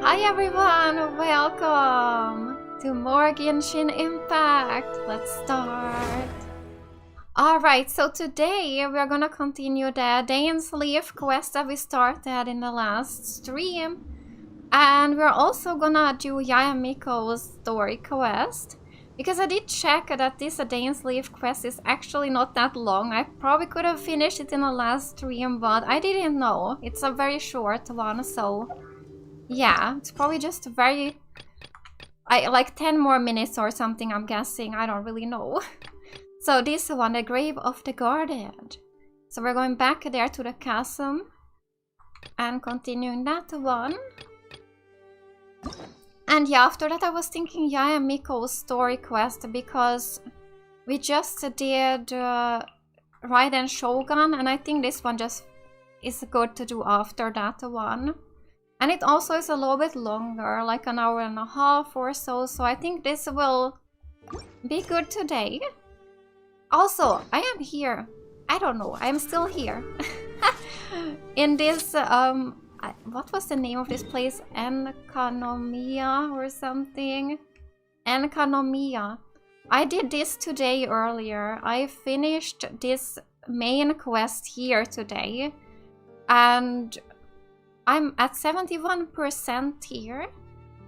Hi everyone, welcome to more Genshin Impact. Let's start. Alright, so today we're gonna continue the Dainsleif quest that we started in the last stream. And we're also gonna do Yae Miko's story quest. Because I did check that this Dainsleif quest is actually not that long. I probably could have finished it in the last stream, but I didn't know. It's a very short one, so... yeah, it's probably just very... like 10 more minutes or something, I'm guessing. I don't really know. So this one, the Grave of the Guarded. So we're going back there to the chasm. And continuing that one. And yeah, after that I was thinking Yae Miko's story quest. Because we just did Raiden Shogun. And I think this one just is good to do after that one. And it also is a little bit longer, like an hour and a half or so. So I think this will be good today. Also, I am here. I don't know, I'm still here. In this, what was the name of this place? Enkanomiya or something? Enkanomiya. I did this today earlier. I finished this main quest here today. And... I'm at 71% here,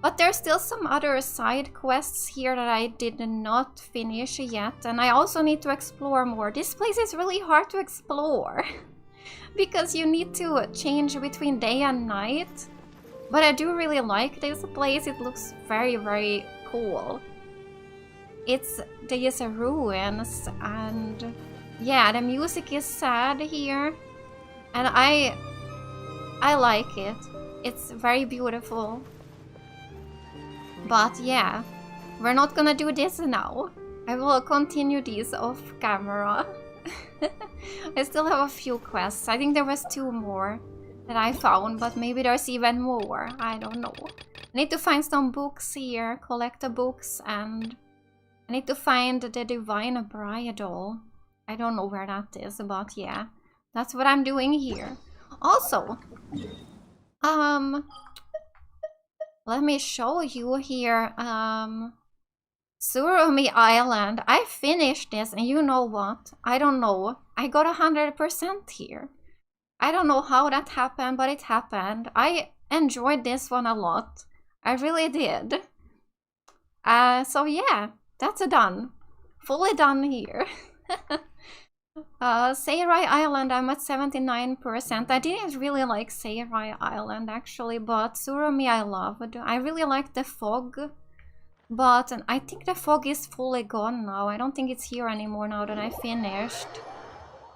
but there's still some other side quests here that I did not finish yet, and I also need to explore more. This place is really hard to explore, because you need to change between day and night, but I do really like this place. It looks very, very cool. It's these ruins, and yeah, the music is sad here, and I like it. It's very beautiful. But yeah, we're not gonna do this now. I will continue these off camera. I still have a few quests. I think there was 2 more that I found, but maybe there's even more. I don't know. I need to find some books here, collect the books, and I need to find the Divine Bridal. I don't know where that is, but yeah, that's what I'm doing here. Also, let me show you here, Surumi Island. I finished this, and you know what? I don't know. I got 100% here. I don't know how that happened, but it happened. I enjoyed this one a lot. I really did. So yeah, that's done. Fully done here. Seirai Island, I'm at 79%. I didn't really like Seirai Island actually, but Surumi I loved. I really like the fog, but I think the fog is fully gone now. I don't think it's here anymore now that I finished.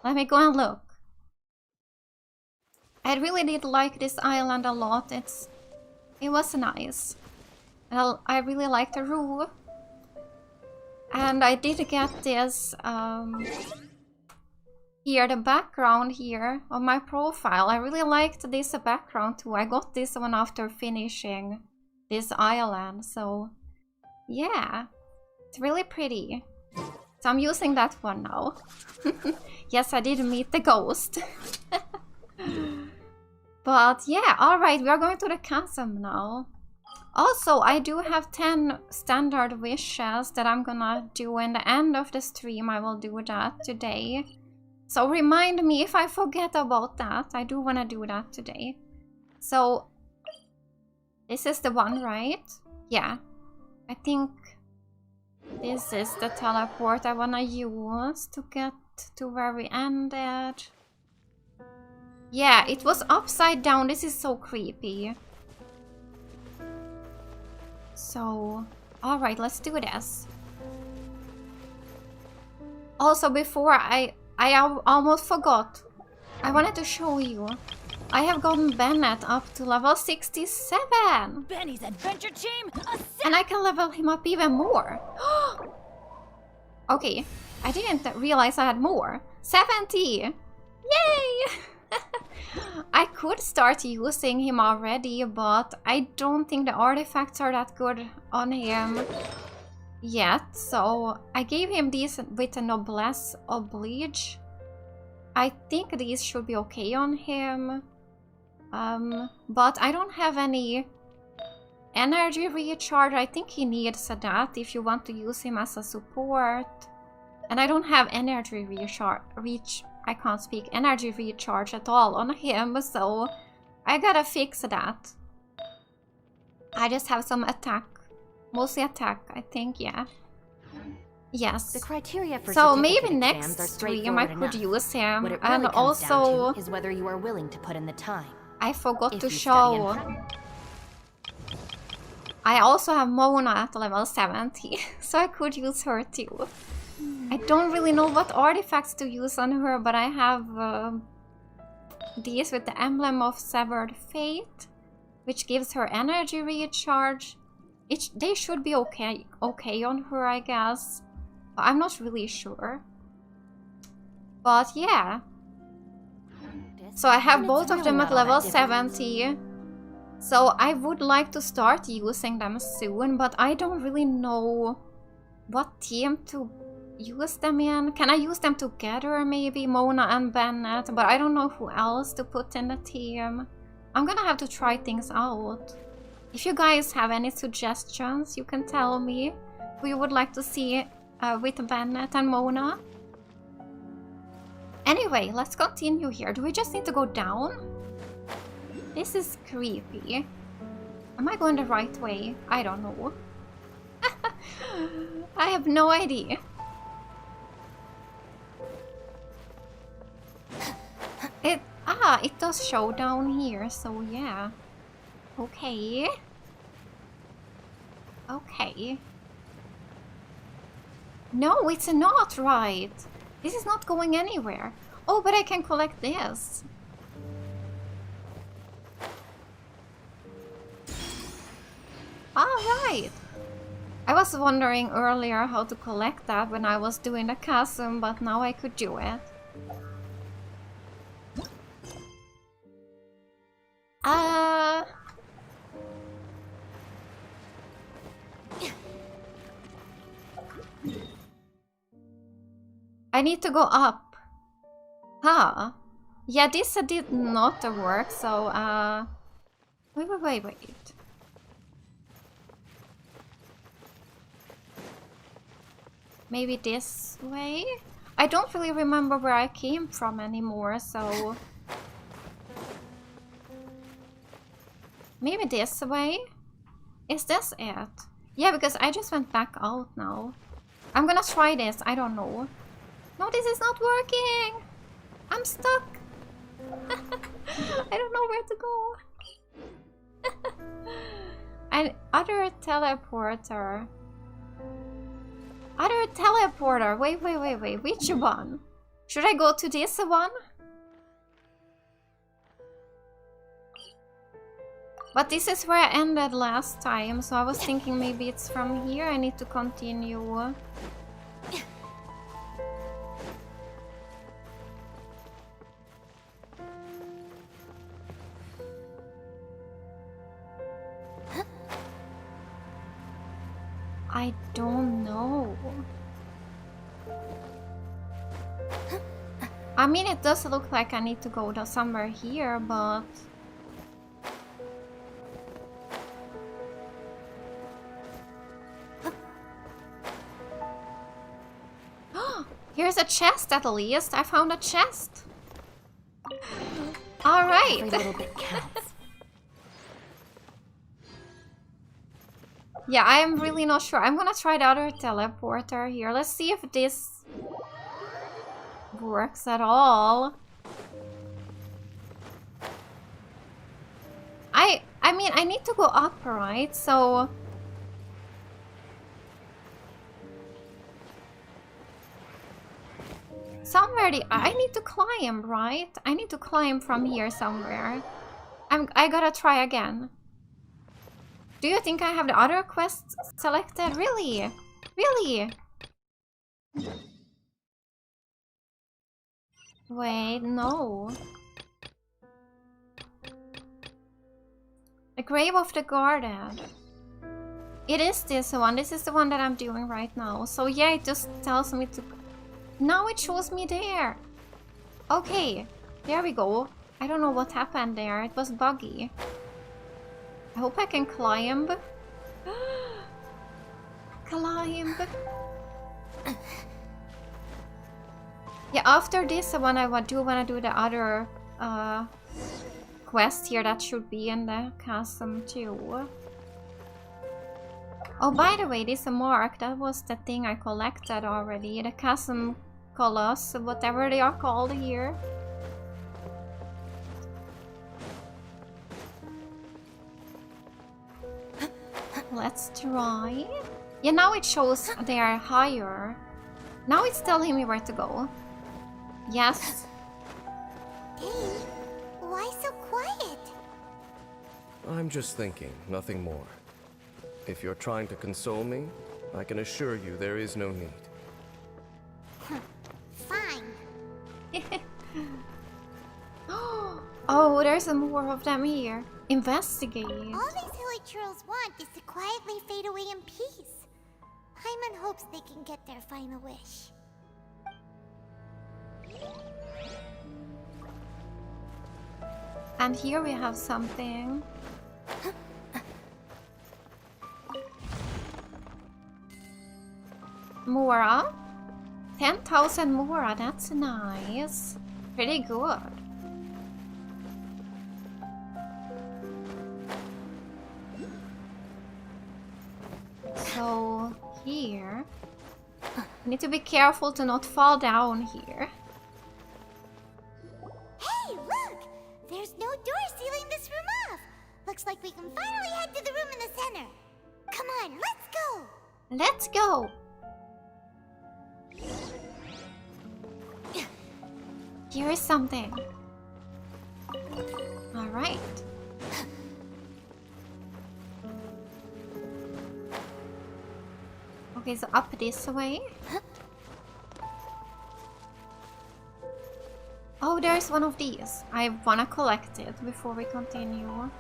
Let me go and look. I really did like this island a lot. It was nice. And I really liked the roof. And I did get this here, the background here on my profile. I really liked this background too. I got this one after finishing this island, so yeah, it's really pretty. So I'm using that one now. Yes, I did meet the ghost. But yeah, alright, we are going to the chasm now. Also, I do have 10 standard wishes that I'm gonna do in the end of the stream. I will do that today. So remind me if I forget about that. I do want to do that today. So this is the one, right? Yeah. I think this is the teleport I want to use to get to where we ended. Yeah, it was upside down. This is so creepy. So, alright, let's do this. Also, before I almost forgot. I wanted to show you. I have gotten Bennett up to level 67. Benny's adventure team. And I can level him up even more. Okay, I didn't realize I had more. 70. Yay! I could start using him already, but I don't think the artifacts are that good on him yet, so I gave him these with a noblesse oblige. I think these should be okay on him, but I don't have any energy recharge. I think he needs that if you want to use him as a support. And I don't have energy I can't speak energy recharge at all on him, so I gotta fix that. I just have some attack. Mostly attack, I think, yeah. Yes. The criteria for so maybe certificate next exams are stream I straightforward could enough. use him. What it And really comes down also to is whether you are willing to put in the time. I forgot If to you study and show. I also have Mona at level 70, so I could use her too. I don't really know what artifacts to use on her, but I have these with the emblem of severed fate, which gives her energy recharge. They should be okay on her, I guess. I'm not really sure. But yeah. So I have both of them at level 70. So I would like to start using them soon, but I don't really know what team to use them in. Can I use them together, maybe Mona and Bennett? But I don't know who else to put in the team. I'm gonna have to try things out. If you guys have any suggestions, you can tell me who you would like to see with Bennett and Mona. Anyway, let's continue here. Do we just need to go down? This is creepy. Am I going the right way? I don't know. I have no idea. It does show down here, so yeah. Okay. Okay. No, it's not right. This is not going anywhere. Oh, but I can collect this. Alright. I was wondering earlier how to collect that when I was doing the chasm, but now I could do it. I need to go up. Huh. Yeah, this did not work, so wait. Maybe this way? I don't really remember where I came from anymore, so... Maybe this way? Is this it? Yeah, because I just went back out now. I'm gonna try this, I don't know. No, this is not working! I'm stuck! I don't know where to go. And other teleporter. Other teleporter. Wait. Which one? Should I go to this one? But this is where I ended last time, so I was thinking maybe it's from here. I need to continue. I don't know. I mean, it does look like I need to go to somewhere here, but... Here's a chest at least. I found a chest. Alright. Every little bit counts. Yeah, I'm really not sure. I'm gonna try the other teleporter here. Let's see if this works at all. I mean, I need to go up, right? So... Somewhere I need to climb, right? I need to climb from here somewhere. I gotta try again. Do you think I have the other quests selected? Really? Really? Wait, no. The Grave of the Guarded. It is this one. This is the one that I'm doing right now. So yeah, it just tells me to... Now it shows me there. Okay, there we go. I don't know what happened there. It was buggy. I hope I can climb. Climb. Yeah, after this, I wanna do the other quest here that should be in the chasm too. Oh, by the way, this mark, that was the thing I collected already. The chasm colors, whatever they are called here. Let's try. Yeah, now it shows they are higher. Now it's telling me where to go. Yes. Hey, why so quiet? I'm just thinking, nothing more. If you're trying to console me, I can assure you there is no need. Fine. Oh, there's more of them here. Investigate. All these hilly churls want is to quietly fade away in peace. Paimon hopes they can get their final wish. And here we have something. Mora. 10,000 Mora, that's nice. Pretty good. So, here. Need to be careful to not fall down here. Hey, look! There's no door sealing this room off. Looks like we can finally head to the room in the center. Come on, let's go! Let's go! Here is something. Alright. Okay, so up this way. Oh, there's one of these. I wanna collect it before we continue.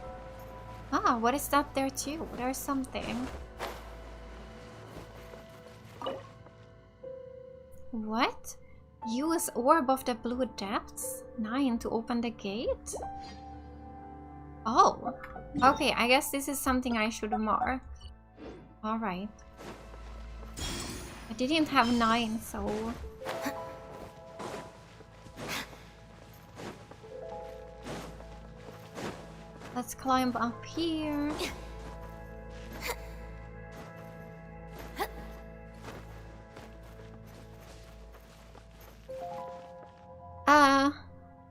Ah, what is that there too? There's something. What? Use Orb of the Blue Depths 9 to open the gate? Oh. Okay, I guess this is something I should mark. Alright. I didn't have 9, so... Let's climb up here.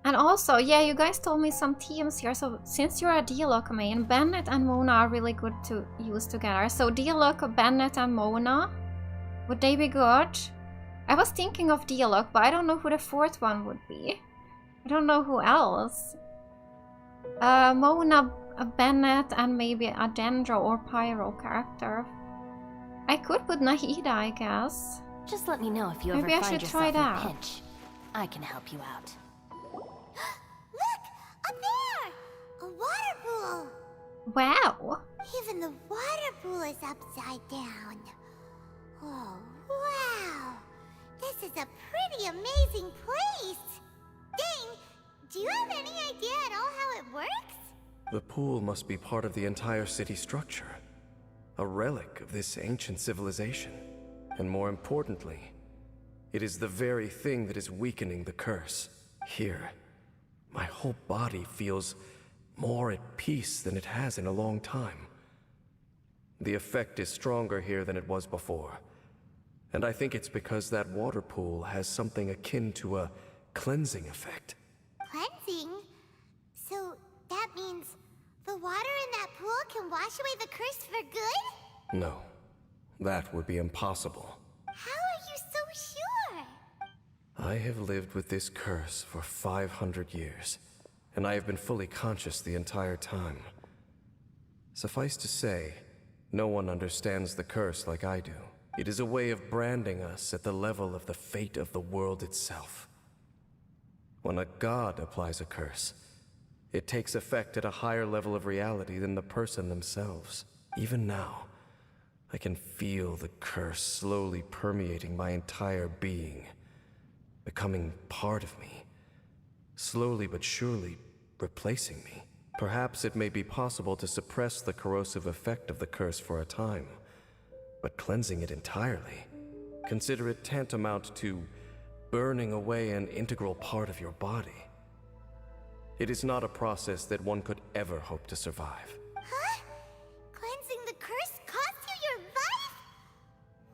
And also, yeah, you guys told me some teams here. So since you're a Dialog main, Bennett and Mona are really good to use together. So Dialog, Bennett and Mona, would they be good? I was thinking of Dialog, but I don't know who the fourth one would be. I don't know who else. Mona, Bennett, and maybe a Dendro or Pyro character. I could put Nahida, I guess. Just let me know if you Maybe ever I find should yourself try in a that. pinch. I can help you out. Look! Up there! A water pool! Wow. Even the water pool is upside down. Oh, wow! This is a pretty amazing place! Dang, do you have any idea at all how it works? The pool must be part of the entire city structure. A relic of this ancient civilization. And more importantly, it is the very thing that is weakening the curse. Here, my whole body feels more at peace than it has in a long time. The effect is stronger here than it was before. And I think it's because that water pool has something akin to a cleansing effect. Cleansing? So that means the water in that pool can wash away the curse for good? No, that would be impossible. How are you so sure? I have lived with this curse for 500 years, and I have been fully conscious the entire time. Suffice to say, no one understands the curse like I do. It is a way of branding us at the level of the fate of the world itself. When a god applies a curse, it takes effect at a higher level of reality than the person themselves. Even now, I can feel the curse slowly permeating my entire being, becoming part of me, slowly but surely replacing me. Perhaps it may be possible to suppress the corrosive effect of the curse for a time, but cleansing it entirely, consider it tantamount to burning away an integral part of your body. It is not a process that one could ever hope to survive. Huh? Cleansing the curse cost you your life?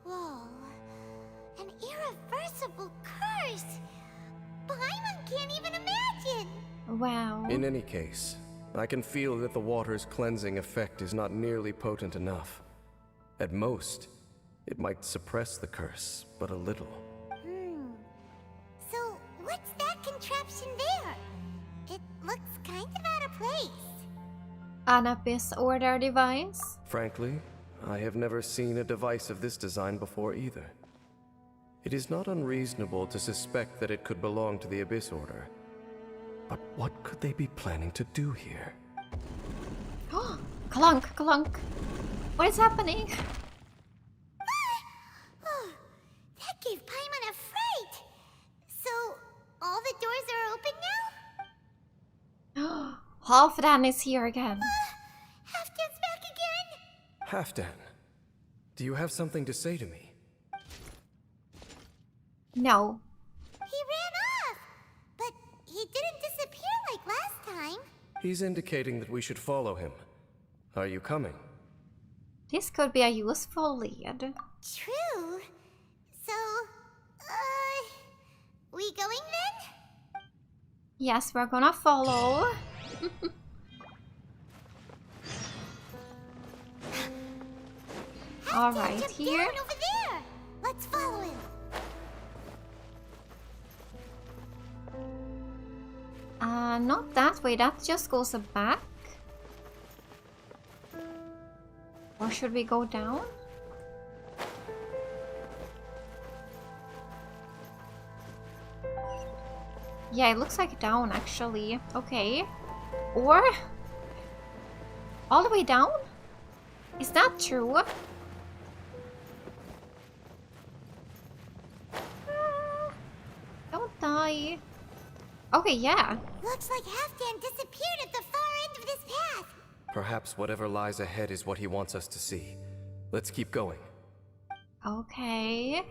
Whoa. An irreversible curse. Paimon can't even imagine. Wow. In any case, I can feel that the water's cleansing effect is not nearly potent enough. At most, it might suppress the curse, but a little. So, what's that contraption there? It looks kind of out of place. An abyss order device? Frankly, I have never seen a device of this design before either. It is not unreasonable to suspect that it could belong to the Abyss Order. But what could they be planning to do here? Oh, clunk, clunk. What is happening? Oh, that gave Paimon a fright. So, all the doors are open now? Halfdan is here again. Halfdan's back again? Halfdan, do you have something to say to me? No. He ran off, but he didn't disappear like last time. He's indicating that we should follow him. Are you coming? This could be a useful lead. True. So, we going then? Yes, we're gonna follow. Alright, Jumped here. down over there. Let's follow him. Not that way, that just goes back. Or should we go down? Yeah, it looks like down actually. Okay. Or all the way down? Is that true? Don't die. Okay, yeah. Looks like Halfdan disappeared at the far end of this path. Perhaps whatever lies ahead is what he wants us to see. Let's keep going. Okay.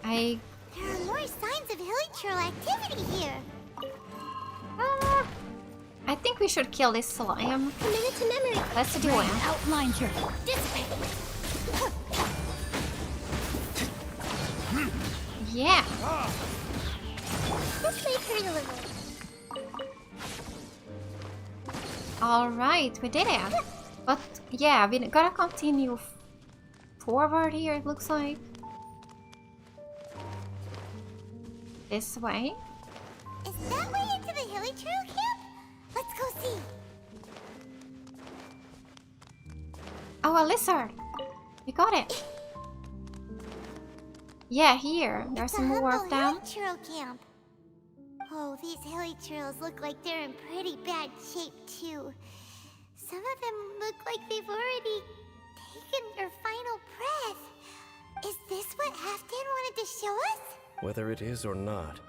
There are more signs of hilichurl activity here. I think we should kill this slime. Committed to memory. Let's do it. Outline here. Dissipate. Yeah. This may hurt a little. Alright, we did it. But yeah, we gotta continue forward here, it looks like. This way. Is that way into the hilichurl camp? Let's go see. Oh, a lizard. We got it. Yeah, here. There's It's a more of humble them. hilichurl camp. Oh, these hilichurls look like they're in pretty bad shape too. Some of them look like they've already taken their final breath. Is this what Halfdan wanted to show us? Whether it is or not,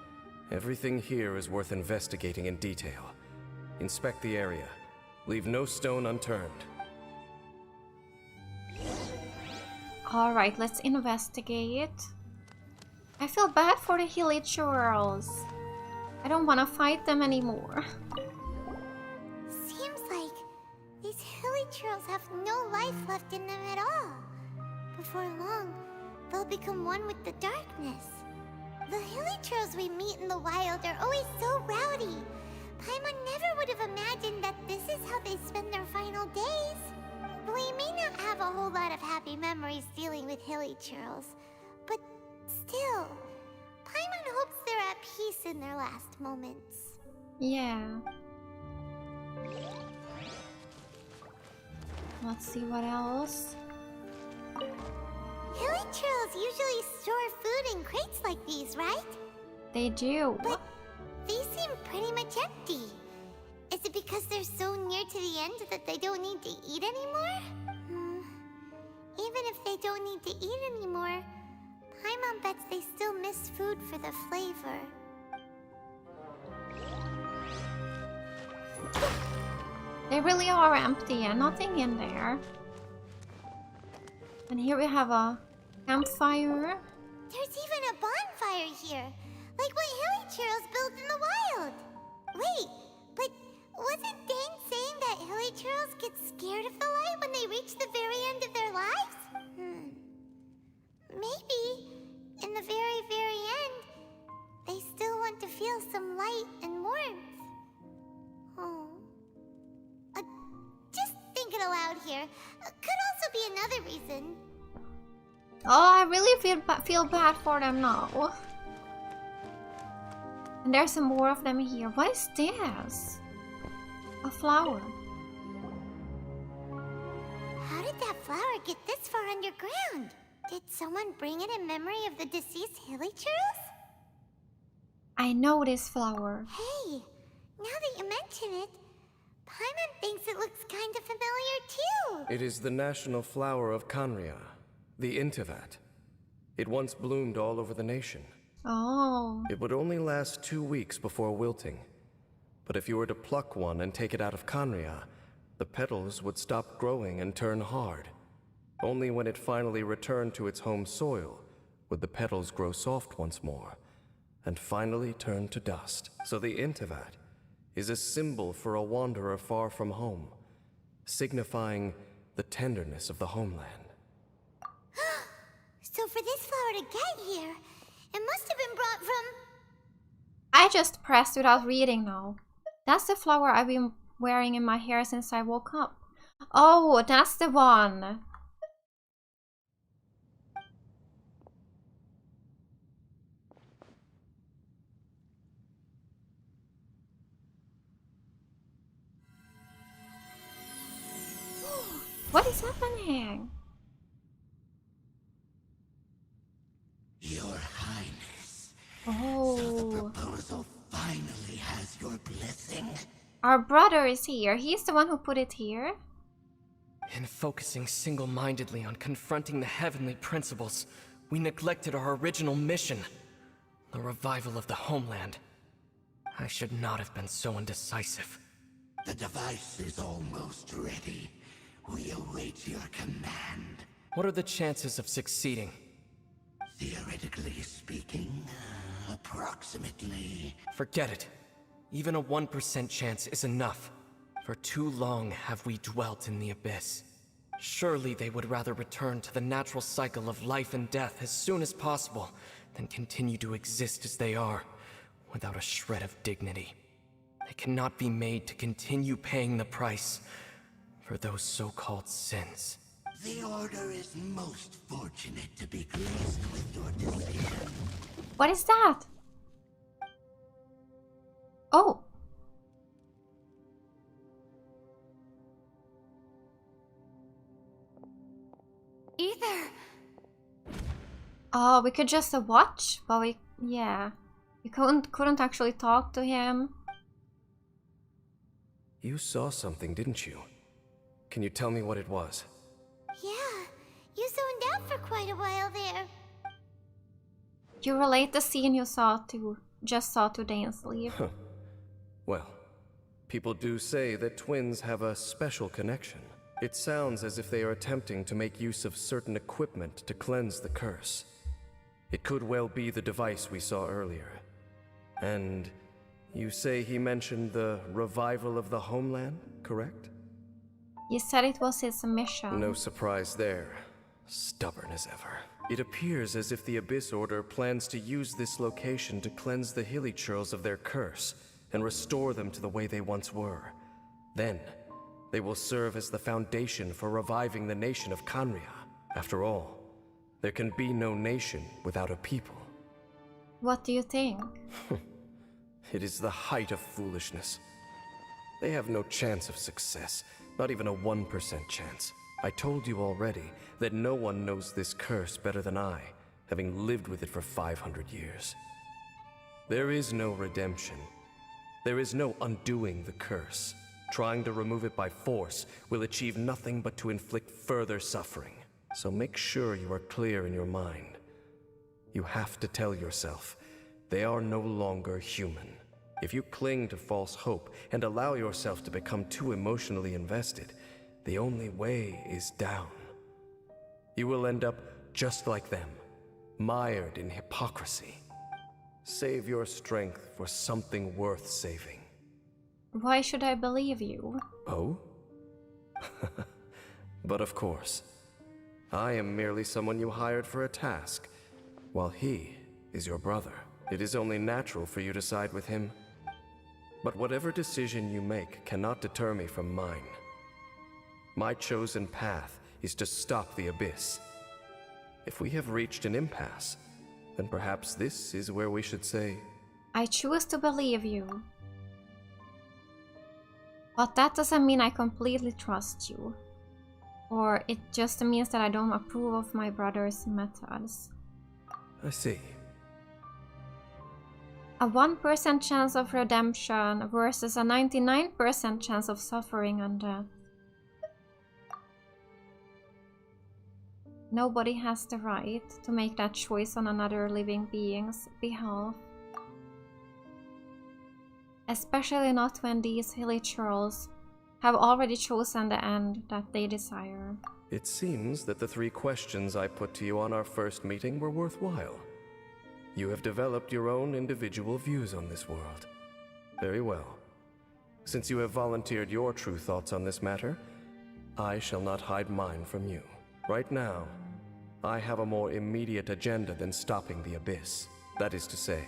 everything here is worth investigating in detail. Inspect the area. Leave no stone unturned. Alright, let's investigate. I feel bad for the hilichurls. I don't want to fight them anymore. Seems like these hilichurls have no life left in them at all. Before long, they'll become one with the darkness. The hilichurls we meet in the wild are always so rowdy. Paimon never would have imagined that this is how they spend their final days. We may not have a whole lot of happy memories dealing with hilichurls, but still, Paimon hopes they're at peace in their last moments. Yeah. Let's see what else. Hilichurls usually store food in crates like these, right? They do. But these seem pretty much empty. Is it because they're so near to the end that they don't need to eat anymore? Even if they don't need to eat anymore, Paimon bets they still miss food for the flavor. They really are empty and nothing in there. And here we have a campfire. There's even a bonfire here, like what hilichurls build in the wild. Wait, but wasn't Dane saying that hilichurls get scared of the light when they reach the very end of their lives? Maybe, in the very, very end, they still want to feel some light and warmth. Oh. Just thinking aloud here. Could also be another reason. Oh, I really feel bad for them now. And there's some more of them here. What is this? A flower. How did that flower get this far underground? Did someone bring it in memory of the deceased hilichurls? I know this flower. Hey, now that you mention it, Paimon thinks it looks kind of familiar too. It is the national flower of Kanria, the Intivat. It once bloomed all over the nation. Oh. It would only last 2 weeks before wilting. But if you were to pluck one and take it out of Kanria, the petals would stop growing and turn hard. Only when it finally returned to its home soil would the petals grow soft once more, and finally turn to dust. So the Intivat is a symbol for a wanderer far from home, signifying the tenderness of the homeland. So for this flower to get here, it must have been brought from... I just pressed without reading now. That's the flower I've been wearing in my hair since I woke up. Oh, that's the one. What is happening? Your Highness. Oh. So the proposal finally has your blessing. Our brother is here. He's the one who put it here. In focusing single-mindedly on confronting the heavenly principles, we neglected our original mission, the revival of the homeland. I should not have been so indecisive. The device is almost ready. We await your command. What are the chances of succeeding? Theoretically speaking, approximately. Forget it. Even a 1% chance is enough. For too long have we dwelt in the abyss. Surely they would rather return to the natural cycle of life and death as soon as possible than continue to exist as they are, without a shred of dignity. They cannot be made to continue paying the price for those so-called sins. The Order is most fortunate to be graced with your decision. What is that? Oh. Ether! Oh, we could just watch, but we couldn't actually talk to him. You saw something, didn't you? Can you tell me what it was? Yeah, you zoned out for quite a while there. You relate the scene you just saw to Dainsleif. Huh. Well, people do say that twins have a special connection. It sounds as if they are attempting to make use of certain equipment to cleanse the curse. It could well be the device we saw earlier. And you say he mentioned the revival of the homeland, correct? You said it was his mission. No surprise there. Stubborn as ever. It appears as if the Abyss Order plans to use this location to cleanse the hilichurls of their curse and restore them to the way they once were. Then, they will serve as the foundation for reviving the nation of Kanria. After all, there can be no nation without a people. What do you think? It is the height of foolishness. They have no chance of success, not even a 1% chance. I told you already that no one knows this curse better than I, having lived with it for 500 years. There is no redemption. There is no undoing the curse. Trying to remove it by force will achieve nothing but to inflict further suffering. So make sure you are clear in your mind. You have to tell yourself, they are no longer human. If you cling to false hope and allow yourself to become too emotionally invested, the only way is down. You will end up just like them, mired in hypocrisy. Save your strength for something worth saving. Why should I believe you? Oh? But of course. I am merely someone you hired for a task, while he is your brother. It is only natural for you to side with him. But whatever decision you make cannot deter me from mine. My chosen path is to stop the Abyss. If we have reached an impasse, then perhaps this is where we should say, I choose to believe you. But that doesn't mean I completely trust you. Or it just means that I don't approve of my brother's methods. I see. A 1% chance of redemption versus a 99% chance of suffering and death. Nobody has the right to make that choice on another living being's behalf. Especially not when these hilichurls have already chosen the end that they desire. It seems that the 3 questions I put to you on our first meeting were worthwhile. You have developed your own individual views on this world. Very well. Since you have volunteered your true thoughts on this matter, I shall not hide mine from you. Right now, I have a more immediate agenda than stopping the Abyss. That is to say,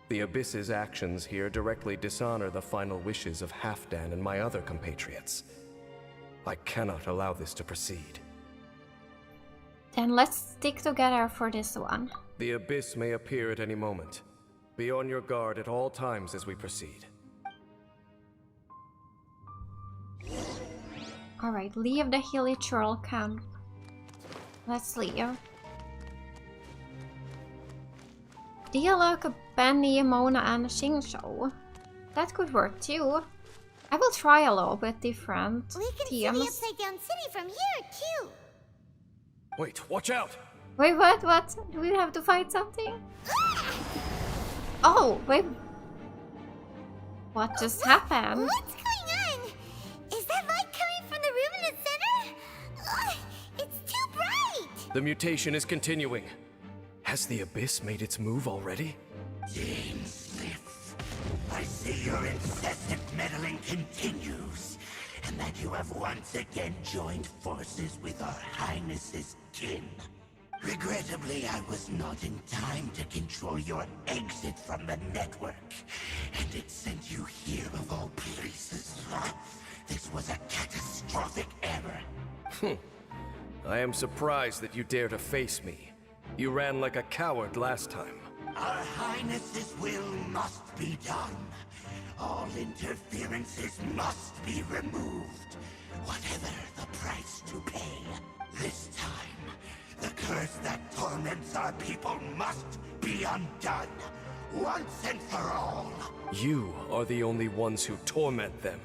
the Abyss's actions here directly dishonor the final wishes of Halfdan and my other compatriots. I cannot allow this to proceed. Then let's stick together for this one. The Abyss may appear at any moment. Be on your guard at all times as we proceed. Alright, leave the hilichurl camp. Let's leave. Dialogue, Benny, Mona, and Xingzhou. That could work too. I will try a little bit different We can see the Upside Down City from here, too. Wait, watch out! Wait, what? What? Do we have to fight something? Oh, wait. What just happened? What's going on? Is that light coming from the room in the center? It's too bright! The mutation is continuing. Has the Abyss made its move already? Dainsleif, I see your incessant meddling continues, and that you have once again joined forces with our Highness's kin. Regrettably, I was not in time to control your exit from the network, and it sent you here of all places. This was a catastrophic error. I am surprised that you dare to face me. You ran like a coward last time. Our Highness's will must be done. All interferences must be removed, whatever the price to pay. This time, the curse that torments our people must be undone, once and for all. You are the only ones who torment them.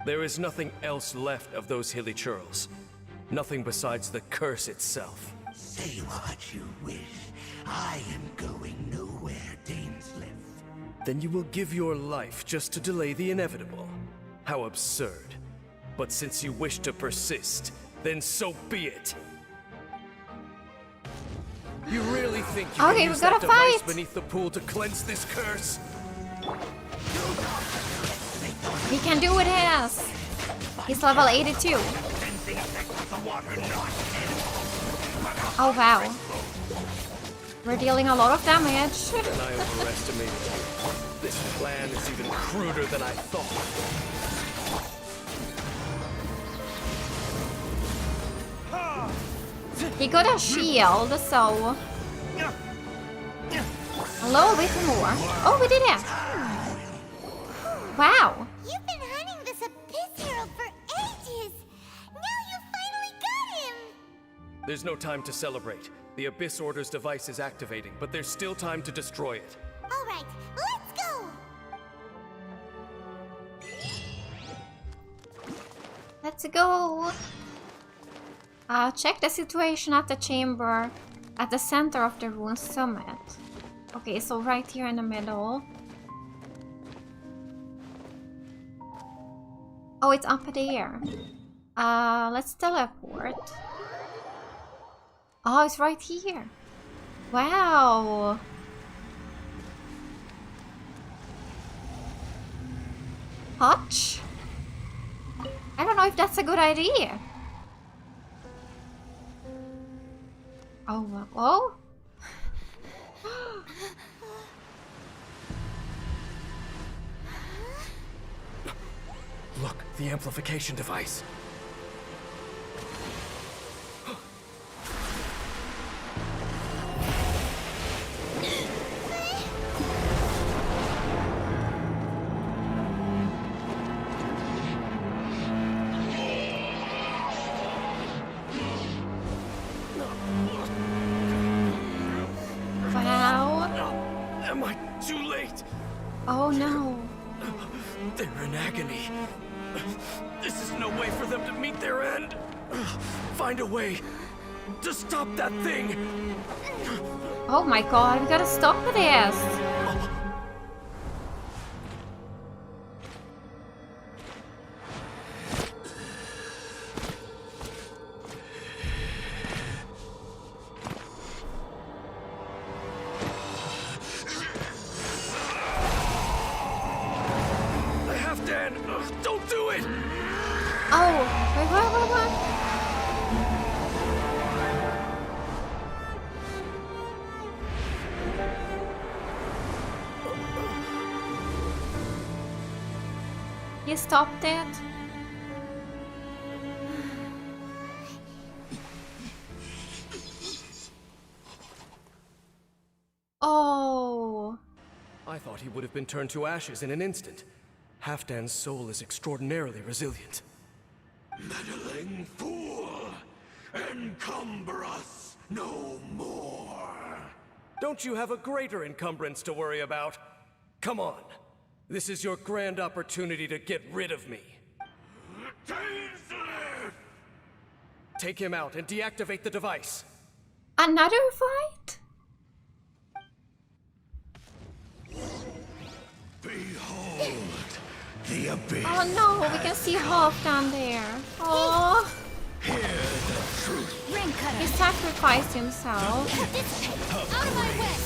There is nothing else left of those hilichurls. Nothing besides the curse itself. Say what you wish. I am going nowhere, Dainsleif. Then you will give your life just to delay the inevitable. How absurd. But since you wish to persist, then so be it. You really think you Okay, can we use gotta that device fight. beneath the pool to cleanse this curse? We can do it, yes. He's level 82. Oh wow. We're dealing a lot of damage. And I overestimated you. This plan is even cruder than I thought. He got a shield, so a little bit more. Oh, we did it! Wow. You've been hunting this Abyss Herald for ages. Now you finally got him. There's no time to celebrate. The Abyss Order's device is activating, but there's still time to destroy it. All right, let's go. Let's go. Check the situation at the chamber. At the center of the rune summit. Okay, so right here in the middle. Oh, it's up there. Let's teleport. Oh, it's right here. Wow. Hutch? I don't know if that's a good idea. Oh, oh. Look, the amplification device. Am I too late? Oh no. They're in agony. This is no way for them to meet their end. Find a way to stop that thing. Oh my god, we gotta stop this. Don't do it! Oh, wait, what? You stopped it? Oh. I thought he would have been turned to ashes in an instant. Halfdan's soul is extraordinarily resilient. Meddling fool! Encumber us no more! Don't you have a greater encumbrance to worry about? Come on. This is your grand opportunity to get rid of me. Dainsleif! Take him out and deactivate the device. Another fight? Behold the abyss. Oh no, we can see Half down there. Oh, Hear the truth. Ring cutter. he sacrificed himself. Out of my way.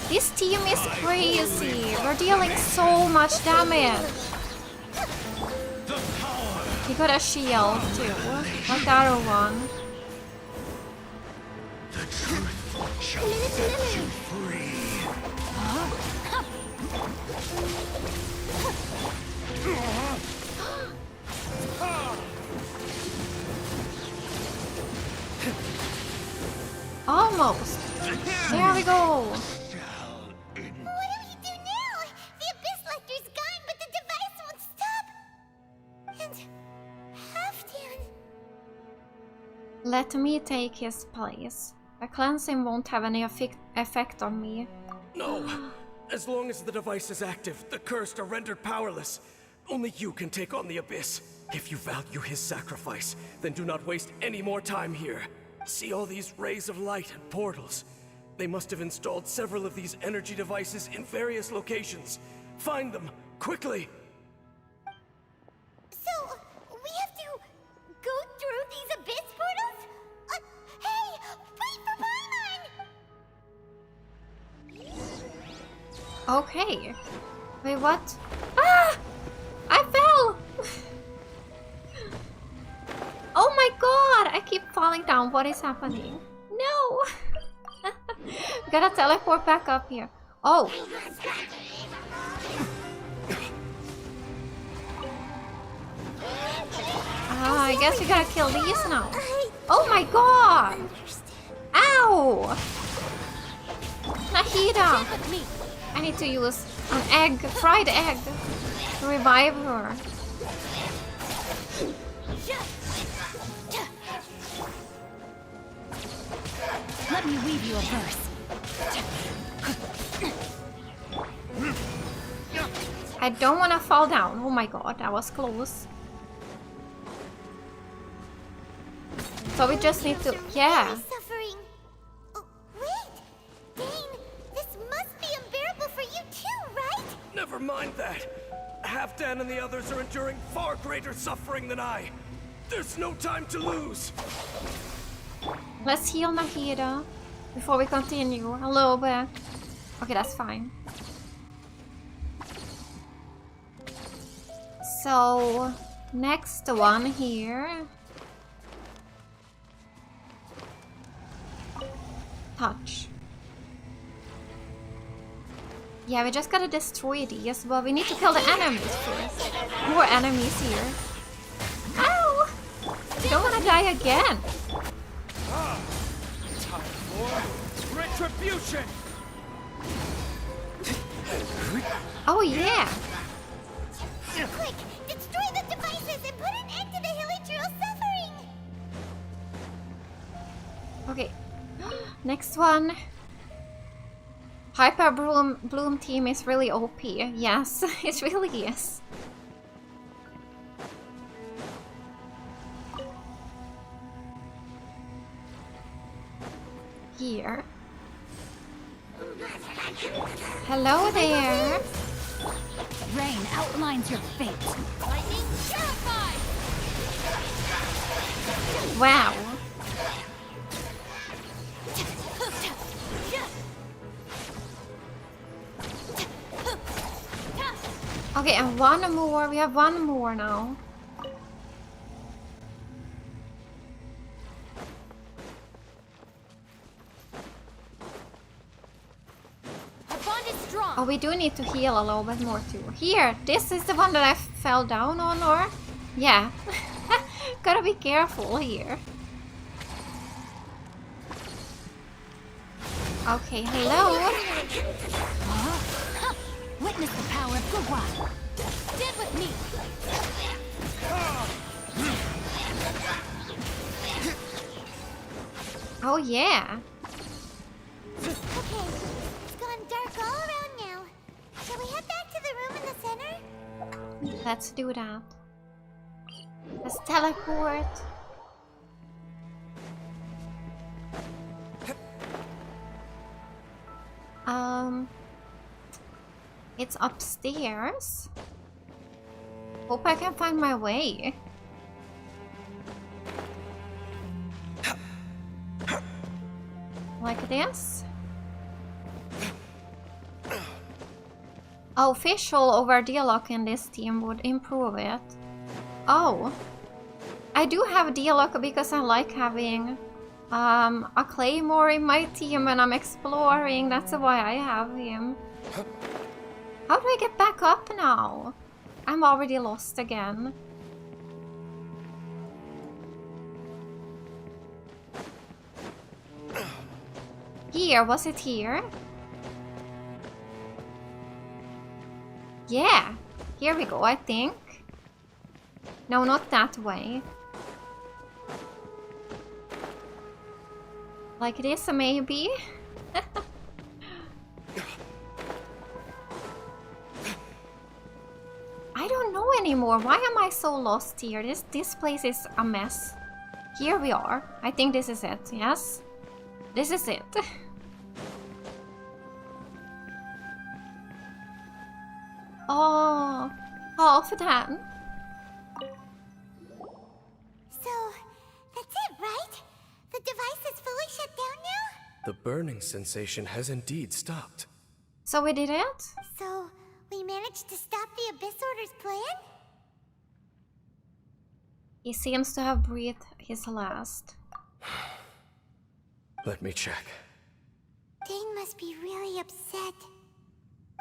This team is crazy. We're dealing so much damage. He got a shield too, like the other one. The truth shall set you free. Almost. There we go. What do we do now? The Abyss Lecter's gone, but the device won't stop. And Halfdan. Let me take his place. A cleansing won't have any effect on me. No! As long as the device is active, the cursed are rendered powerless. Only you can take on the Abyss. If you value his sacrifice, then do not waste any more time here. See all these rays of light and portals? They must have installed several of these energy devices in various locations. Find them, quickly! So, we have to go through these Abyss portals? Hey, wait for Paimon! Okay. Wait, what? Ah! I fell! Oh my god! I keep falling down. What is happening? No! Gotta teleport back up here. Oh! I guess we gotta kill these now. Oh my god! Ow! Nahida! I need to use an egg, fried egg, to revive her. Let me weave you a verse. I don't want to fall down. Oh my god, that was close. So we just need to, yeah. Suffering. Oh, wait! Dane, this must be unbearable for you too, right? Never mind that. Halfdan and the others are enduring far greater suffering than I. There's no time to lose. Let's heal Nahida before we continue a little bit. Okay, that's fine. So, next one here. Touch. Yeah, we just gotta destroy these, but we need to kill the enemies first. More enemies here. Ow! You don't wanna die again. Time for retribution. Oh yeah. Quick, destroy the devices and put an end to the Hilichurl suffering! Okay. Next one. Hyper Bloom team is really OP. Yes, it really is. Here. Hello there. Rain outlines your fate. Lightning purified! Wow. Okay, and one more. We have one more now. Our bond is strong. Oh, we do need to heal a little bit more too. Here, this is the one that I fell down on, or? Yeah. Gotta be careful here. Okay, hello. Witness the power of Gugwa. Stand with me. Oh yeah. Okay, it's gone dark all around now. Shall we head back to the room in the center? Let's do that. Let's teleport. It's upstairs. Hope I can find my way. Like this. Oh, official over dialogue in this team would improve it. Oh. I do have dialogue because I like having a claymore in my team when I'm exploring. That's why I have him. How do I get back up now? I'm already lost again. Here, was it here? Yeah, here we go, I think. No, not that way. Like this, maybe? I don't know anymore. Why am I so lost here? This place is a mess. Here we are. I think this is it. Yes? This is it. Oh, half done. So, that's it, right? The device is fully shut down now? The burning sensation has indeed stopped. So we did it? So, we managed to stop the Abyss Order's plan? He seems to have breathed his last. Let me check. Dane must be really upset.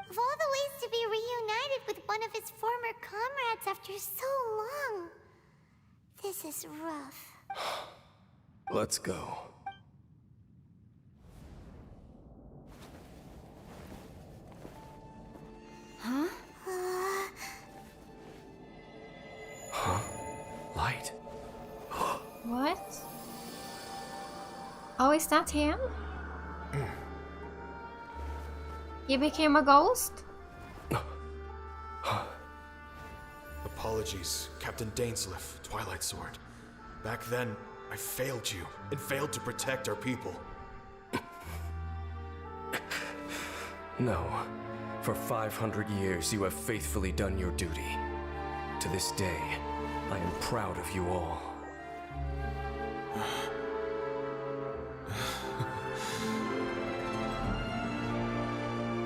Of all the ways to be reunited with one of his former comrades after so long, this is rough. Let's go. Huh? Huh? Light? What? Oh, is that him? He became a ghost? Apologies, Captain Dainsleif, Twilight Sword. Back then, I failed you, and failed to protect our people. No. For 500 years, you have faithfully done your duty. To this day, I am proud of you all.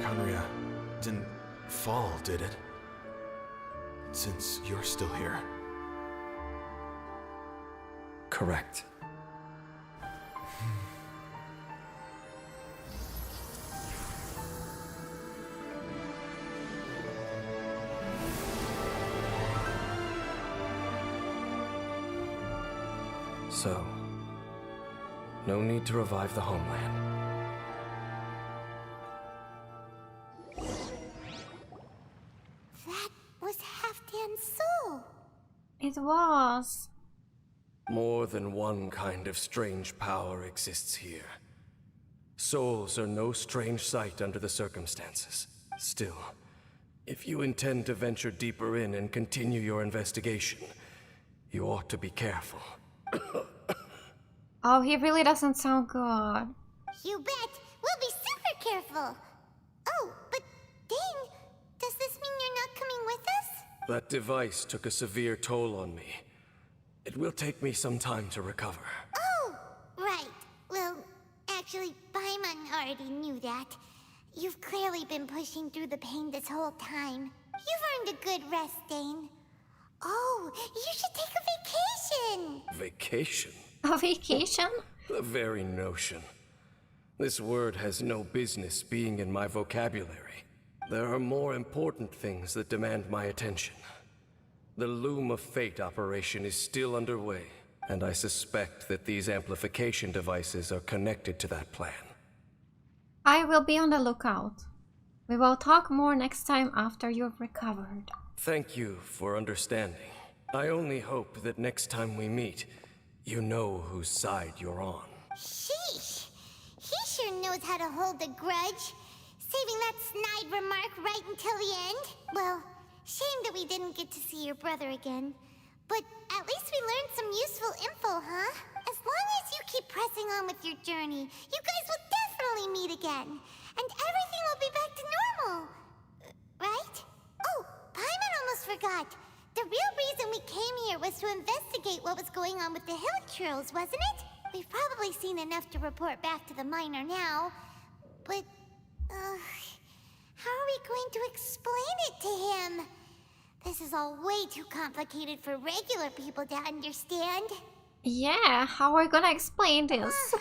Conria didn't fall, did it? Since you're still here. Correct. So, no need to revive the homeland. That was Halfdan's soul. It was. More than one kind of strange power exists here. Souls are no strange sight under the circumstances. Still, if you intend to venture deeper in and continue your investigation, you ought to be careful. Oh, he really doesn't sound good. You bet. We'll be super careful. Oh, but dang, does this mean you're not coming with us? That device took a severe toll on me. It will take me some time to recover. Oh, right. Well, actually, Paimon already knew that. You've clearly been pushing through the pain this whole time. You've earned a good rest, Dane. Oh, you should take a vacation! Vacation? A vacation? The very notion. This word has no business being in my vocabulary. There are more important things that demand my attention. The Loom of Fate operation is still underway, and I suspect that these amplification devices are connected to that plan. I will be on the lookout. We will talk more next time after you've recovered. Thank you for understanding. I only hope that next time we meet, you know whose side you're on. Sheesh! He sure knows how to hold a grudge. Saving that snide remark right until the end. Well, shame that we didn't get to see your brother again. But at least we learned some useful info, huh? As long as you keep pressing on with your journey, you guys will definitely meet again. And everything will be back to normal. Right? Oh, Paimon almost forgot. The real reason we came here was to investigate what was going on with the hill trolls, wasn't it? We've probably seen enough to report back to the miner now. But, how are we going to explain it to him? This is all way too complicated for regular people to understand. Yeah, how are we gonna explain this?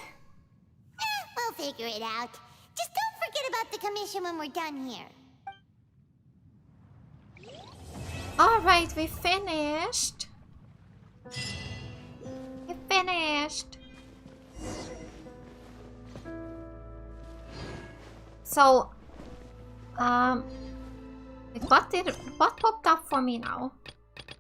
We'll figure it out. Just don't forget about the commission when we're done here. Alright, we finished. We finished. So, what popped up for me now?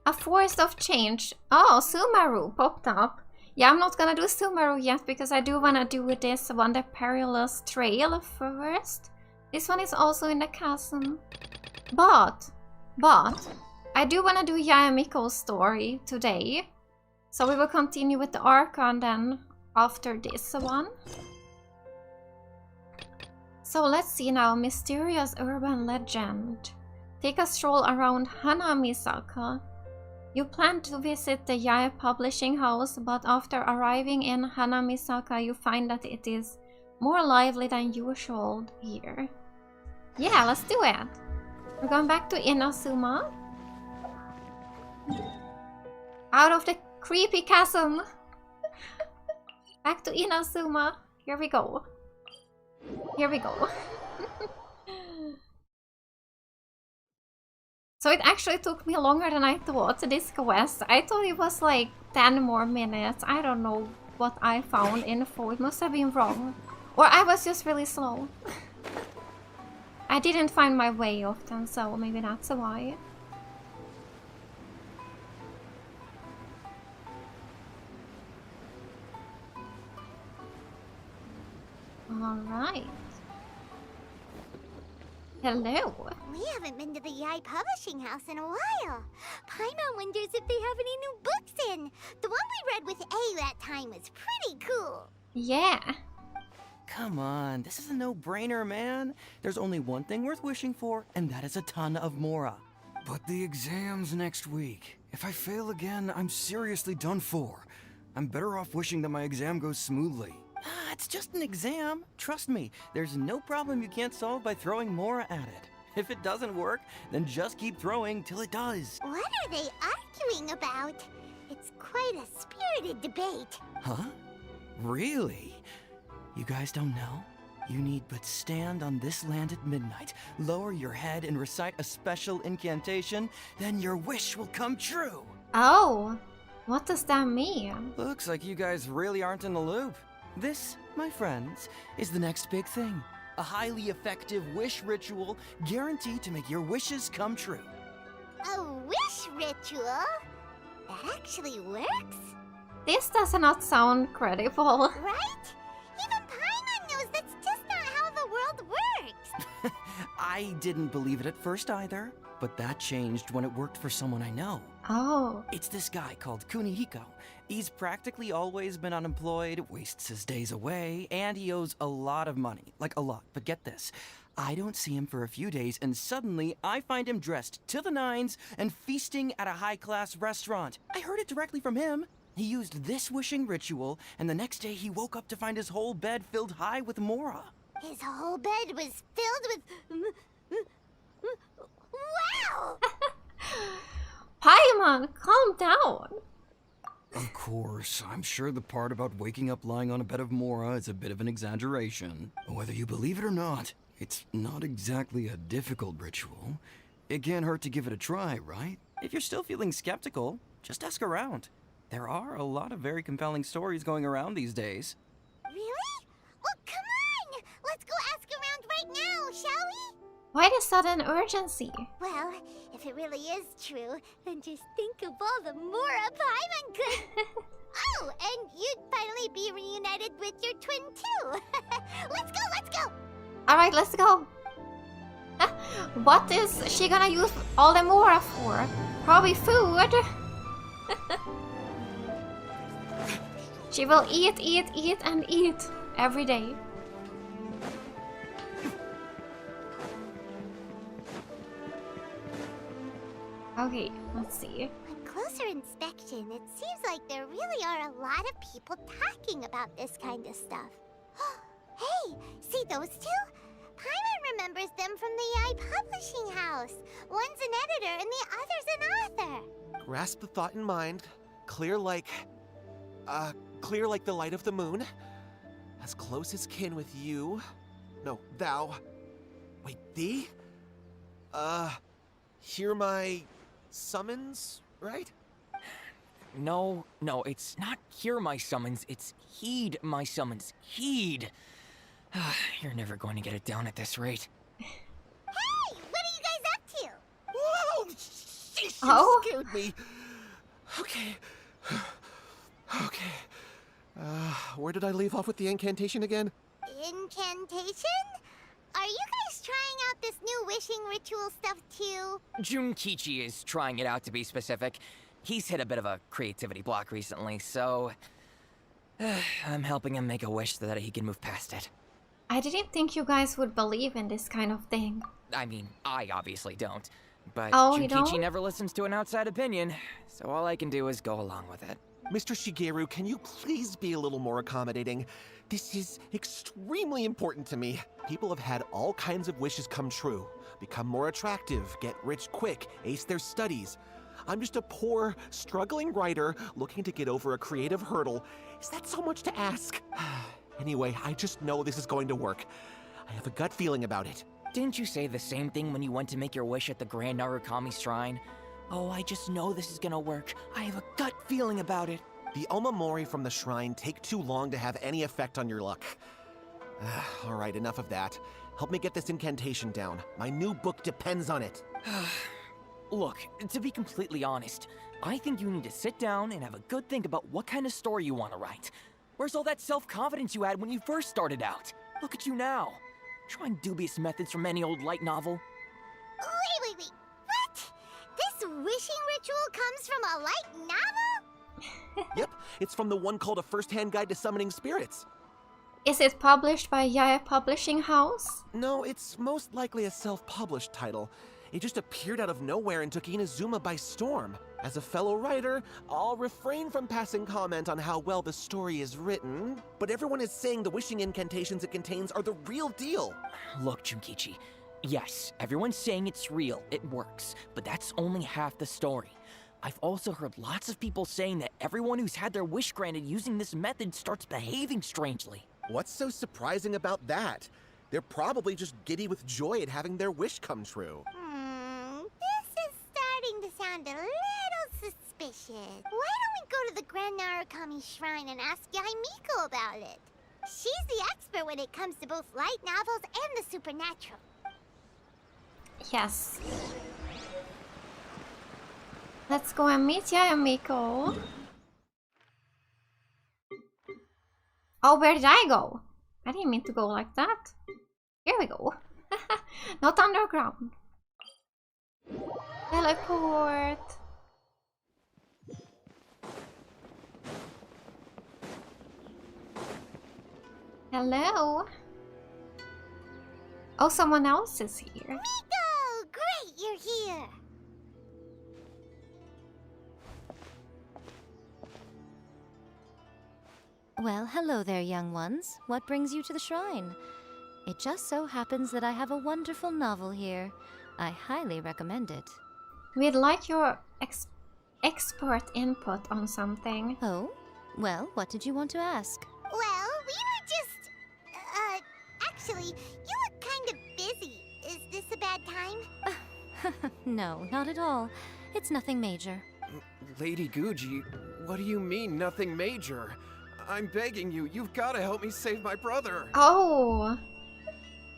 A forest of change. Oh, Sumeru popped up. Yeah, I'm not gonna do Sumeru yet because I do wanna do this one, the Perilous Trail first. This one is also in the chasm. But, I do wanna do Yae Miko's story today. So we will continue with the Archon then after this one. So let's see now, mysterious urban legend. Take a stroll around Hanamisaka. You plan to visit the Yae publishing house, but after arriving in Hanamisaka, you find that it is more lively than usual here. Yeah, let's do it. We're going back to Inazuma. Out of the creepy chasm. Back to Inazuma. Here we go. Here we go. So it actually took me longer than I thought, this quest. I thought it was like 10 more minutes. I don't know what I found info. It must have been wrong. Or I was just really slow. I didn't find my way often, so maybe that's why. Alright. Hello. We haven't been to the Yae Publishing House in a while. Paimon wonders if they have any new books in. The one we read with A that time was pretty cool. Yeah. Come on, this is a no-brainer, man. There's only one thing worth wishing for, and that is a ton of Mora. But the exam's next week. If I fail again, I'm seriously done for. I'm better off wishing that my exam goes smoothly. Ah, it's just an exam. Trust me, there's no problem you can't solve by throwing Mora at it. If it doesn't work, then just keep throwing till it does. What are they arguing about? It's quite a spirited debate. Huh? Really? You guys don't know? You need but stand on this land at midnight, lower your head and recite a special incantation, then your wish will come true. Oh, what does that mean? Looks like you guys really aren't in the loop. This, my friends, is the next big thing. A highly effective wish ritual guaranteed to make your wishes come true. A wish ritual? That actually works? This does not sound credible. Right? Even Paimon knows that's just not how the world works. I didn't believe it at first either, but that changed when it worked for someone I know. Oh. It's this guy called Kunihiko. He's practically always been unemployed, wastes his days away, and he owes a lot of money. Like a lot. But get this. I don't see him for a few days, and suddenly I find him dressed to the nines and feasting at a high-class restaurant. I heard it directly from him. He used this wishing ritual, and the next day he woke up to find his whole bed filled high with Mora. His whole bed was filled with... Wow! Paimon, calm down. Of course, I'm sure the part about waking up lying on a bed of Mora is a bit of an exaggeration. Whether you believe it or not, it's not exactly a difficult ritual. It can't hurt to give it a try, right? If you're still feeling skeptical, just ask around. There are a lot of very compelling stories going around these days. Really? Well, come on! Let's go ask around right now, shall we? Why the sudden urgency? Well, if it really is true, then just think of all the Mora Paimon could... Oh, and you'd finally be reunited with your twin too. Let's go, let's go! Alright, let's go. What is she gonna use all the Mora for? Probably food. She will eat, and eat every day. Okay, let's see. On closer inspection, it seems like there really are a lot of people talking about this kind of stuff. Hey, see those two? Paimon remembers them from the Yae Publishing House. One's an editor and the other's an author. Grasp the thought in mind. Clear like the light of the moon. As close as kin with you. No, thou. Wait, thee? Hear my summons, right? No, it's not hear my summons, it's heed my summons. Heed! You're never going to get it down at this rate. Hey, what are you guys up to? Whoa! Sheesh, Oh? you scared me. Okay. Where did I leave off with the incantation again? Incantation? Are you guys trying out this new wishing ritual stuff too? Junkichi is trying it out, to be specific. He's hit a bit of a creativity block recently, so... I'm helping him make a wish so that he can move past it. I didn't think you guys would believe in this kind of thing. I mean, I obviously don't. But Oh, you Junkichi don't? never listens to an outside opinion, so all I can do is go along with it. Mr. Shigeru, can you please be a little more accommodating? This is extremely important to me. People have had all kinds of wishes come true. Become more attractive, get rich quick, ace their studies. I'm just a poor, struggling writer looking to get over a creative hurdle. Is that so much to ask? Anyway, I just know this is going to work. I have a gut feeling about it. Didn't you say the same thing when you went to make your wish at the Grand Narukami Shrine? Oh, I just know this is gonna work. I have a gut feeling about it. The Omamori from the shrine take too long to have any effect on your luck. All right, enough of that. Help me get this incantation down. My new book depends on it. Look, to be completely honest, I think you need to sit down and have a good think about what kind of story you want to write. Where's all that self-confidence you had when you first started out? Look at you now. Trying dubious methods from any old light novel? Wait. What? This wishing ritual comes from a light novel? Yep, it's from the one called A First-Hand Guide to Summoning Spirits. Is it published by Yae Publishing House? No, it's most likely a self-published title. It just appeared out of nowhere and took Inazuma by storm. As a fellow writer, I'll refrain from passing comment on how well the story is written, but everyone is saying the wishing incantations it contains are the real deal. Look, Junkichi. Yes, everyone's saying it's real, it works, but that's only half the story. I've also heard lots of people saying that everyone who's had their wish granted using this method starts behaving strangely. What's so surprising about that? They're probably just giddy with joy at having their wish come true. This is starting to sound a little suspicious. Why don't we go to the Grand Narukami Shrine and ask Yae Miko about it? She's the expert when it comes to both light novels and the supernatural. Yes. Let's go and meet Yae Miko. Oh, where did I go? I didn't mean to go like that. Here we go. Not underground. Teleport. Hello. Oh, someone else is here. Miko! Great, you're here! Well, hello there, young ones. What brings you to the shrine? It just so happens that I have a wonderful novel here. I highly recommend it. We'd like your expert input on something. Oh? Well, what did you want to ask? Well, we were just... actually, you look kind of busy. Is this a bad time? No, not at all. It's nothing major. Lady Guji, what do you mean, nothing major? I'm begging you, you've got to help me save my brother. Oh.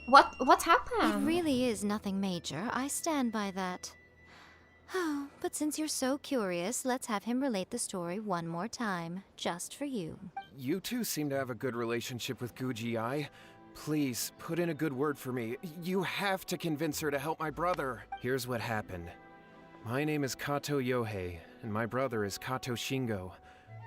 What happened? It really is nothing major. I stand by that. Oh, but since you're so curious, let's have him relate the story one more time, just for you. You two seem to have a good relationship with Guji-ai. Please, put in a good word for me. You have to convince her to help my brother. Here's what happened. My name is Kato Yohei, and my brother is Kato Shingo.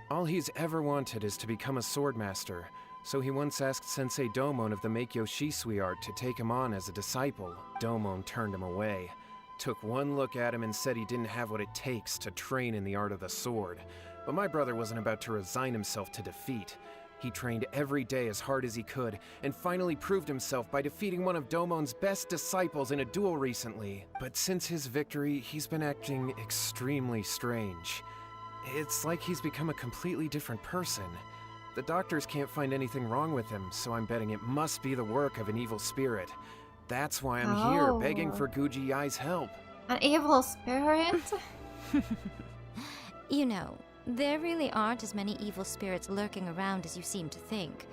All he's ever wanted is to become a swordmaster, so he once asked Sensei Domon of the Meikyo Shisui art to take him on as a disciple. Domon turned him away, took one look at him and said he didn't have what it takes to train in the art of the sword. But my brother wasn't about to resign himself to defeat. He trained every day as hard as he could, and finally proved himself by defeating one of Domon's best disciples in a duel recently. But since his victory, he's been acting extremely strange. It's like he's become a completely different person. The doctors can't find anything wrong with him, so I'm betting it must be the work of an evil spirit. That's why I'm here, begging for Guji-ai's help. An evil spirit? You know, there really aren't as many evil spirits lurking around as you seem to think.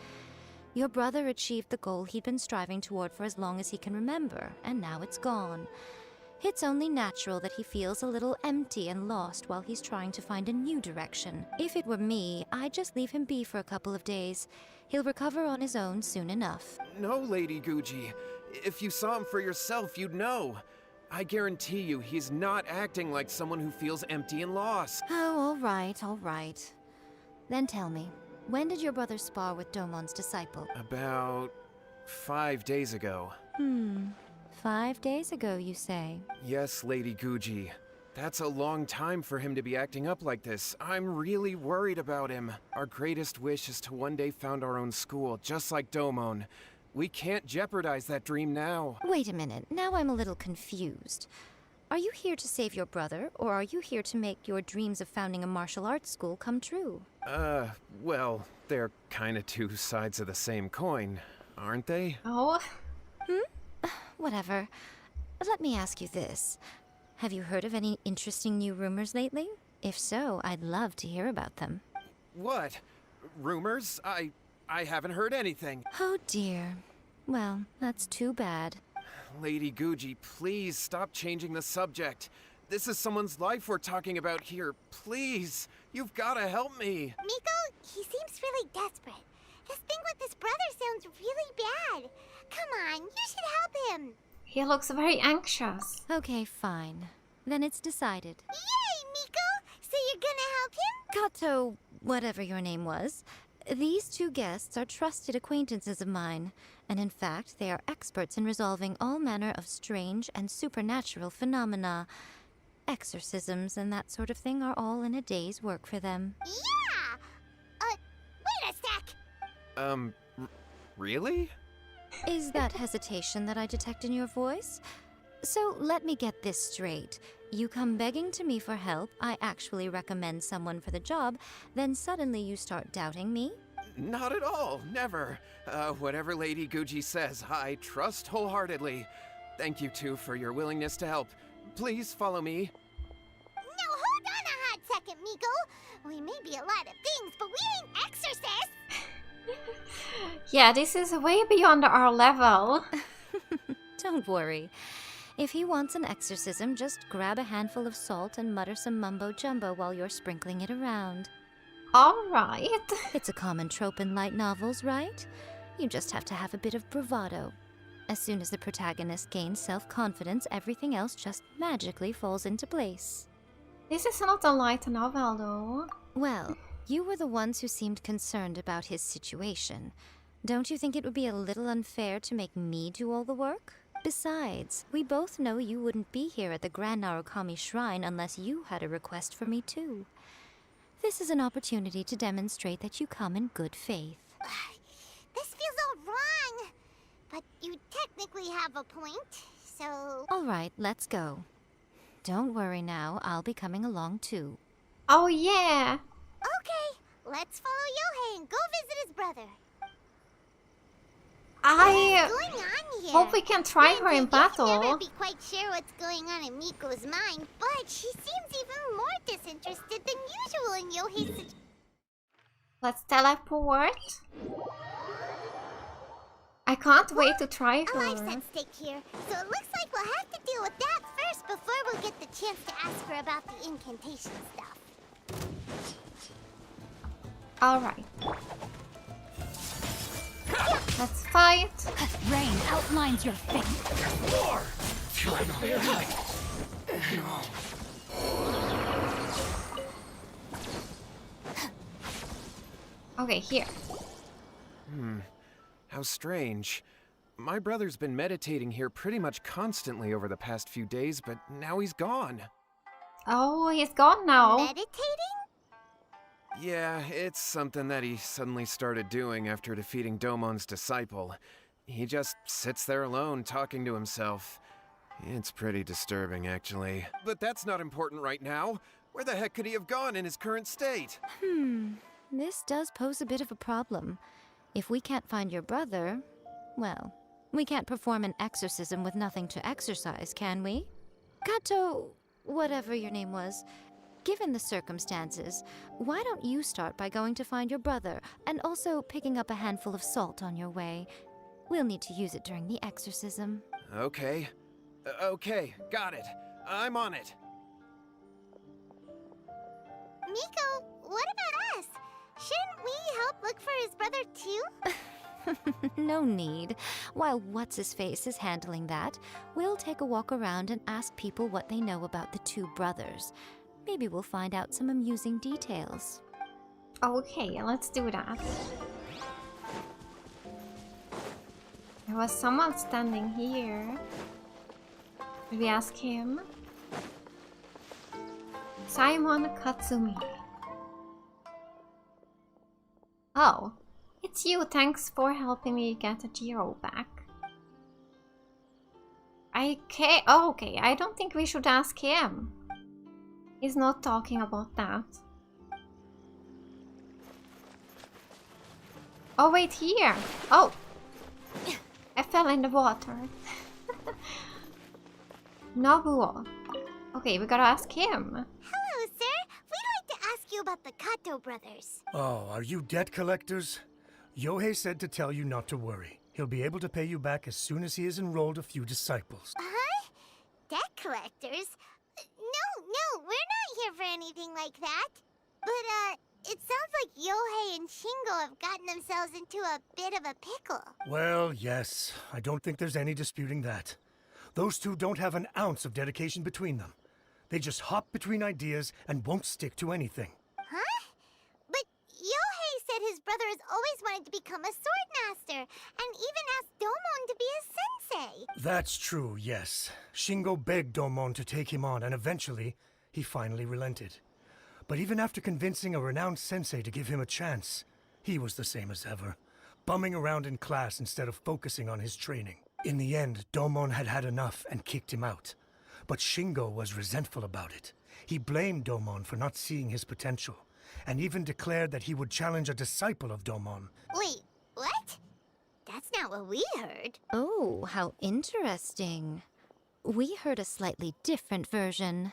Your brother achieved the goal he'd been striving toward for as long as he can remember, and now it's gone. It's only natural that he feels a little empty and lost while he's trying to find a new direction. If it were me, I'd just leave him be for a couple of days. He'll recover on his own soon enough. No, Lady Guji. If you saw him for yourself, you'd know. I guarantee you, he's not acting like someone who feels empty and lost. Oh, all right. Then tell me, when did your brother spar with Domon's disciple? About 5 days ago. 5 days ago, you say? Yes, Lady Guji. That's a long time for him to be acting up like this. I'm really worried about him. Our greatest wish is to one day found our own school, just like Domon. We can't jeopardize that dream now. Wait a minute, now I'm a little confused. Are you here to save your brother, or are you here to make your dreams of founding a martial arts school come true? Well, they're kinda two sides of the same coin, aren't they? Oh. Whatever. Let me ask you this. Have you heard of any interesting new rumors lately? If so, I'd love to hear about them. What? Rumors? I haven't heard anything. Oh dear. Well, that's too bad. Lady Guji, please stop changing the subject. This is someone's life we're talking about here. Please, you've gotta help me. Miko, he seems really desperate. This thing with his brother sounds really bad. come on, you should help him. He looks very anxious. Okay, fine. Then it's decided. Yay, Miko! So you're gonna help him? Kato, whatever your name was, these two guests are trusted acquaintances of mine, and in fact, they are experts in resolving all manner of strange and supernatural phenomena. Exorcisms and that sort of thing are all in a day's work for them. Yeah! Wait a sec! Really? Is that hesitation that I detect in your voice? So let me get this straight. You come begging to me for help, I actually recommend someone for the job, then suddenly you start doubting me? Not at all, never. Whatever Lady Guji says, I trust wholeheartedly. Thank you two for your willingness to help. Please follow me. No, hold on a hot second, Miko. We may be a lot of things, but we ain't exorcists. Yeah, this is way beyond our level. Don't worry. If he wants an exorcism, just grab a handful of salt and mutter some mumbo-jumbo while you're sprinkling it around. Alright. It's a common trope in light novels, right? You just have to have a bit of bravado. As soon as the protagonist gains self-confidence, everything else just magically falls into place. This is not a light novel, though. Well, you were the ones who seemed concerned about his situation. Don't you think it would be a little unfair to make me do all the work? Besides, we both know you wouldn't be here at the Grand Narukami Shrine unless you had a request for me too. This is an opportunity to demonstrate that you come in good faith. This feels all wrong. But you technically have a point, so... All right, let's go. Don't worry now, I'll be coming along too. Oh yeah! Okay, let's follow Yohei and go visit his brother. I What's going on here? hope we can try her in You'll battle. never be quite sure what's going on in Miko's mind, but she seems even more disinterested than usual in Yohei's situation. Let's teleport. I can't wait to try A life's her. at stake here, so it looks like we'll have to deal with that first before we'll get the chance to ask her about the incantation stuff. Alright. Let's fight. Rain outlines your fate. Okay, here. How strange. My brother's been meditating here pretty much constantly over the past few days, but now he's gone. Oh, he's gone now. Meditating? Yeah, it's something that he suddenly started doing after defeating Domon's disciple. He just sits there alone, talking to himself. It's pretty disturbing, actually. But that's not important right now. Where the heck could he have gone in his current state? This does pose a bit of a problem. If we can't find your brother, well, we can't perform an exorcism with nothing to exorcise, can we? Kato, whatever your name was, given the circumstances, why don't you start by going to find your brother and also picking up a handful of salt on your way? We'll need to use it during the exorcism. Okay. Okay, got it. I'm on it. Miko, what about us? Shouldn't we help look for his brother too? No need. While What's-His-Face is handling that, we'll take a walk around and ask people what they know about the two brothers. Maybe we'll find out some amusing details. Okay, let's do that. There was someone standing here. Did we ask him? Simon Katsumi. Oh, it's you. Thanks for helping me get a Giro back. Okay, I don't think we should ask him. He's not talking about that. Oh, wait, here. Oh, I fell in the water. Nobuo. Okay, we gotta ask him. Hello, sir. We'd like to ask you about the Kato brothers. Oh, are you debt collectors? Yohei said to tell you not to worry. He'll be able to pay you back as soon as he has enrolled a few disciples. Huh? Debt collectors? No, we're not here for anything like that. But, it sounds like Yohei and Shingo have gotten themselves into a bit of a pickle. Well, yes. I don't think there's any disputing that. Those two don't have an ounce of dedication between them. They just hop between ideas and won't stick to anything. Huh? But Yohei said his brother has always wanted to become a sword master, and even asked Domon to be his sensei. That's true, yes. Shingo begged Domon to take him on, and eventually, he finally relented. But even after convincing a renowned sensei to give him a chance, he was the same as ever, bumming around in class instead of focusing on his training. In the end, Domon had had enough and kicked him out. But Shingo was resentful about it. He blamed Domon for not seeing his potential, and even declared that he would challenge a disciple of Domon. Wait, what? That's not what we heard. Oh, how interesting. We heard a slightly different version.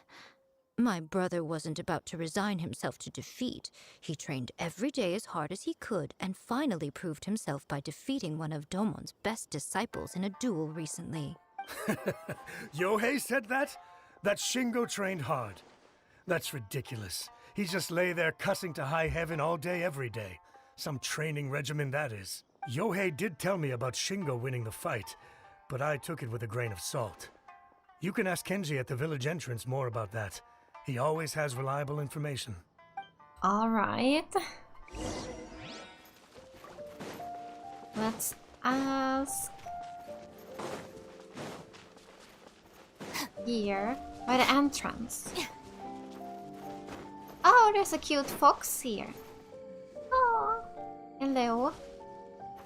My brother wasn't about to resign himself to defeat. He trained every day as hard as he could and finally proved himself by defeating one of Domon's best disciples in a duel recently. Yohei said that? That Shingo trained hard. That's ridiculous. He just lay there cussing to high heaven all day, every day. Some training regimen, that is. Yohei did tell me about Shingo winning the fight, but I took it with a grain of salt. You can ask Kenji at the village entrance more about that. He always has reliable information. Alright. Let's ask... Here, by the entrance. Oh, there's a cute fox here. Oh, hello.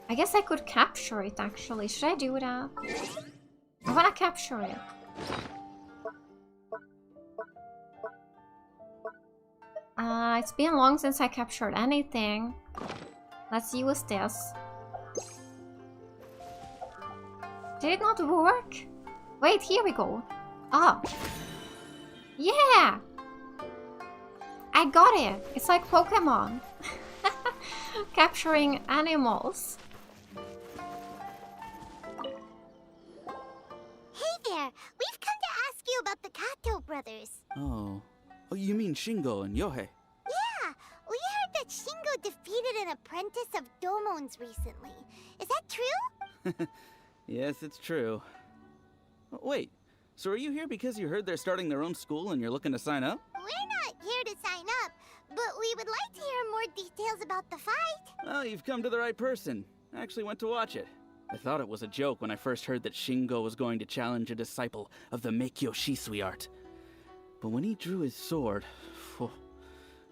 I guess I could capture it actually. Should I do that? I wanna capture it. It's been long since I captured anything. Let's use this. Did it not work? Wait, here we go. Oh. Yeah! I got it! It's like Pokemon. Capturing animals. Hey there! We've come to ask you about the Kato brothers. Oh, you mean Shingo and Yohei? Yeah! We heard that Shingo defeated an apprentice of Domon's recently. Is that true? Yes, it's true. Wait, so are you here because you heard they're starting their own school and you're looking to sign up? We're not here to sign up, but we would like to hear more details about the fight. Well, you've come to the right person. I actually went to watch it. I thought it was a joke when I first heard that Shingo was going to challenge a disciple of the Meikyo Shisui art. But when he drew his sword,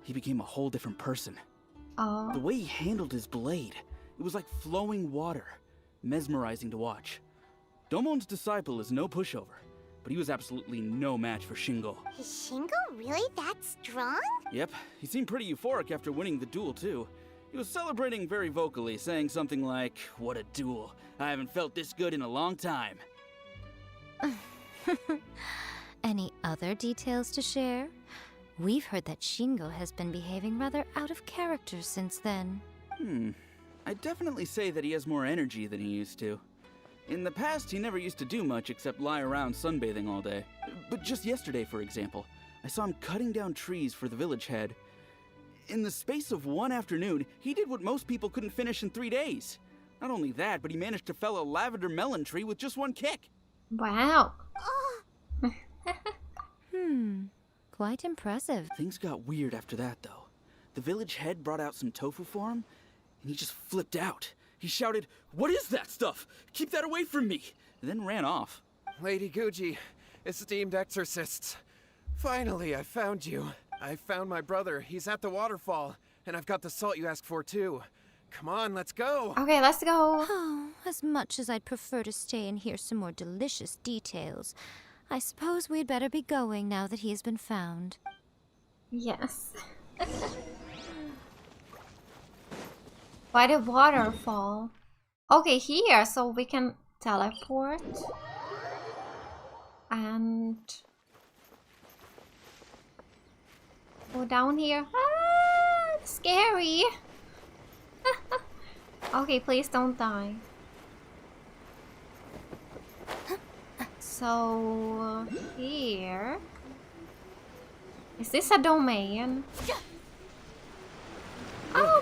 he became a whole different person. Oh. The way he handled his blade, it was like flowing water, mesmerizing to watch. Domon's disciple is no pushover, but he was absolutely no match for Shingo. Is Shingo really that strong? Yep, he seemed pretty euphoric after winning the duel too. He was celebrating very vocally, saying something like, "What a duel. I haven't felt this good in a long time." Any other details to share? We've heard that Shingo has been behaving rather out of character since then. I'd definitely say that he has more energy than he used to. In the past, he never used to do much except lie around sunbathing all day. But just yesterday, for example, I saw him cutting down trees for the village head. In the space of one afternoon, he did what most people couldn't finish in 3 days. Not only that, but he managed to fell a lavender melon tree with just one kick. Wow. Quite impressive. Things got weird after that, though. The village head brought out some tofu for him, and he just flipped out. He shouted, "What is that stuff? Keep that away from me!" and then ran off. Lady Guji, esteemed exorcists. Finally, I found you. I found my brother. He's at the waterfall, and I've got the salt you asked for, too. Come on, let's go. Okay, let's go. Oh, as much as I'd prefer to stay and hear some more delicious details, I suppose we'd better be going now that he has been found. Yes. By the waterfall. Okay, here, so we can teleport. And go down here. Ah, it's scary. Okay, please don't die. So here. Is this a domain?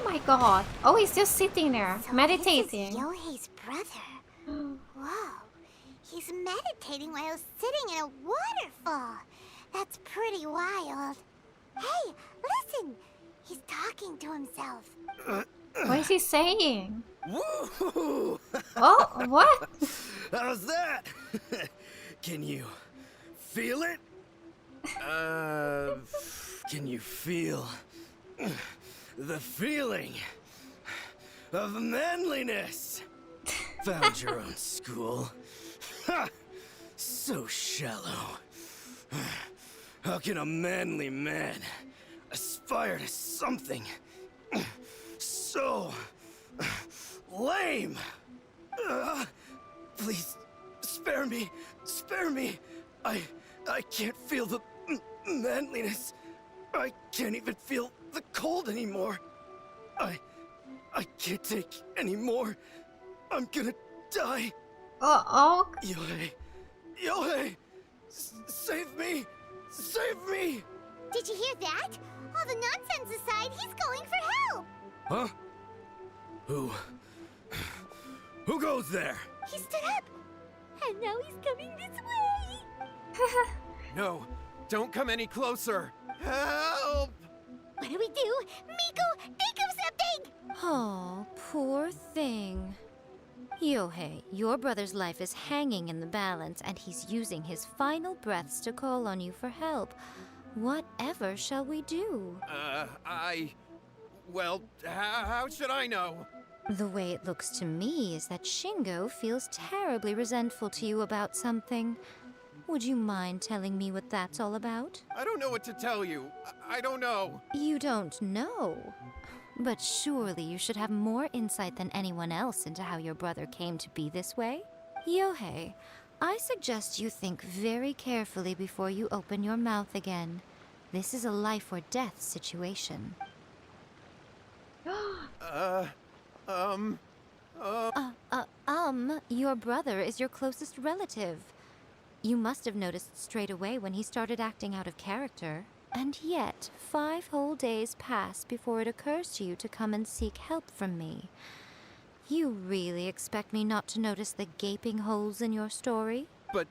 my god. Oh, he's just sitting there, So meditating. This is Yohei's brother. Whoa. He's meditating while sitting in a waterfall. That's pretty wild. Hey, listen! He's talking to himself. What is he saying? Woo! Oh, what? How's that? Can you feel it? Can you feel the feeling of manliness? Found your own school. Ha! So shallow. How can a manly man aspire to something so lame? Please, spare me. Spare me. I can't feel the manliness. I can't even feel the cold anymore. I can't take any more. I'm gonna die. Oh. Yohei! Yohei! Save me! Save me! Did you hear that? All the nonsense aside, he's going for help! Huh? Who goes there? He stood up! And now he's coming this way! No, don't come any closer! Help! What do we do? Miko, think of something! Oh, poor thing. Yohei, your brother's life is hanging in the balance, and he's using his final breaths to call on you for help. Whatever shall we do? Well, how should I know? The way it looks to me is that Shingo feels terribly resentful to you about something. Would you mind telling me what that's all about? I don't know what to tell you. I don't know. You don't know? But surely you should have more insight than anyone else into how your brother came to be this way? Yohei, I suggest you think very carefully before you open your mouth again. This is a life or death situation. Your brother is your closest relative. You must have noticed straight away when he started acting out of character. And yet, 5 whole days pass before it occurs to you to come and seek help from me. You really expect me not to notice the gaping holes in your story? But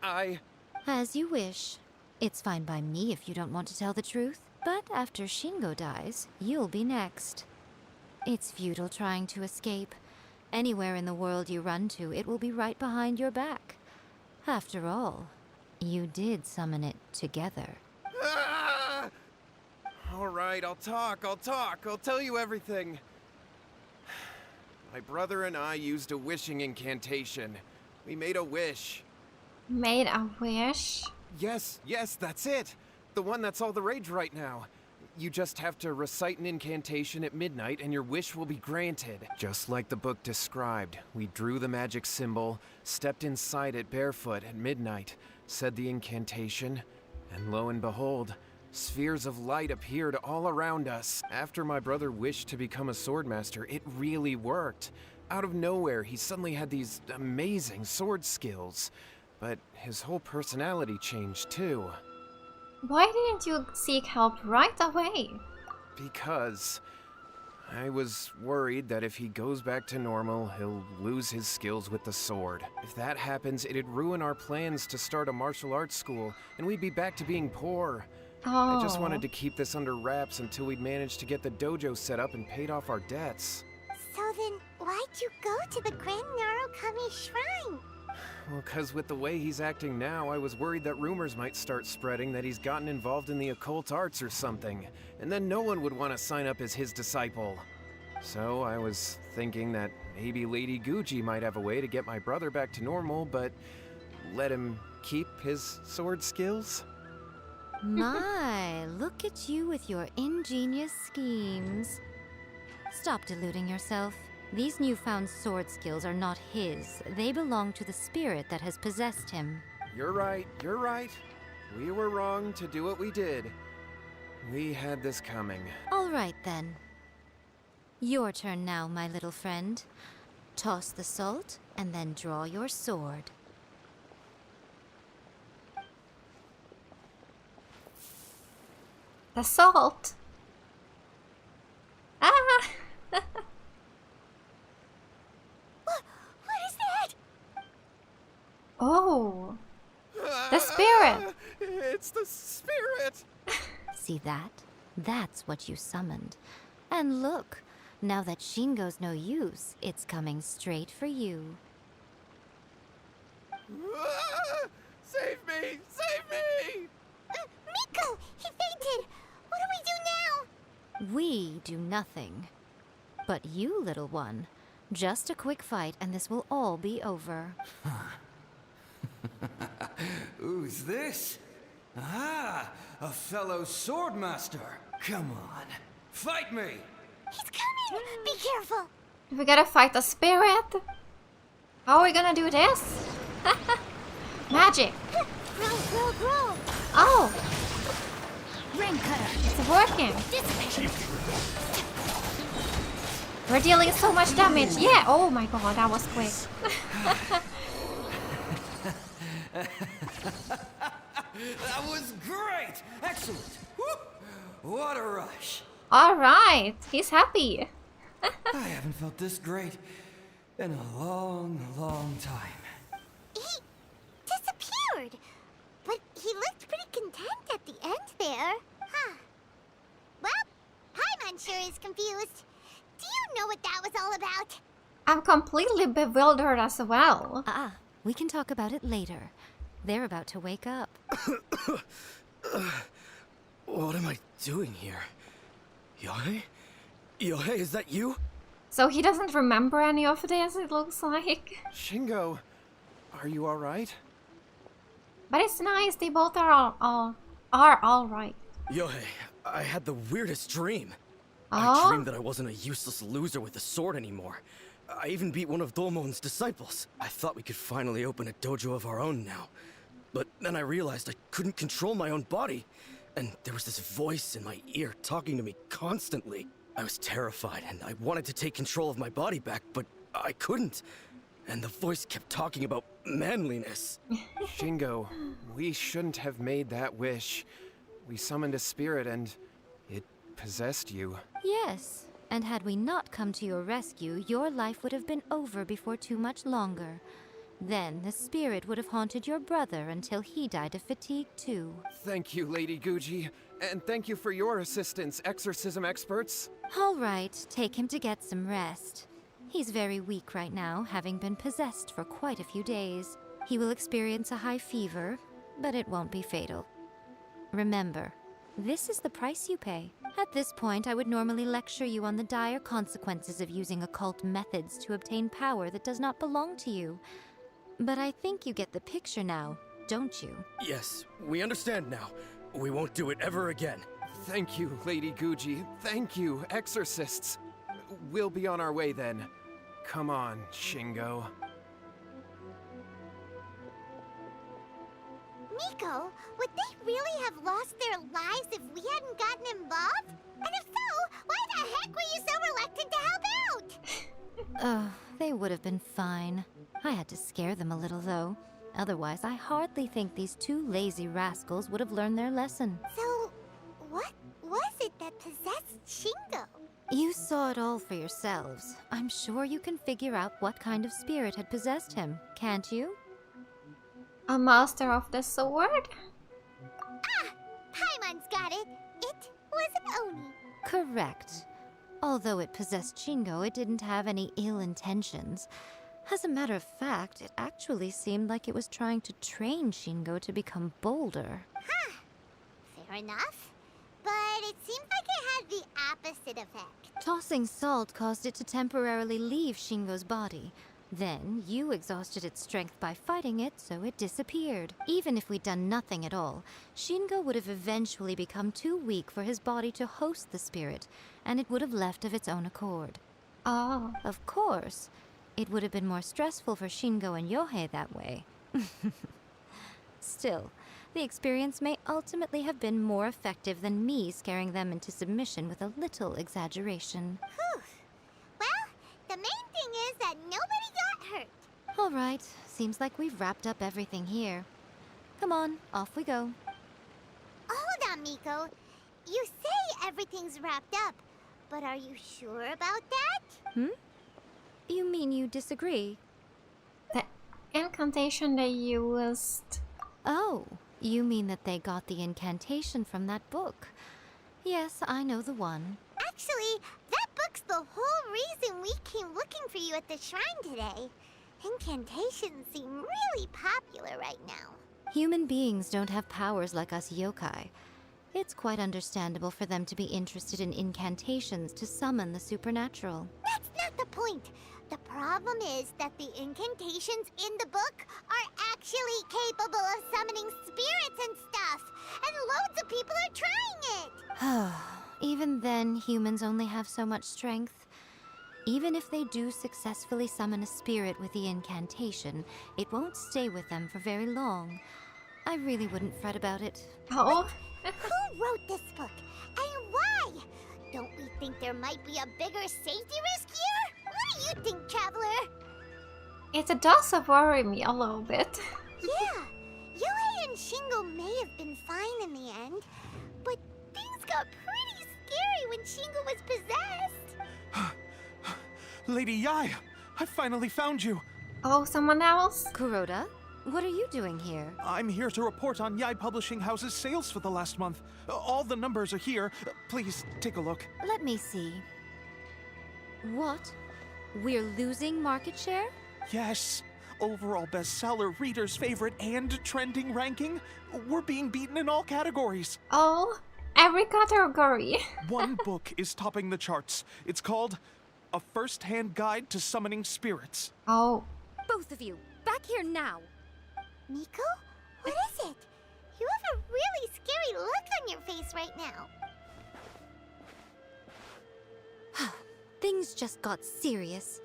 I... As you wish. It's fine by me if you don't want to tell the truth. But after Shingo dies, you'll be next. It's futile trying to escape. Anywhere in the world you run to, it will be right behind your back. After all, you did summon it together. Ah! All right, I'll talk. I'll tell you everything. My brother and I used a wishing incantation. We made a wish. Made a wish? Yes, that's it. The one that's all the rage right now. You just have to recite an incantation at midnight and your wish will be granted. Just like the book described, we drew the magic symbol, stepped inside it barefoot at midnight, said the incantation, and lo and behold, spheres of light appeared all around us. After my brother wished to become a swordmaster, it really worked. Out of nowhere, he suddenly had these amazing sword skills. But his whole personality changed too. Why didn't you seek help right away? Because I was worried that if he goes back to normal, he'll lose his skills with the sword. If that happens, it'd ruin our plans to start a martial arts school, and we'd be back to being poor. I just wanted to keep this under wraps until we'd managed to get the dojo set up and paid off our debts. So then, why'd you go to the Grand Narukami Shrine? Well, 'cause with the way he's acting now, I was worried that rumors might start spreading that he's gotten involved in the occult arts or something, and then no one would want to sign up as his disciple. So I was thinking that maybe Lady Guji might have a way to get my brother back to normal, but let him keep his sword skills? My, look at you with your ingenious schemes. Stop deluding yourself. These newfound sword skills are not his. They belong to the spirit that has possessed him. You're right. We were wrong to do what we did. We had this coming. All right, then. Your turn now, my little friend. Toss the salt, and then draw your sword. The salt? Ah! Oh. The spirit! It's the spirit! See that? That's what you summoned. And look, now that Shingo's no use, it's coming straight for you. Save me! Save me! Miko! He fainted! What do we do now? We do nothing. But you, little one, just a quick fight and this will all be over. Who's this? Ah, a fellow swordmaster. Come on, fight me! He's coming! Be careful! We gotta fight the spirit? How are we gonna do this? Magic! Grow! Oh! Ring cutter! It's working! We're dealing so much damage! Yeah! Oh my god, that was quick. That was great! Excellent! Woo! What a rush! Alright! He's happy! I haven't felt this great in a long, long time. He disappeared! But he looked pretty content at the end there. Huh. Well, Paimon sure is confused. Do you know what that was all about? I'm completely bewildered as well. We can talk about it later. They're about to wake up. What am I doing here? Yae? Yae, is that you? So he doesn't remember any of this, it looks like. Shingo, are you alright? But it's nice, they both are all right. Yae, I had the weirdest dream. Oh? I dreamed that I wasn't a useless loser with a sword anymore. I even beat one of Dolmon's disciples. I thought we could finally open a dojo of our own now. But then I realized I couldn't control my own body. And there was this voice in my ear talking to me constantly. I was terrified and I wanted to take control of my body back, but I couldn't. And the voice kept talking about manliness. Shingo, we shouldn't have made that wish. We summoned a spirit and it possessed you. Yes, and had we not come to your rescue, your life would have been over before too much longer. Then the spirit would have haunted your brother until he died of fatigue too. Thank you, Lady Guji. And thank you for your assistance, exorcism experts. All right, take him to get some rest. He's very weak right now, having been possessed for quite a few days. He will experience a high fever, but it won't be fatal. Remember, this is the price you pay. At this point, I would normally lecture you on the dire consequences of using occult methods to obtain power that does not belong to you. But I think you get the picture now, don't you? Yes, we understand now. We won't do it ever again. Thank you, Lady Guji. Thank you, exorcists. We'll be on our way then. Come on, Shingo. Miko, would they really have lost their lives if we hadn't gotten involved? And if so, why the heck were you so reluctant to help out? Oh, they would have been fine. I had to scare them a little, though. Otherwise, I hardly think these two lazy rascals would have learned their lesson. So, what was it that possessed Shingo? You saw it all for yourselves. I'm sure you can figure out what kind of spirit had possessed him, can't you? A master of the sword? Ah! Paimon's got it. It was an Oni. Correct. Although it possessed Shingo, it didn't have any ill intentions. As a matter of fact, it actually seemed like it was trying to train Shingo to become bolder. Huh. Fair enough. But it seemed like it had the opposite effect. Tossing salt caused it to temporarily leave Shingo's body. Then, you exhausted its strength by fighting it, so it disappeared. Even if we'd done nothing at all, Shingo would have eventually become too weak for his body to host the spirit, and it would have left of its own accord. Oh. Of course, it would have been more stressful for Shingo and Yohei that way. Still, the experience may ultimately have been more effective than me scaring them into submission with a little exaggeration. Whew. Well, the main thing is that nobody got hurt. All right, seems like we've wrapped up everything here. Come on, off we go. Hold on, Miko. You say everything's wrapped up, but are you sure about that? You mean you disagree? incantation they used. Oh, you mean that they got the incantation from that book? Yes, I know the one. Actually, that book's the whole reason we came looking for you at the shrine today. Incantations seem really popular right now. Human beings don't have powers like us yokai. It's quite understandable for them to be interested in incantations to summon the supernatural. That's not the point. The problem is that the incantations in the book are actually capable of summoning spirits and stuff. And loads of people are trying it. Even then, humans only have so much strength. Even if they do successfully summon a spirit with the incantation, it won't stay with them for very long. I really wouldn't fret about it. Oh? Who wrote this book? And why? Don't we think there might be a bigger safety risk here? What do you think, Traveler? It does worry me a little bit. Yeah, Yae and Shingo may have been fine in the end, but things got pretty scary when Shingo was possessed. Lady Yae, I finally found you. Oh, someone else? Kuroda, what are you doing here? I'm here to report on Yae Publishing House's sales for the last month. All the numbers are here. Please, take a look. Let me see. What? We're losing market share? Yes. Overall bestseller, readers' favorite, and trending ranking. We're being beaten in all categories. Oh, every category. One book is topping the charts. It's called A First-Hand Guide to Summoning Spirits. Oh. Both of you, back here now. Miko? What is it? You have a really scary look on your face right now. Things just got serious.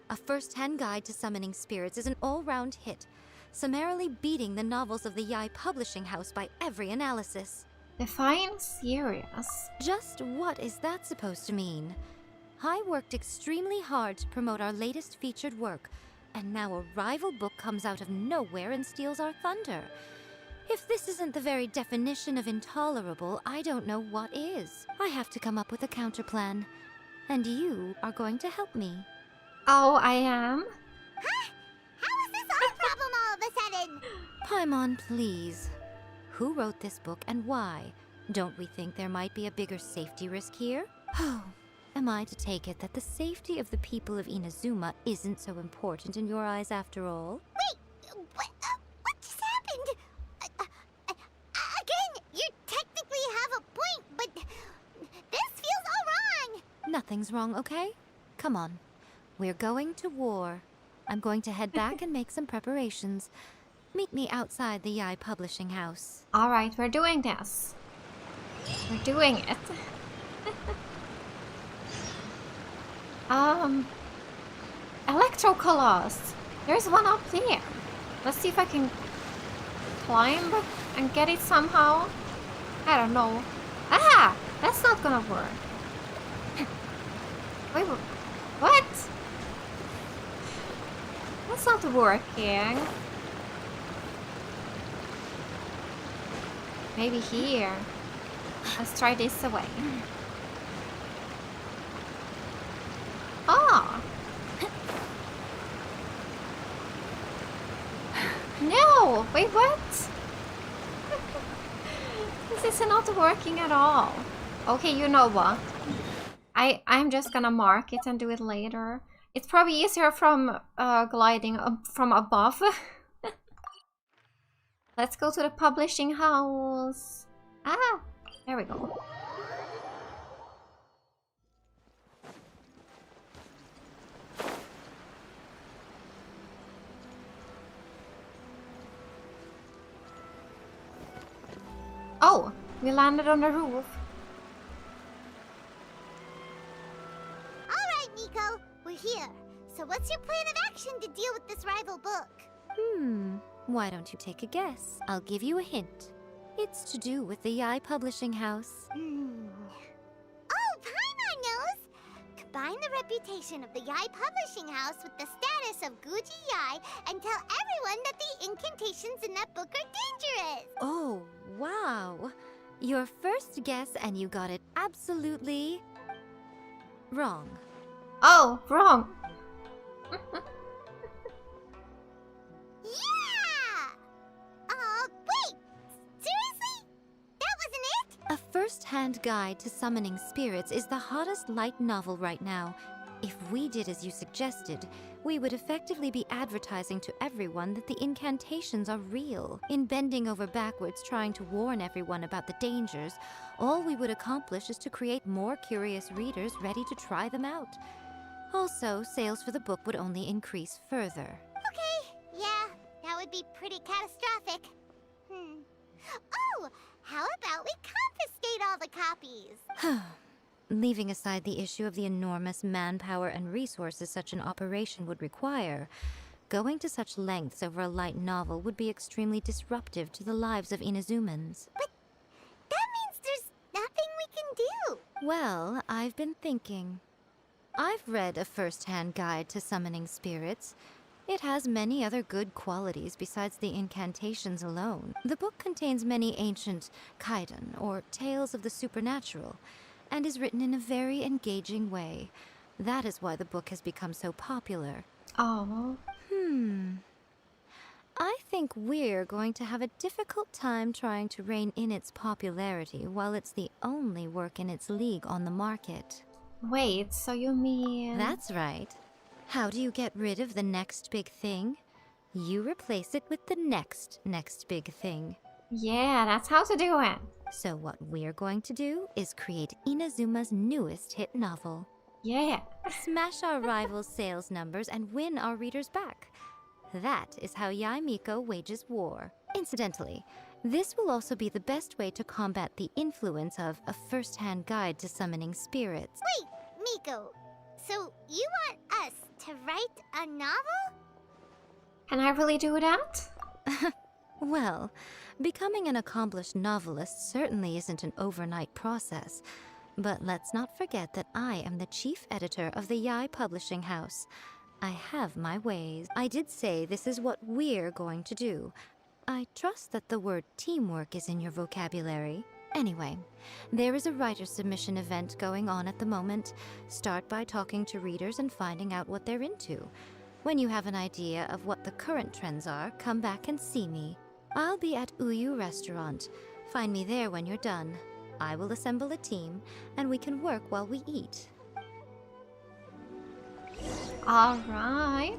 A First-Hand Guide to Summoning Spirits is an all-round hit, summarily beating the novels of the Yae Publishing House by every analysis. Define serious. Just what is that supposed to mean? I worked extremely hard to promote our latest featured work, and now a rival book comes out of nowhere and steals our thunder. If this isn't the very definition of intolerable, I don't know what is. I have to come up with a counterplan, and you are going to help me. Oh, I am? Huh? How is this our problem all of a sudden? Paimon, please. Who wrote this book and why? Don't we think there might be a bigger safety risk here? Am I to take it that the safety of the people of Inazuma isn't so important in your eyes after all? Wait, what just happened? Again, you technically have a point, but this feels all wrong. Nothing's wrong, okay? Come on. We're going to war. I'm going to head back and make some preparations. Meet me outside the Yae Publishing House. Alright, we're doing this. We're doing it. Electro Colossus. There's one up there. Let's see if I can climb and get it somehow. I don't know. Ah! That's not gonna work. Wait, what? That's not working. Maybe here. Let's try this away. Ah! No! Wait, what? This is not working at all. Okay, you know what? I'm just gonna mark it and do it later. It's probably easier from gliding from above. Let's go to the publishing house. Ah, there we go. Oh, we landed on the roof. Alright, Miko, we're here. So what's your plan of action to deal with this rival book? Why don't you take a guess? I'll give you a hint. It's to do with the Yae Publishing House. Oh, Paimon knows! Combine the reputation of the Yae Publishing House with the status of Guji Yae and tell everyone that the incantations in that book are dangerous! Oh, wow. Your first guess and you got it absolutely wrong. Oh, wrong. First-Hand Guide to Summoning Spirits is the hottest light novel right now. If we did as you suggested, we would effectively be advertising to everyone that the incantations are real. In bending over backwards trying to warn everyone about the dangers, all we would accomplish is to create more curious readers ready to try them out. Also, sales for the book would only increase further. Okay, yeah, that would be pretty catastrophic. Oh, how about we confiscate all the copies? Leaving aside the issue of the enormous manpower and resources such an operation would require, going to such lengths over a light novel would be extremely disruptive to the lives of Inazumans. But that means there's nothing we can do. Well, I've been thinking. I've read A First-Hand Guide to Summoning Spirits. It has many other good qualities besides the incantations alone. The book contains many ancient kaiden, or tales of the supernatural, and is written in a very engaging way. That is why the book has become so popular. Oh. I think we're going to have a difficult time trying to rein in its popularity while it's the only work in its league on the market. Wait, so you mean... That's right. How do you get rid of the next big thing? You replace it with the next big thing. Yeah, that's how to do it. So what we're going to do is create Inazuma's newest hit novel. Yeah. Smash our rivals' sales numbers and win our readers back. That is how Yae Miko wages war. Incidentally, this will also be the best way to combat the influence of A First-Hand Guide to Summoning Spirits. Wait, Miko, so you want us to write a novel? Can I really do that? Well, becoming an accomplished novelist certainly isn't an overnight process. But let's not forget that I am the chief editor of the Yae Publishing House. I have my ways. I did say this is what we're going to do. I trust that the word teamwork is in your vocabulary. Anyway, there is a writer submission event going on at the moment. Start by talking to readers and finding out what they're into. When you have an idea of what the current trends are, come back and see me. I'll be at Uyu Restaurant. Find me there when you're done. I will assemble a team, and we can work while we eat. Alright.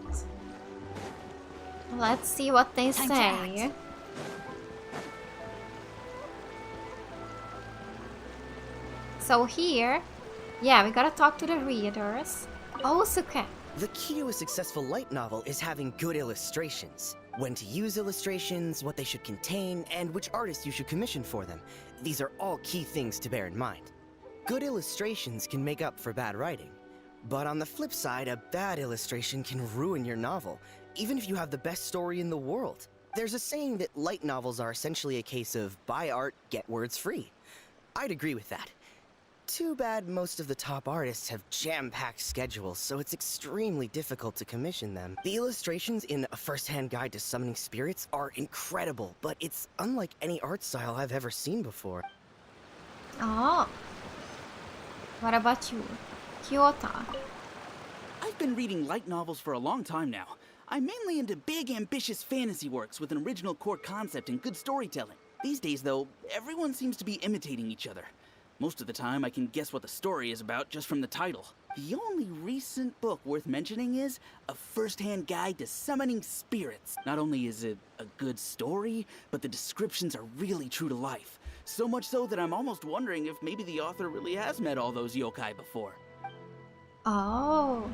Let's see what they say. So here, yeah, we gotta talk to the readers. Oh, Suke. The key to a successful light novel is having good illustrations. When to use illustrations, what they should contain, and which artists you should commission for them. These are all key things to bear in mind. Good illustrations can make up for bad writing. But on the flip side, a bad illustration can ruin your novel, even if you have the best story in the world. There's a saying that light novels are essentially a case of buy art, get words free. I'd agree with that. Too bad most of the top artists have jam-packed schedules, so it's extremely difficult to commission them. The illustrations in A First-Hand Guide to Summoning Spirits are incredible, but it's unlike any art style I've ever seen before. Oh. What about you, Kyota? I've been reading light novels for a long time now. I'm mainly into big, ambitious fantasy works with an original core concept and good storytelling. These days, though, everyone seems to be imitating each other. Most of the time, I can guess what the story is about just from the title. The only recent book worth mentioning is A First-Hand Guide to Summoning Spirits. Not only is it a good story, but the descriptions are really true to life. So much so that I'm almost wondering if maybe the author really has met all those yokai before. Oh.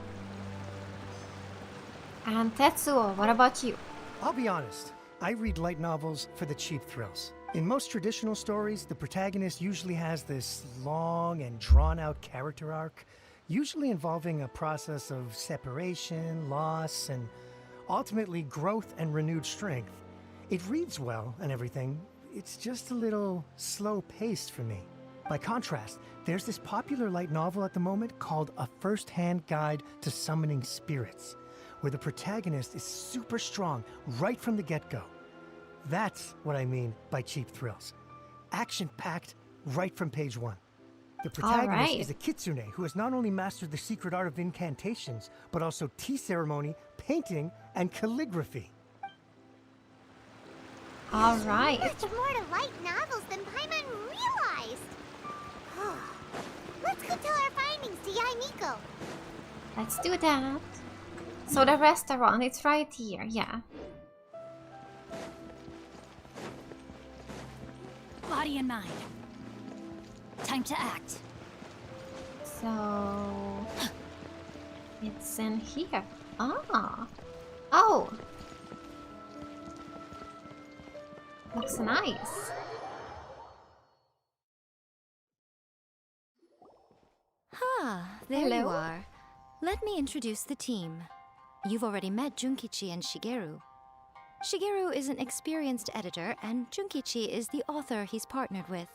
And Tetsuo, what about you? I'll be honest. I read light novels for the cheap thrills. In most traditional stories, the protagonist usually has this long and drawn-out character arc, usually involving a process of separation, loss, and ultimately growth and renewed strength. It reads well and everything, it's just a little slow-paced for me. By contrast, there's this popular light novel at the moment called A First-Hand Guide to Summoning Spirits, where the protagonist is super strong right from the get-go. That's what I mean by cheap thrills. Action-packed right from page one. The protagonist is a kitsune who has not only mastered the secret art of incantations, but also tea ceremony, painting, and calligraphy. Alright. There's more to light novels than Paimon realized. Let's go tell our findings to Yae Miko. Let's do that. So the restaurant, it's right here, yeah. Body and mind. Time to act. So it's in here. Ah. Oh. Looks nice. Ah, there Hello. you are. Let me introduce the team. You've already met Junkichi and Shigeru. Shigeru is an experienced editor, and Junkichi is the author he's partnered with.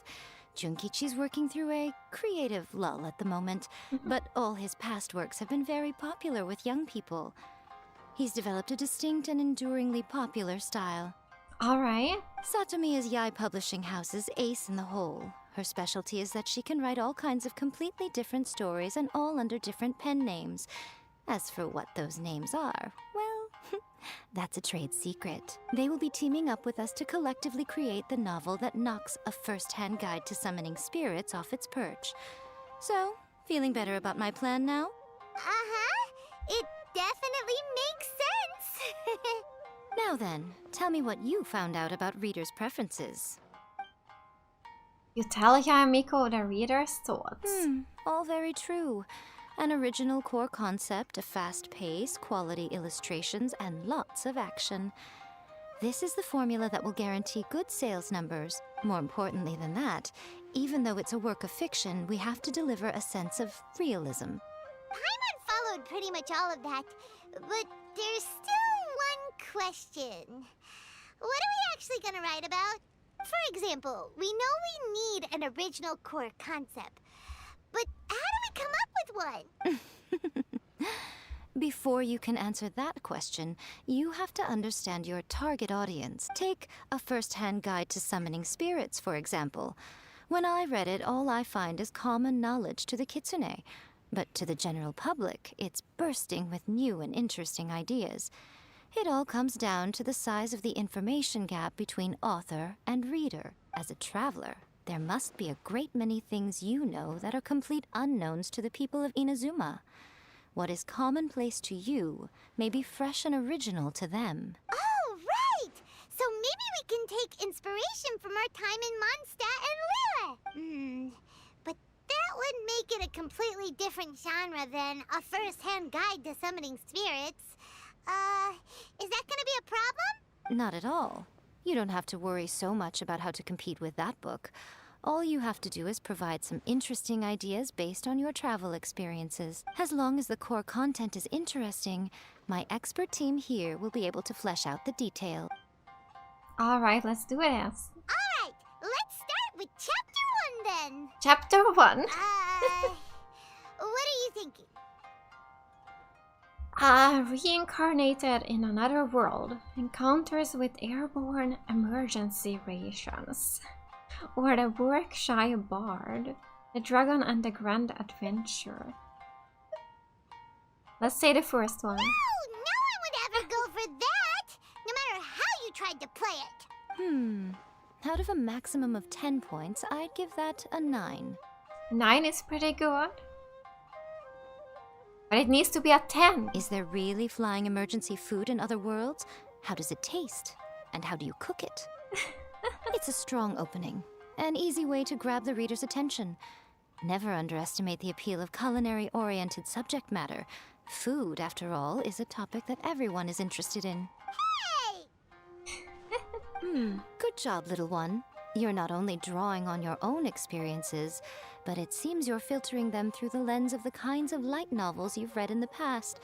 Junkichi's working through a creative lull at the moment, but all his past works have been very popular with young people. He's developed a distinct and enduringly popular style. Alright. Satomi is Yae Publishing House's ace in the hole. Her specialty is that she can write all kinds of completely different stories and all under different pen names. As for what those names are, well, that's a trade secret. They will be teaming up with us to collectively create the novel that knocks a first-hand guide to summoning spirits off its perch. So, feeling better about my plan now? It definitely makes sense. Now then, tell me what you found out about readers' preferences. You tell Yae Miko the reader's thoughts. All very true. An original core concept, a fast pace, quality illustrations, and lots of action. This is the formula that will guarantee good sales numbers. More importantly than that, even though it's a work of fiction, we have to deliver a sense of realism. Paimon followed pretty much all of that, but there's still one question. What are we actually gonna write about? For example, we know we need an original core concept, but how do we come up with one? Before you can answer that question, you have to understand your target audience. Take a first-hand guide to summoning spirits, for example. When I read it, all I find is common knowledge to the kitsune. But to the general public, it's bursting with new and interesting ideas. It all comes down to the size of the information gap between author and reader. As a traveler, there must be a great many things you know that are complete unknowns to the people of Inazuma. What is commonplace to you may be fresh and original to them. Oh, right! So maybe we can take inspiration from our time in Mondstadt and Lille. But that would make it a completely different genre than a first-hand guide to summoning spirits. Is that gonna be a problem? Not at all. You don't have to worry so much about how to compete with that book. All you have to do is provide some interesting ideas based on your travel experiences. As long as the core content is interesting, my expert team here will be able to flesh out the detail. Alright, let's do this. Alright, let's start with Chapter 1 then. Chapter 1. What are you thinking? Reincarnated in another world, encounters with airborne emergency rations. Or the Work-shy Bard, the Dragon and the Grand Adventure. Let's say the first one. No one would ever go for that, no matter how you tried to play it. Out of a maximum of 10 points, I'd give that a 9. 9 is pretty good. But it needs to be a 10. Is there really flying emergency food in other worlds? How does it taste? And how do you cook it? It's a strong opening. An easy way to grab the reader's attention. Never underestimate the appeal of culinary-oriented subject matter. Food, after all, is a topic that everyone is interested in. Hey! Good job, little one. You're not only drawing on your own experiences, but it seems you're filtering them through the lens of the kinds of light novels you've read in the past.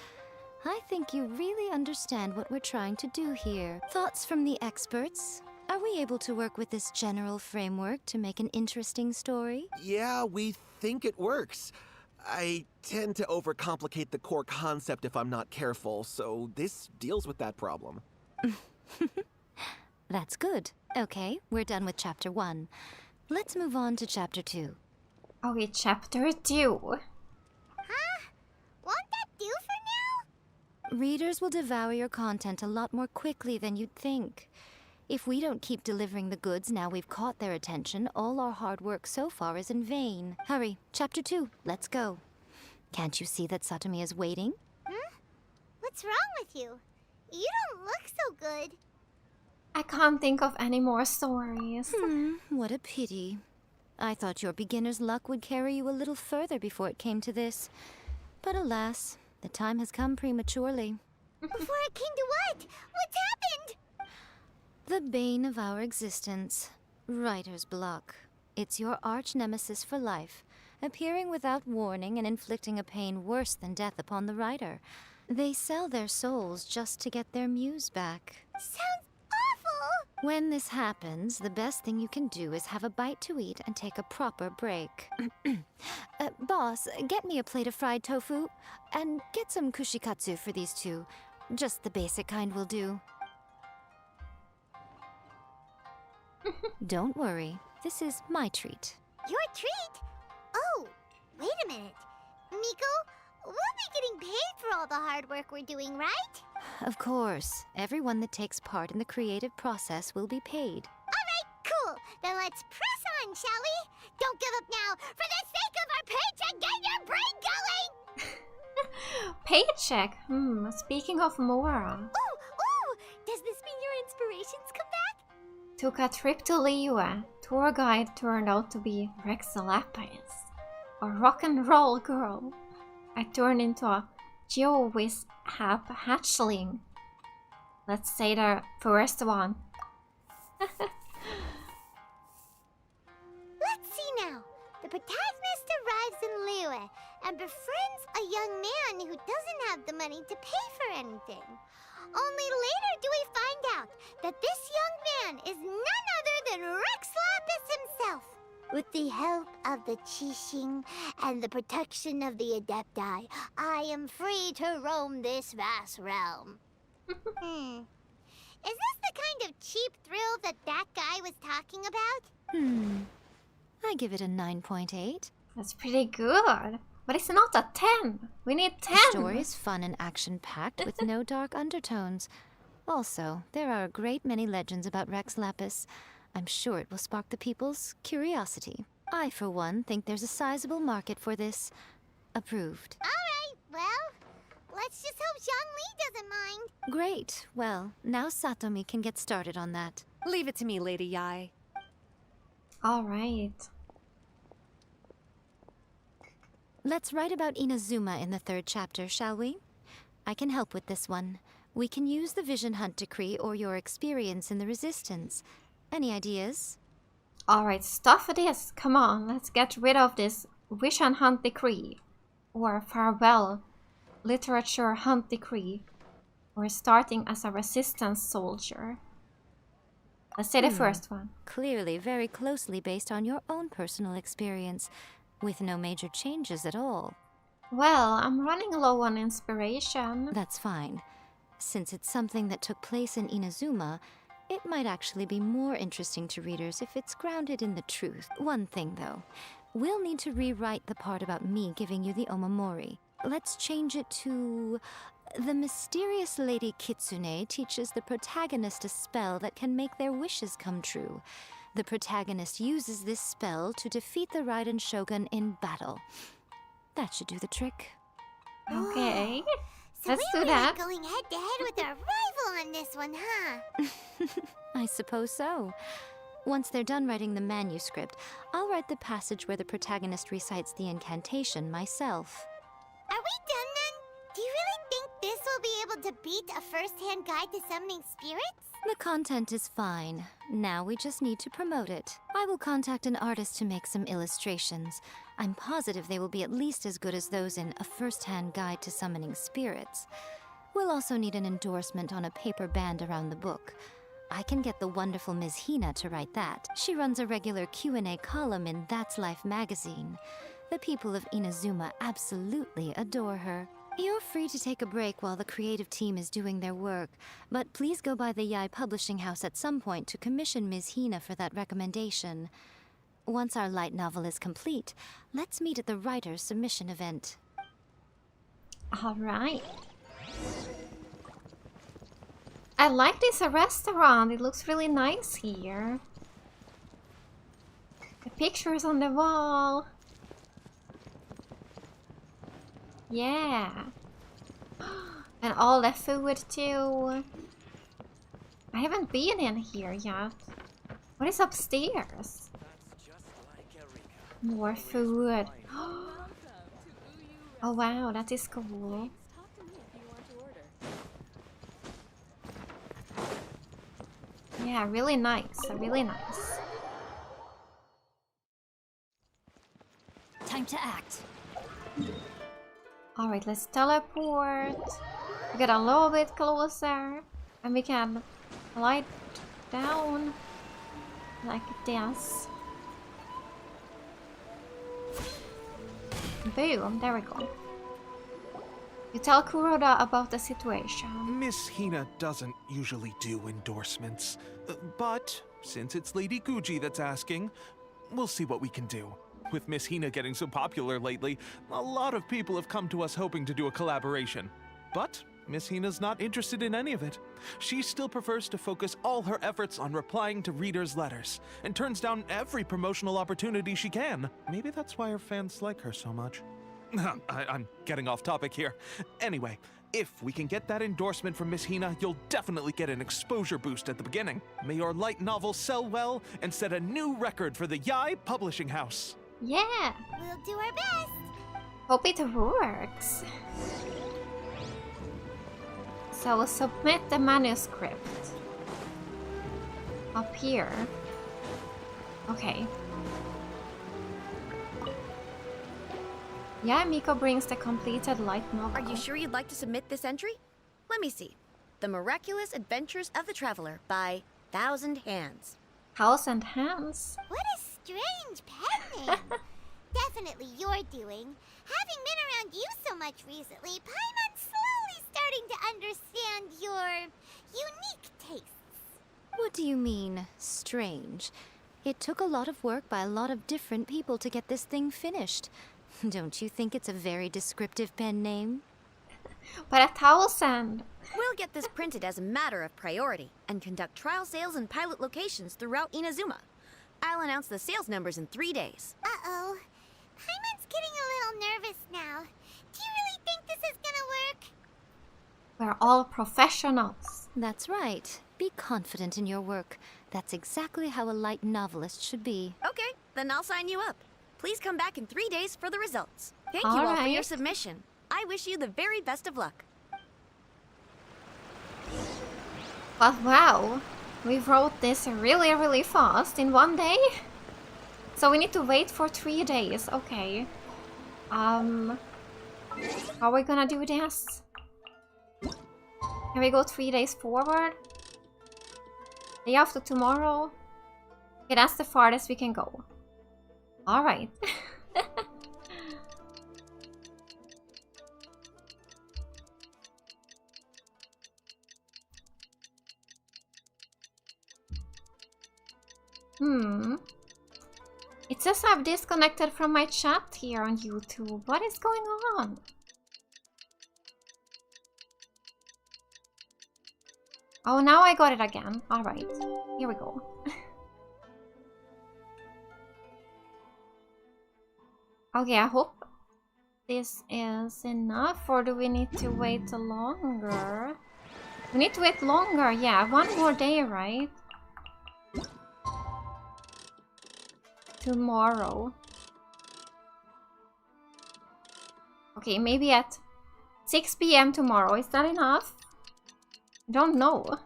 I think you really understand what we're trying to do here. Thoughts from the experts? Are we able to work with this general framework to make an interesting story? Yeah, we think it works. I tend to overcomplicate the core concept if I'm not careful, so this deals with that problem. That's good. Okay, we're done with Chapter 1. Let's move on to Chapter 2. Okay, Chapter 2. Huh? Won't that do for now? Readers will devour your content a lot more quickly than you'd think. If we don't keep delivering the goods now we've caught their attention, all our hard work so far is in vain. Hurry, Chapter 2, let's go. Can't you see that Satomi is waiting? Hmm? What's wrong with you? You don't look so good. I can't think of any more stories. What a pity. I thought your beginner's luck would carry you a little further before it came to this. But alas, the time has come prematurely. Before it came to what? What's happened? The bane of our existence. Writer's block. It's your arch-nemesis for life, appearing without warning and inflicting a pain worse than death upon the writer. They sell their souls just to get their muse back. Sounds awful! When this happens, the best thing you can do is have a bite to eat and take a proper break. Boss, get me a plate of fried tofu, and get some kushikatsu for these two. Just the basic kind will do. Don't worry, this is my treat. Your treat? Oh, wait a minute. Miko, we'll be getting paid for all the hard work we're doing, right? Of course, everyone that takes part in the creative process will be paid. Alright, cool. Then let's press on, shall we? Don't give up now. For the sake of our paycheck, get your brain going! Paycheck? Speaking of Mora. Ooh! Does this mean your inspirations come back? Took a trip to Liyue. Tour guide turned out to be Lapis, a rock and roll girl. I turned into a Geo-Wiz-Hap hatchling. Let's say the first one. Let's see now. The protagonist arrives in Liyue and befriends a young man who doesn't have the money to pay for anything. Only later do we find out that this young man is none other than Rex Lapis himself. With the help of the Qixing and the protection of the Adepti, I am free to roam this vast realm. Is this the kind of cheap thrill that guy was talking about? I give it a 9.8. That's pretty good. But it's not a 10. We need 10. The story is fun and action-packed with no dark undertones. Also, there are a great many legends about Rex Lapis. I'm sure it will spark the people's curiosity. I, for one, think there's a sizable market for this. Approved. Alright, well, let's just hope Zhongli doesn't mind. Great. Well, now Satomi can get started on that. Leave it to me, Lady Yae. Alright. Let's write about Inazuma in the 3rd chapter, shall we? I can help with this one. We can use the Vision Hunt Decree or your experience in the Resistance. Any ideas? Alright, stuff it is. Come on, let's get rid of this Vision Hunt Decree. Or Farewell Literature Hunt Decree. Or starting as a Resistance soldier. Let's say the first one. Clearly very closely based on your own personal experience, with no major changes at all. Well, I'm running low on inspiration. That's fine. Since it's something that took place in Inazuma, it might actually be more interesting to readers if it's grounded in the truth. One thing, though. We'll need to rewrite the part about me giving you the Omamori. Let's change it to... The mysterious Lady Kitsune teaches the protagonist a spell that can make their wishes come true. The protagonist uses this spell to defeat the Raiden Shogun in battle. That should do the trick. Okay. So Let's do we're that. really going head to head with our rival on this one, huh? I suppose so. Once they're done writing the manuscript, I'll write the passage where the protagonist recites the incantation myself. Are we done then? Do you really think this will be able to beat a first-hand guide to summoning spirits? The content is fine. Now we just need to promote it. I will contact an artist to make some illustrations. I'm positive they will be at least as good as those in A First-Hand Guide to Summoning Spirits. We'll also need an endorsement on a paper band around the book. I can get the wonderful Ms. Hina to write that. She runs a regular Q&A column in That's Life magazine. The people of Inazuma absolutely adore her. You're free to take a break while the creative team is doing their work, but please go by the Yae Publishing House at some point to commission Ms. Hina for that recommendation. Once our light novel is complete, let's meet at the writer's submission event. Alright. I like this restaurant. It looks really nice here. The pictures on the wall. Yeah. And all the food too. I haven't been in here yet. What is upstairs? More food. Oh wow, that is cool. Yeah, really nice, really nice. Time to act. Alright, let's teleport. We get a little bit closer. And we can glide down like this. Boom, there we go. You tell Kuroda about the situation. Miss Hina doesn't usually do endorsements, but since it's Lady Guji that's asking, we'll see what we can do. With Miss Hina getting so popular lately, a lot of people have come to us hoping to do a collaboration. But Miss Hina's not interested in any of it. She still prefers to focus all her efforts on replying to readers' letters, and turns down every promotional opportunity she can. Maybe that's why her fans like her so much. I'm getting off topic here. Anyway, if we can get that endorsement from Miss Hina, you'll definitely get an exposure boost at the beginning. May your light novel sell well and set a new record for the Yae Publishing House. Yeah! We'll do our best! Hope it works. So submit the manuscript. Up here. Okay. Yae Miko brings the completed light novel. Are you sure you'd like to submit this entry? Let me see. The Miraculous Adventures of the Traveler by Thousand Hands. Thousand Hands? What a strange pen name! Definitely your doing. Having been around you so much recently, Paimon's slowly starting to understand your unique tastes. What do you mean, strange? It took a lot of work by a lot of different people to get this thing finished. Don't you think it's a very descriptive pen name? But 1,000! We'll get this printed as a matter of priority and conduct trial sales in pilot locations throughout Inazuma. I'll announce the sales numbers in 3 days. Uh-oh. Paimon's getting a little nervous now. Do you really think this is gonna work? We're all professionals. That's right. Be confident in your work. That's exactly how a light novelist should be. Okay, then I'll sign you up. Please come back in 3 days for the results. Thank you All all for right. your submission. I wish you the very best of luck. But wow, we wrote this really, really fast in 1 day. So we need to wait for 3 days. Okay. How are we gonna do this? Can we go 3 days forward? Day after tomorrow? Okay, that's the farthest we can go. Alright. It says I've disconnected from my chat here on YouTube. What is going on? Oh, now I got it again. Alright, here we go. Okay, I hope this is enough, or do we need to wait longer? We need to wait longer, yeah, 1 more day, right? Tomorrow. Okay, maybe at 6 PM tomorrow. Is that enough? I don't know.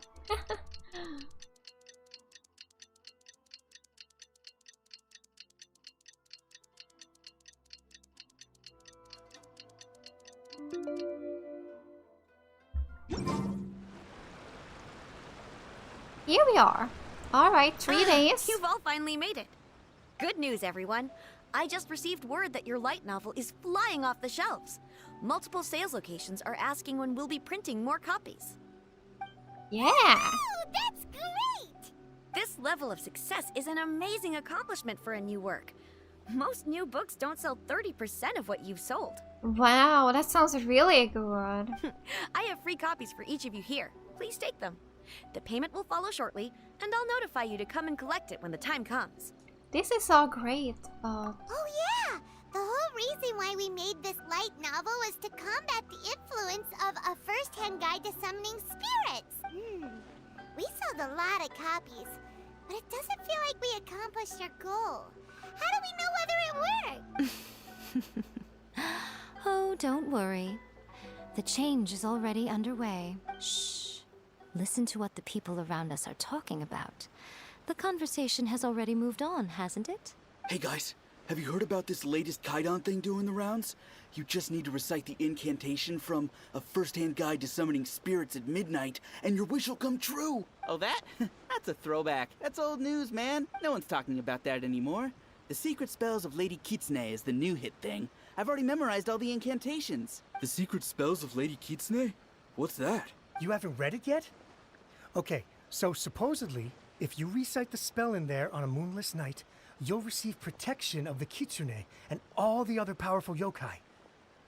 Here we are. Alright, 3 days. You've all finally made it. Good news, everyone. I just received word that your light novel is flying off the shelves. Multiple sales locations are asking when we'll be printing more copies. Yeah! Oh, that's great! This level of success is an amazing accomplishment for a new work. Most new books don't sell 30% of what you've sold. Wow, that sounds really good. I have free copies for each of you here. Please take them. The payment will follow shortly, and I'll notify you to come and collect it when the time comes. This is all great, but... Oh yeah! The whole reason why we made this light novel was to combat the influence of a first-hand guide to summoning spirits. We sold a lot of copies, but it doesn't feel like we accomplished our goal. How do we know whether it worked? Oh, don't worry. The change is already underway. Shh. Listen to what the people around us are talking about. The conversation has already moved on, hasn't it? Hey guys, have you heard about this latest Kaidan thing doing the rounds? You just need to recite the incantation from A First-Hand Guide to Summoning Spirits at midnight, and your wish will come true! Oh, that? That's a throwback. That's old news, man. No one's talking about that anymore. The Secret Spells of Lady Kitsune is the new hit thing. I've already memorized all the incantations. The Secret Spells of Lady Kitsune? What's that? You haven't read it yet? Okay, so supposedly, if you recite the spell in there on a moonless night, you'll receive protection of the Kitsune and all the other powerful yokai.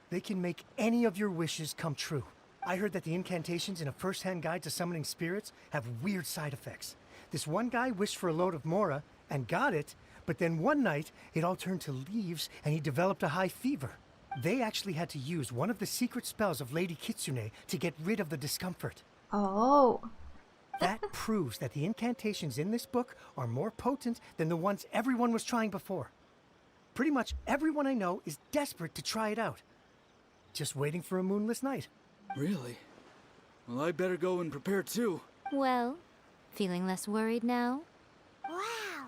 They can make any of your wishes come true. I heard that the incantations in A First-Hand Guide to Summoning Spirits have weird side effects. This one guy wished for a load of Mora and got it, but then one night it all turned to leaves and he developed a high fever. They actually had to use one of the secret spells of Lady Kitsune to get rid of the discomfort. Oh. That proves that the incantations in this book are more potent than the ones everyone was trying before. Pretty much everyone I know is desperate to try it out. Just waiting for a moonless night. Really? Well, I better go and prepare too. Well, feeling less worried now? Wow,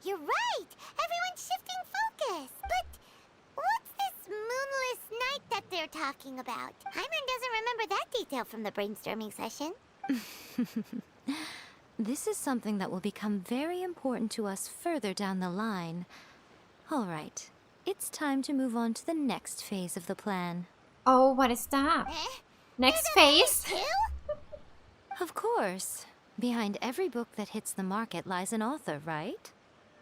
you're right! Everyone's shifting focus! But what's this moonless night that they're talking about? Hyman doesn't remember that detail from the brainstorming session. This is something that will become very important to us further down the line. All right, it's time to move on to the next phase of the plan. Oh, what is that? Next phase? Of course. Behind every book that hits the market lies an author, right?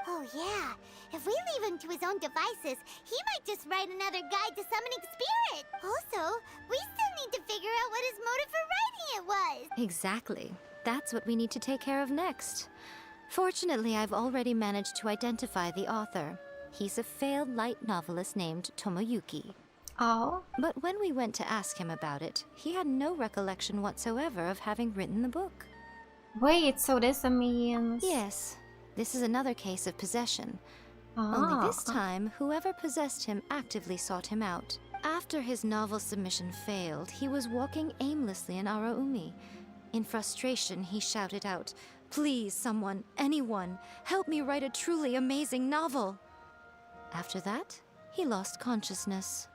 Oh yeah, if we leave him to his own devices, he might just write another guide to summoning spirit. Also, we still need to figure out what his motive for writing it was. Exactly. That's what we need to take care of next. Fortunately, I've already managed to identify the author. He's a failed light novelist named Tomoyuki. Oh. But when we went to ask him about it, he had no recollection whatsoever of having written the book. Wait, so this means... Yes. This is another case of possession. Only this time, whoever possessed him actively sought him out. After his novel submission failed, he was walking aimlessly in Araumi. In frustration, he shouted out, "Please, someone, anyone, help me write a truly amazing novel." After that, he lost consciousness.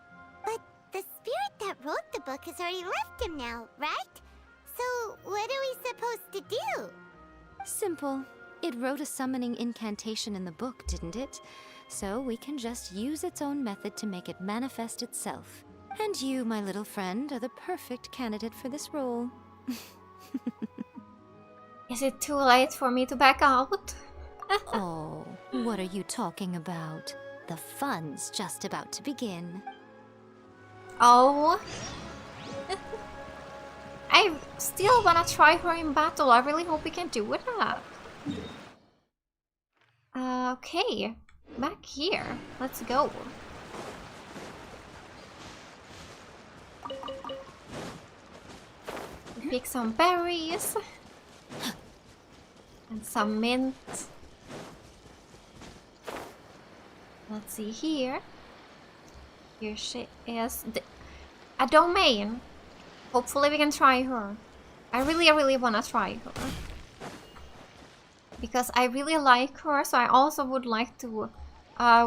But the spirit that wrote the book has already left him now, right? So what are we supposed to do? Simple. It wrote a summoning incantation in the book, didn't it? So we can just use its own method to make it manifest itself. And you, my little friend, are the perfect candidate for this role. Is it too late for me to back out? Oh, what are you talking about? The fun's just about to begin. Oh. I still wanna try her in battle. I really hope we can do that. Okay, back here. Let's go. Pick some berries. And some mint. Let's see here. Here she is. A domain. Hopefully we can try her. I really wanna try her. Because I really like her, so I also would like to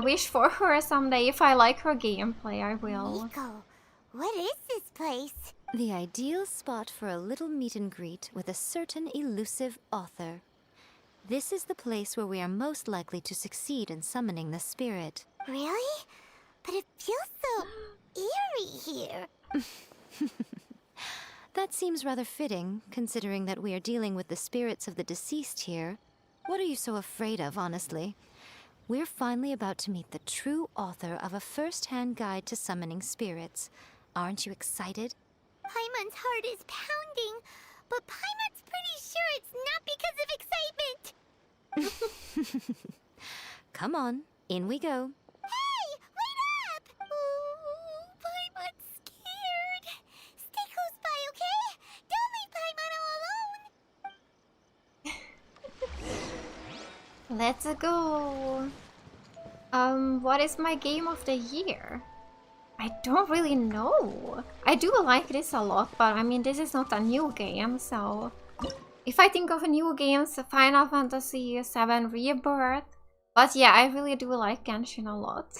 wish for her someday. If I like her gameplay, I will. Miko, what is this place? The ideal spot for a little meet and greet with a certain elusive author. This is the place where we are most likely to succeed in summoning the spirit. Really? But it feels so eerie here. That seems rather fitting, considering that we are dealing with the spirits of the deceased here. What are you so afraid of, honestly? We're finally about to meet the true author of A First-Hand Guide to Summoning Spirits. Aren't you excited? Paimon's heart is pounding. but Paimon's pretty sure it's not because of excitement. Come on, in we go. Hey, wait up! Ooh, Paimon's scared. Stay close by, okay? Don't leave Paimon all alone. Let's go. What is my game of the year? I don't really know. I do like this a lot, but I mean, this is not a new game, so... If I think of new games, Final Fantasy VII Rebirth. But yeah, I really do like Genshin a lot.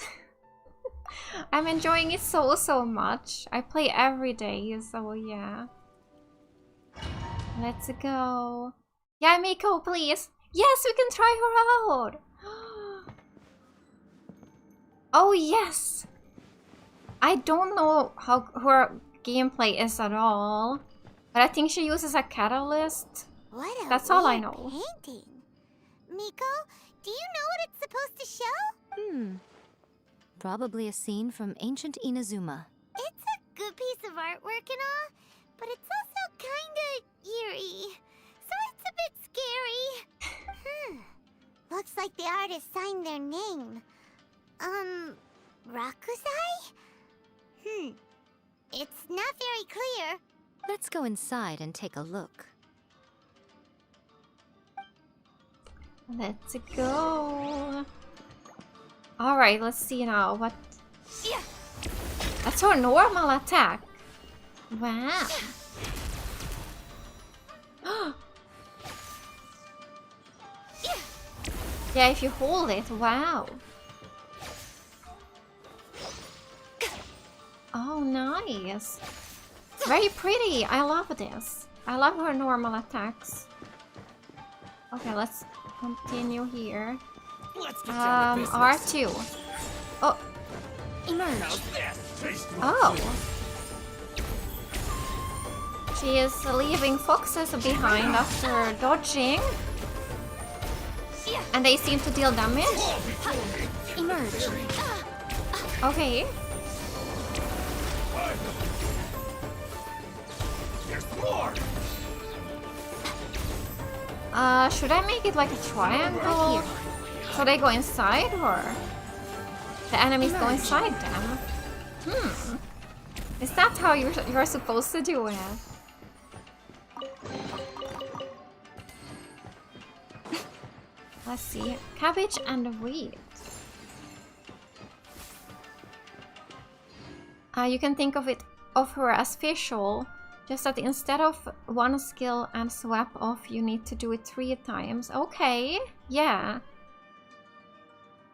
I'm enjoying it so much. I play every day, so yeah. Let's go. Yae Miko, please. Yes, we can try her out. Oh yes. I don't know how her gameplay is at all, but I think she uses a catalyst. That's all I know. Painting. Miko, do you know what it's supposed to show? Probably a scene from ancient Inazuma. It's a good piece of artwork and all, but it's also kinda eerie, so it's a bit scary. Looks like the artist signed their name. Rakusai? It's not very clear. Let's go inside and take a look. Let's go. Alright, let's see now. What? That's her normal attack. Wow. Yeah, if you hold it, wow. Oh, nice. Very pretty. I love this. I love her normal attacks. Okay, let's continue here. R2. Oh. Emerge. Oh. She is leaving foxes behind after dodging. And they seem to deal damage. Emerge. Okay. Should I make it like a triangle? So they go inside, or the enemies go inside them? Is that how you're supposed to do it? Let's see. Cabbage and wheat. You can think of her as visual. Just that instead of one skill and swap off, you need to do it 3 times. Okay, yeah.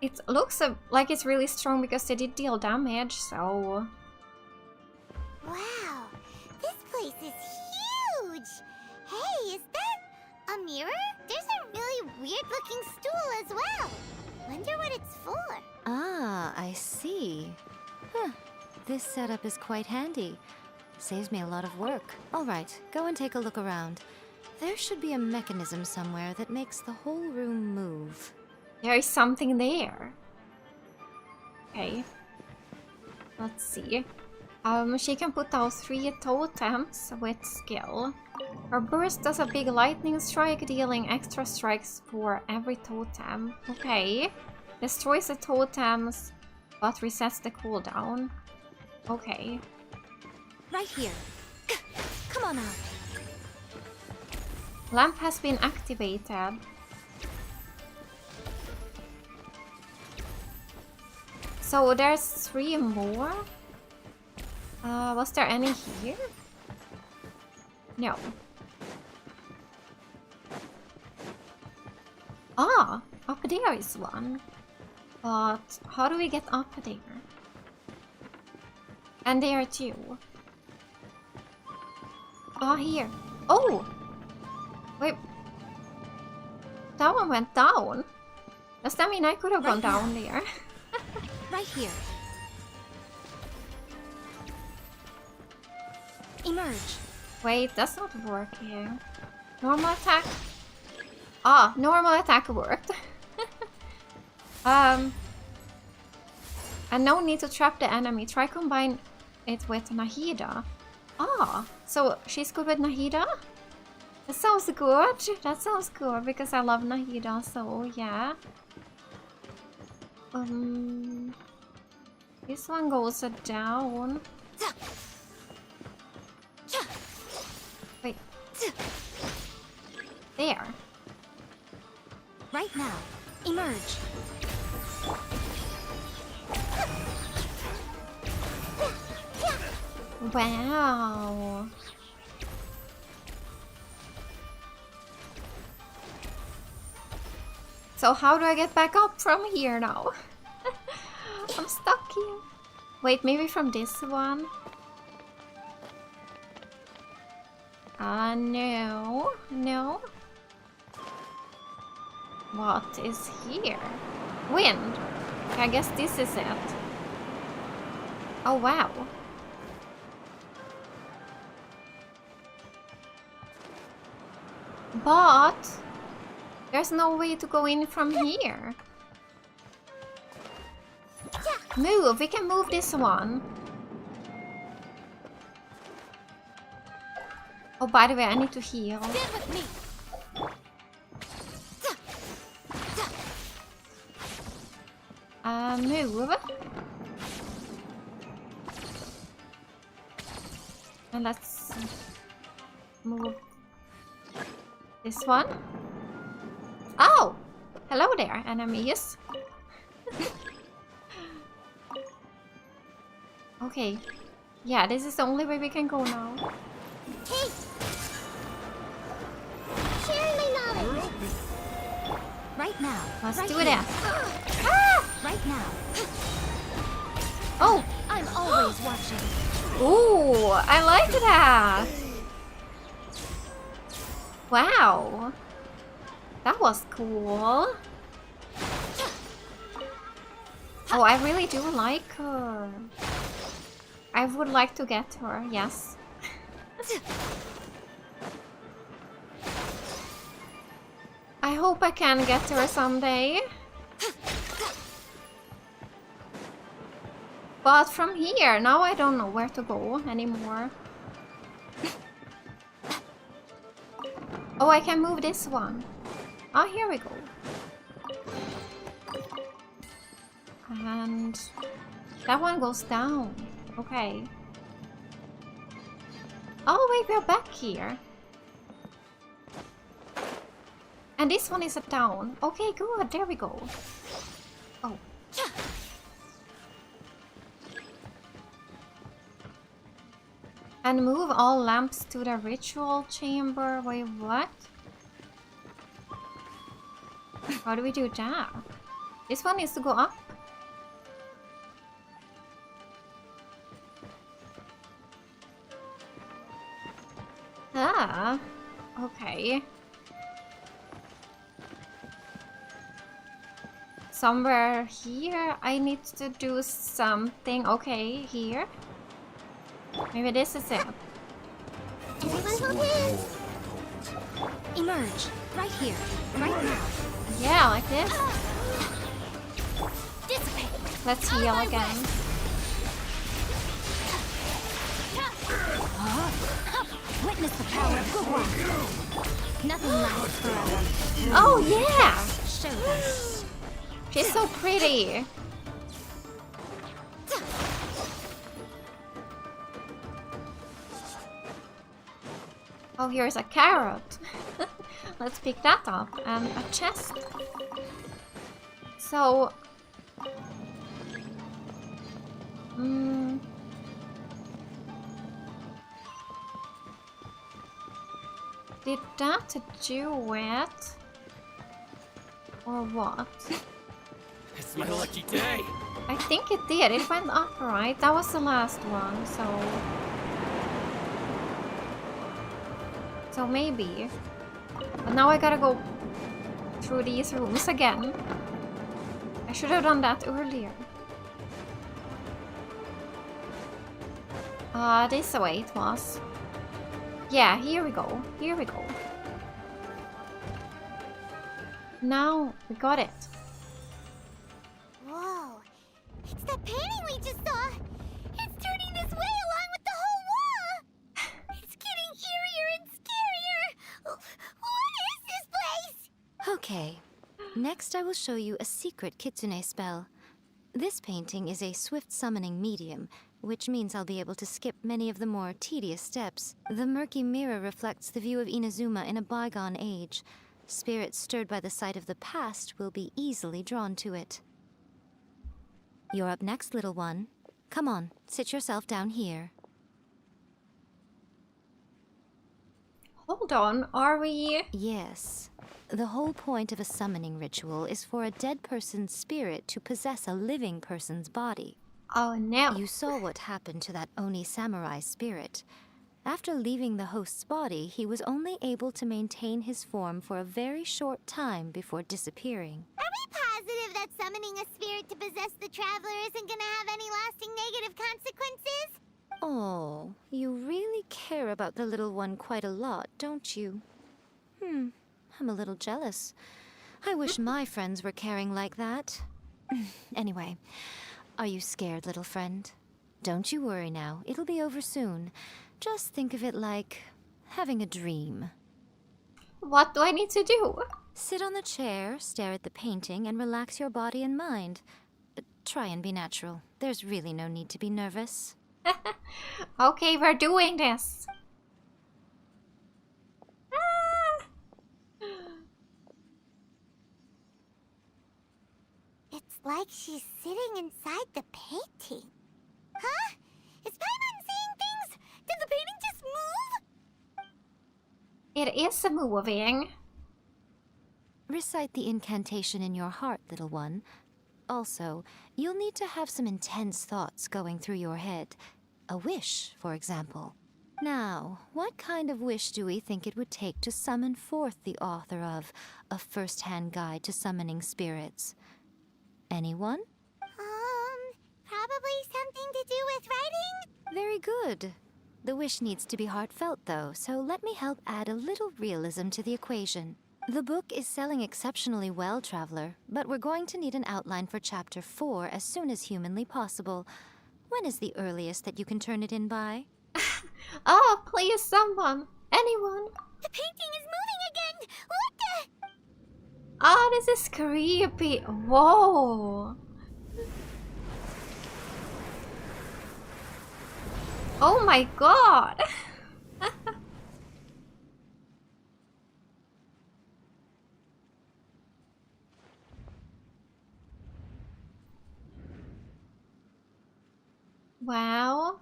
It looks like it's really strong because they did deal damage, so... Wow, this place is huge! Hey, is that a mirror? There's a really weird-looking stool as well. Wonder what it's for. Ah, I see. Huh. This setup is quite handy. Saves me a lot of work. Alright, go and take a look around. There should be a mechanism somewhere that makes the whole room move. There is something there. Okay. Let's see. She can put out 3 totems with skill. Her burst does a big lightning strike, dealing extra strikes for every totem. Okay. Destroys the totems, but resets the cooldown. Okay. Right here. Come on out. Lamp has been activated. So there's 3 more? Was there any here? No. Ah, up there is one. But how do we get up there? And there too. Ah, here. Oh! Wait. That one went down. Does that mean I could have gone down there? Right here. Emerge. Wait, that's not working. Normal attack. Ah, normal attack worked. And no need to trap the enemy. Try combine it with Nahida. Ah, so she's good with Nahida? That sounds good. That sounds good because I love Nahida, so yeah. This one goes down. Wait. There. Right now, emerge. Wow. So how do I get back up from here now? I'm stuck here. Wait, maybe from this one? No. No. What is here? Wind. I guess this is it. Oh, wow. But there's no way to go in from here. Move. We can move this one. Oh, by the way, I need to heal. Stand with me. Move. And let's move this one. Oh! Hello there, enemies. Okay. Yeah, this is the only way we can go now. Hey! Sharing my knowledge! Right now. Let's right do here. that. Right now. Oh! I'm always watching. Ooh, I like that. Wow. That was cool. Oh, I really do like her. I would like to get her, yes. I hope I can get her someday. But from here, now I don't know where to go anymore. Oh, I can move this one. Oh, here we go. And that one goes down. Okay. Oh, wait, we're back here. And this one is a down. Okay, good. There we go. Oh. And move all lamps to the ritual chamber. Wait, what? How do we do that? This one needs to go up. Ah, okay. Somewhere here I need to do something. Okay, here. Maybe this is it. Everyone hold hands! Emerge. Right here. Right now. Yeah, like this. Dissipate. Let's heal again. Witness the power of good work. Nothing lasts forever. Oh yeah! Show them. She's so pretty. Oh, here's a carrot. Let's pick that up. And a chest. So... Did that do it? Or what? It's my lucky day. I think it did. It went up, right? That was the last one, so... So maybe. But now I gotta go through these rooms again. I should have done that earlier. This way it was. Yeah, here we go. Here we go. Now we got it. Whoa! It's that painting we just saw! It's turning this way along with the whole wall! It's getting eerier and scarier! Okay. Next I will show you a secret kitsune spell. This painting is a swift summoning medium, which means I'll be able to skip many of the more tedious steps. The murky mirror reflects the view of Inazuma in a bygone age. Spirits stirred by the sight of the past will be easily drawn to it. You're up next, little one. Come on, sit yourself down here. Hold on, are we... Yes. The whole point of a summoning ritual is for a dead person's spirit to possess a living person's body. Oh no. You saw what happened to that Oni samurai spirit. After leaving the host's body, he was only able to maintain his form for a very short time before disappearing. Are we positive that summoning a spirit to possess the traveler isn't gonna have any lasting negative consequences? Oh, you really care about the little one quite a lot, don't you? I'm a little jealous. I wish my friends were caring like that. Anyway, are you scared, little friend? Don't you worry now, it'll be over soon. Just think of it like having a dream. What do I need to do? Sit on the chair, stare at the painting, and relax your body and mind. Try and be natural. There's really no need to be nervous. Okay, we're doing this. It's like she's sitting inside the painting. Huh? Is Paimon seeing things? Did the painting just move? It is moving. Recite the incantation in your heart, little one. Also, you'll need to have some intense thoughts going through your head. A wish, for example. Now, what kind of wish do we think it would take to summon forth the author of A First-Hand Guide to Summoning Spirits? Anyone? Probably something to do with writing? Very good. The wish needs to be heartfelt, though, so let me help add a little realism to the equation. The book is selling exceptionally well, Traveler, but we're going to need an outline for Chapter 4 as soon as humanly possible. When is the earliest that you can turn it in by? Oh, please, someone. Anyone. The painting is moving again! What the... Oh, this is creepy. Whoa. Oh my god. Wow.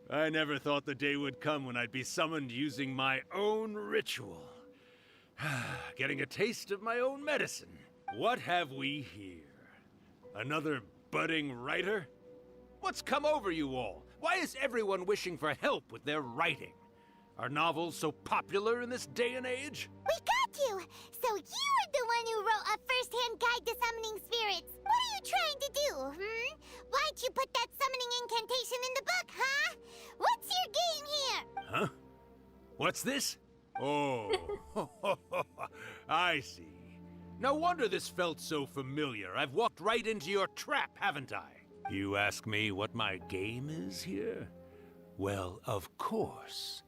I never thought the day would come when I'd be summoned using my own ritual. Getting a taste of my own medicine. What have we here? Another budding writer? What's come over you all? Why is everyone wishing for help with their writing? Are novels so popular in this day and age? We got you! So you were the one who wrote A First-Hand Guide to Summoning Spirits. What are you trying to do, Why'd you put that summoning incantation in the book, huh? What's your game here? Huh? What's this? Oh, I see. No wonder this felt so familiar. I've walked right into your trap, haven't I? You ask me what my game is here? Well, of course.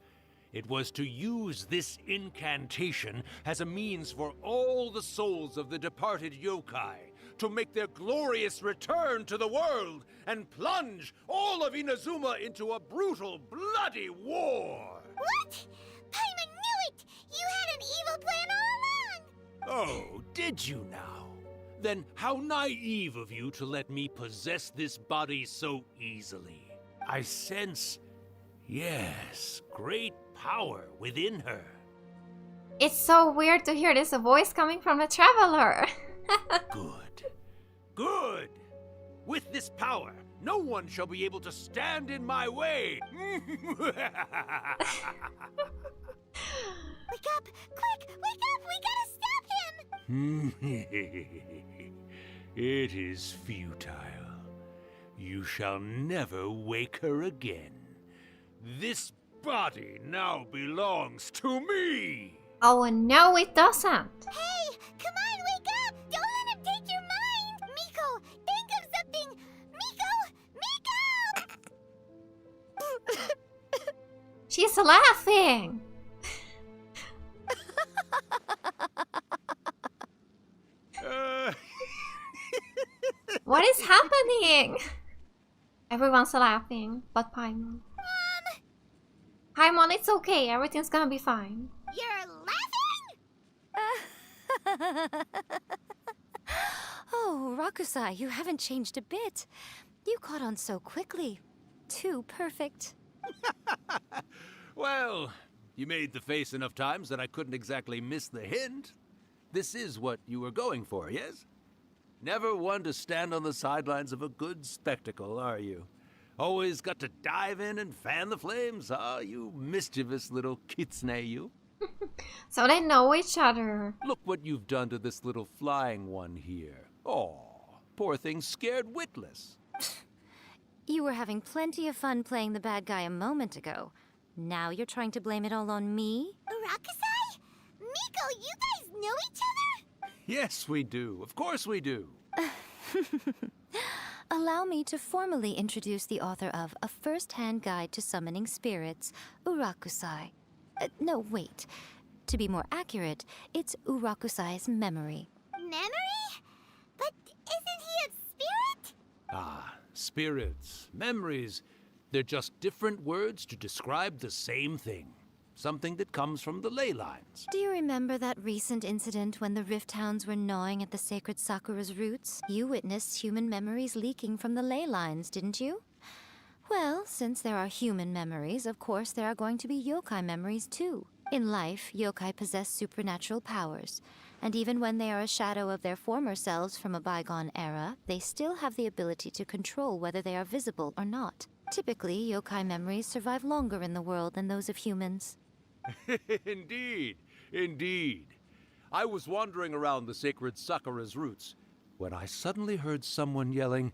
It was to use this incantation as a means for all the souls of the departed yokai to make their glorious return to the world and plunge all of Inazuma into a brutal, bloody war! What? Paimon knew it! You had an evil plan all along! Oh, did you now? Then how naive of you to let me possess this body so easily. I sense, yes, great power within her. It's so weird to hear this voice coming from a traveler. Good. Good! With this power, no one shall be able to stand in my way! Wake up! Quick! Wake up! We gotta stop him! It is futile. You shall never wake her again. This body now belongs to me! Oh no, it doesn't. Hey! Come on, wake up! Don't let him take your mind! Miko, think of something! Miko! Miko! She's laughing! What is happening? Everyone's laughing, but Paimon. Paimon, it's okay. Everything's gonna be fine. You're laughing? Oh, Rakusai, you haven't changed a bit. You caught on so quickly. Too perfect. Well, you made the face enough times that I couldn't exactly miss the hint. This is what you were going for, yes? Never one to stand on the sidelines of a good spectacle, are you? Always got to dive in and fan the flames, huh? You mischievous little kitsune, you. So they know each other. Look what you've done to this little flying one here. Oh, poor thing scared witless. You were having plenty of fun playing the bad guy a moment ago. Now you're trying to blame it all on me? Rakusai? Miko, you guys know each other? Yes, we do. Of course we do. Allow me to formally introduce the author of A First-Hand Guide to Summoning Spirits, Urakusai. No, wait. To be more accurate, it's Urakusai's memory. Memory? But isn't he a spirit? Ah, spirits, memories. They're just different words to describe the same thing. Something that comes from the ley lines. Do you remember that recent incident when the Rift Hounds were gnawing at the sacred Sakura's roots? You witnessed human memories leaking from the ley lines, didn't you? Well, since there are human memories, of course there are going to be yokai memories too. In life, yokai possess supernatural powers, and even when they are a shadow of their former selves from a bygone era, they still have the ability to control whether they are visible or not. Typically, yokai memories survive longer in the world than those of humans. Indeed, indeed. I was wandering around the sacred Sakura's roots when I suddenly heard someone yelling,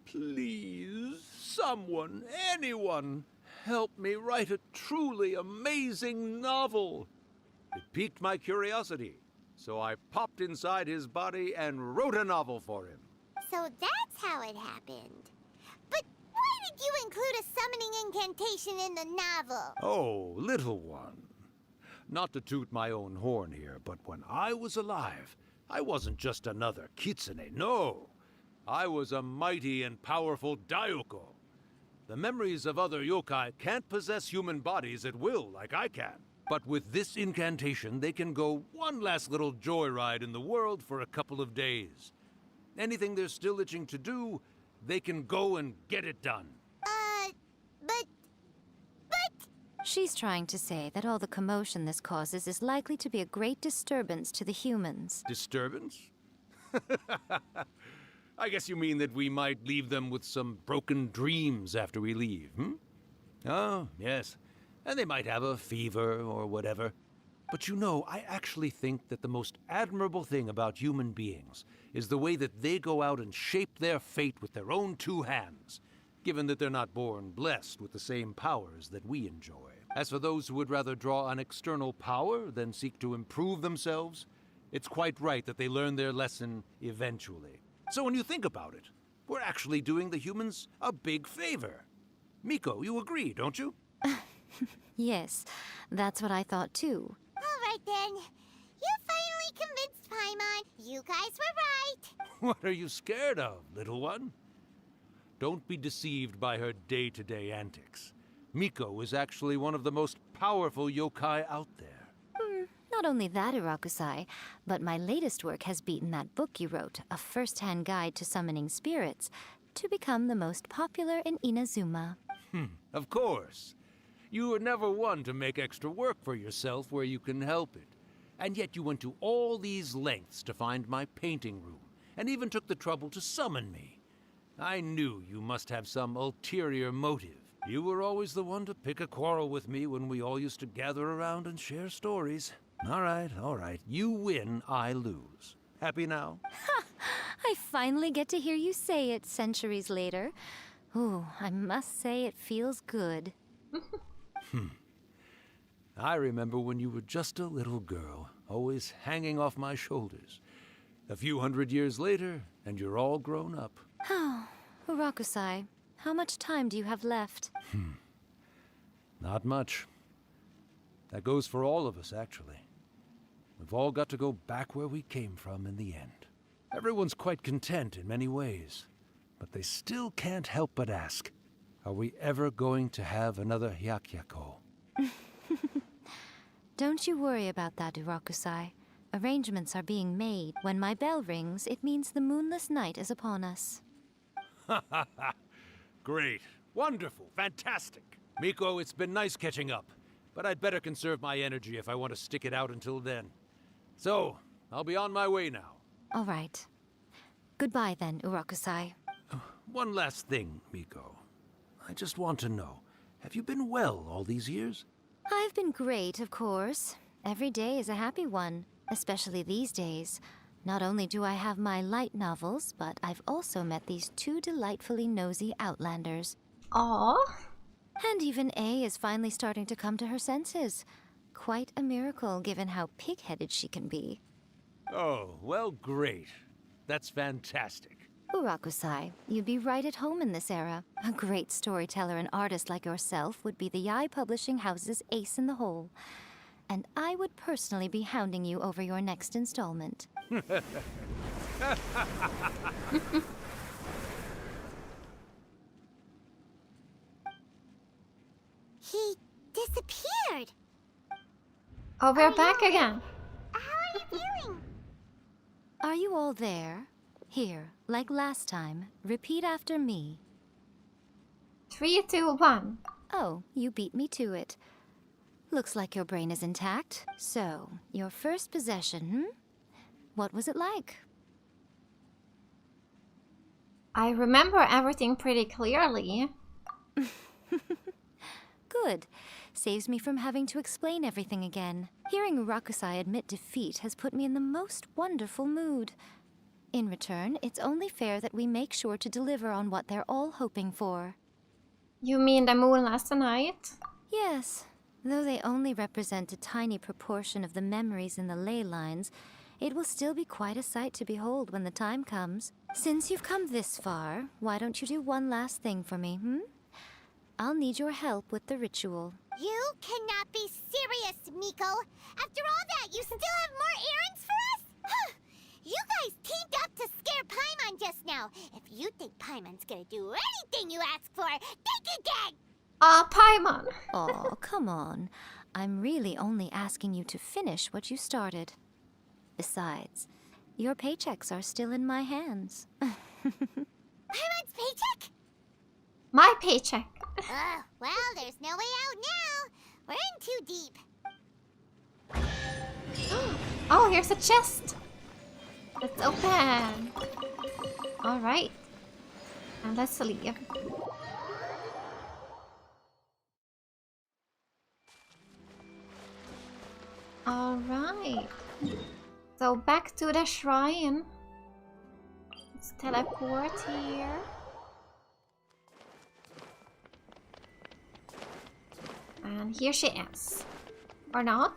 "Please, someone, anyone, help me write a truly amazing novel." It piqued my curiosity, so I popped inside his body and wrote a novel for him. So that's how it happened. But why did you include a summoning incantation in the novel? Oh, little one. Not to toot my own horn here, but when I was alive, I wasn't just another kitsune, no. I was a mighty and powerful Daioko. The memories of other yokai can't possess human bodies at will like I can. But with this incantation, they can go one last little joyride in the world for a couple of days. Anything they're still itching to do, they can go and get it done. But... She's trying to say that all the commotion this causes is likely to be a great disturbance to the humans. Disturbance? I guess you mean that we might leave them with some broken dreams after we leave, hmm? Oh, yes. And they might have a fever or whatever. But you know, I actually think that the most admirable thing about human beings is the way that they go out and shape their fate with their own two hands, given that they're not born blessed with the same powers that we enjoy. As for those who would rather draw on external power than seek to improve themselves, it's quite right that they learn their lesson eventually. So when you think about it, we're actually doing the humans a big favor. Miko, you agree, don't you? Yes, that's what I thought too. All right then. You finally convinced Paimon. You guys were right. What are you scared of, little one? Don't be deceived by her day-to-day antics. Miko is actually one of the most powerful yokai out there. Not only that, Urakusai, but my latest work has beaten that book you wrote, A First-Hand Guide to Summoning Spirits, to become the most popular in Inazuma. Of course. You were never one to make extra work for yourself where you can help it. And yet you went to all these lengths to find my painting room, and even took the trouble to summon me. I knew you must have some ulterior motive. You were always the one to pick a quarrel with me when we all used to gather around and share stories. All right. You win, I lose. Happy now? I finally get to hear you say it centuries later. Ooh, I must say it feels good. I remember when you were just a little girl, always hanging off my shoulders. A few hundred years later, and you're all grown up. Oh, Urakusai, how much time do you have left? Not much. That goes for all of us, actually. We've all got to go back where we came from in the end. Everyone's quite content in many ways, but they still can't help but ask, are we ever going to have another Hyakyako? Don't you worry about that, Urakusai. Arrangements are being made. When my bell rings, it means the moonless night is upon us. Ha ha ha! Great. Wonderful. Fantastic. Miko, it's been nice catching up, but I'd better conserve my energy if I want to stick it out until then. So, I'll be on my way now. All right. Goodbye then, Urakusai. One last thing, Miko. I just want to know, have you been well all these years? I've been great, of course. Every day is a happy one, especially these days. Not only do I have my light novels, but I've also met these two delightfully nosy outlanders. Aww. And even A is finally starting to come to her senses. Quite a miracle, given how pig-headed she can be. Oh, well, great. That's fantastic. Urakusai, you'd be right at home in this era. A great storyteller and artist like yourself would be the Yae Publishing House's ace in the hole. And I would personally be hounding you over your next installment. He disappeared. Oh, we're back again. How are you feeling? Are you all there? Here, like last time, repeat after me. 3, 2, 1. Oh, you beat me to it. Looks like your brain is intact. So, your first possession, What was it like? I remember everything pretty clearly. Good. Saves me from having to explain everything again. Hearing Rakusai admit defeat has put me in the most wonderful mood. In return, it's only fair that we make sure to deliver on what they're all hoping for. You mean the moon last night? Yes. Though they only represent a tiny proportion of the memories in the ley lines, it will still be quite a sight to behold when the time comes. Since you've come this far, why don't you do one last thing for me, I'll need your help with the ritual. You cannot be serious, Miko. After all that, you still have more errands for us? You guys teamed up to scare Paimon just now. If you think Paimon's gonna do anything you ask for, think again! Paimon! Oh, come on. I'm really only asking you to finish what you started. Besides, your paychecks are still in my hands. Paimon's paycheck? My paycheck. Well, there's no way out now. We're in too deep. Oh, here's a chest. Let's open. Alright. And let's leave. Alright. So back to the shrine. Let's teleport here. And here she is. Or not?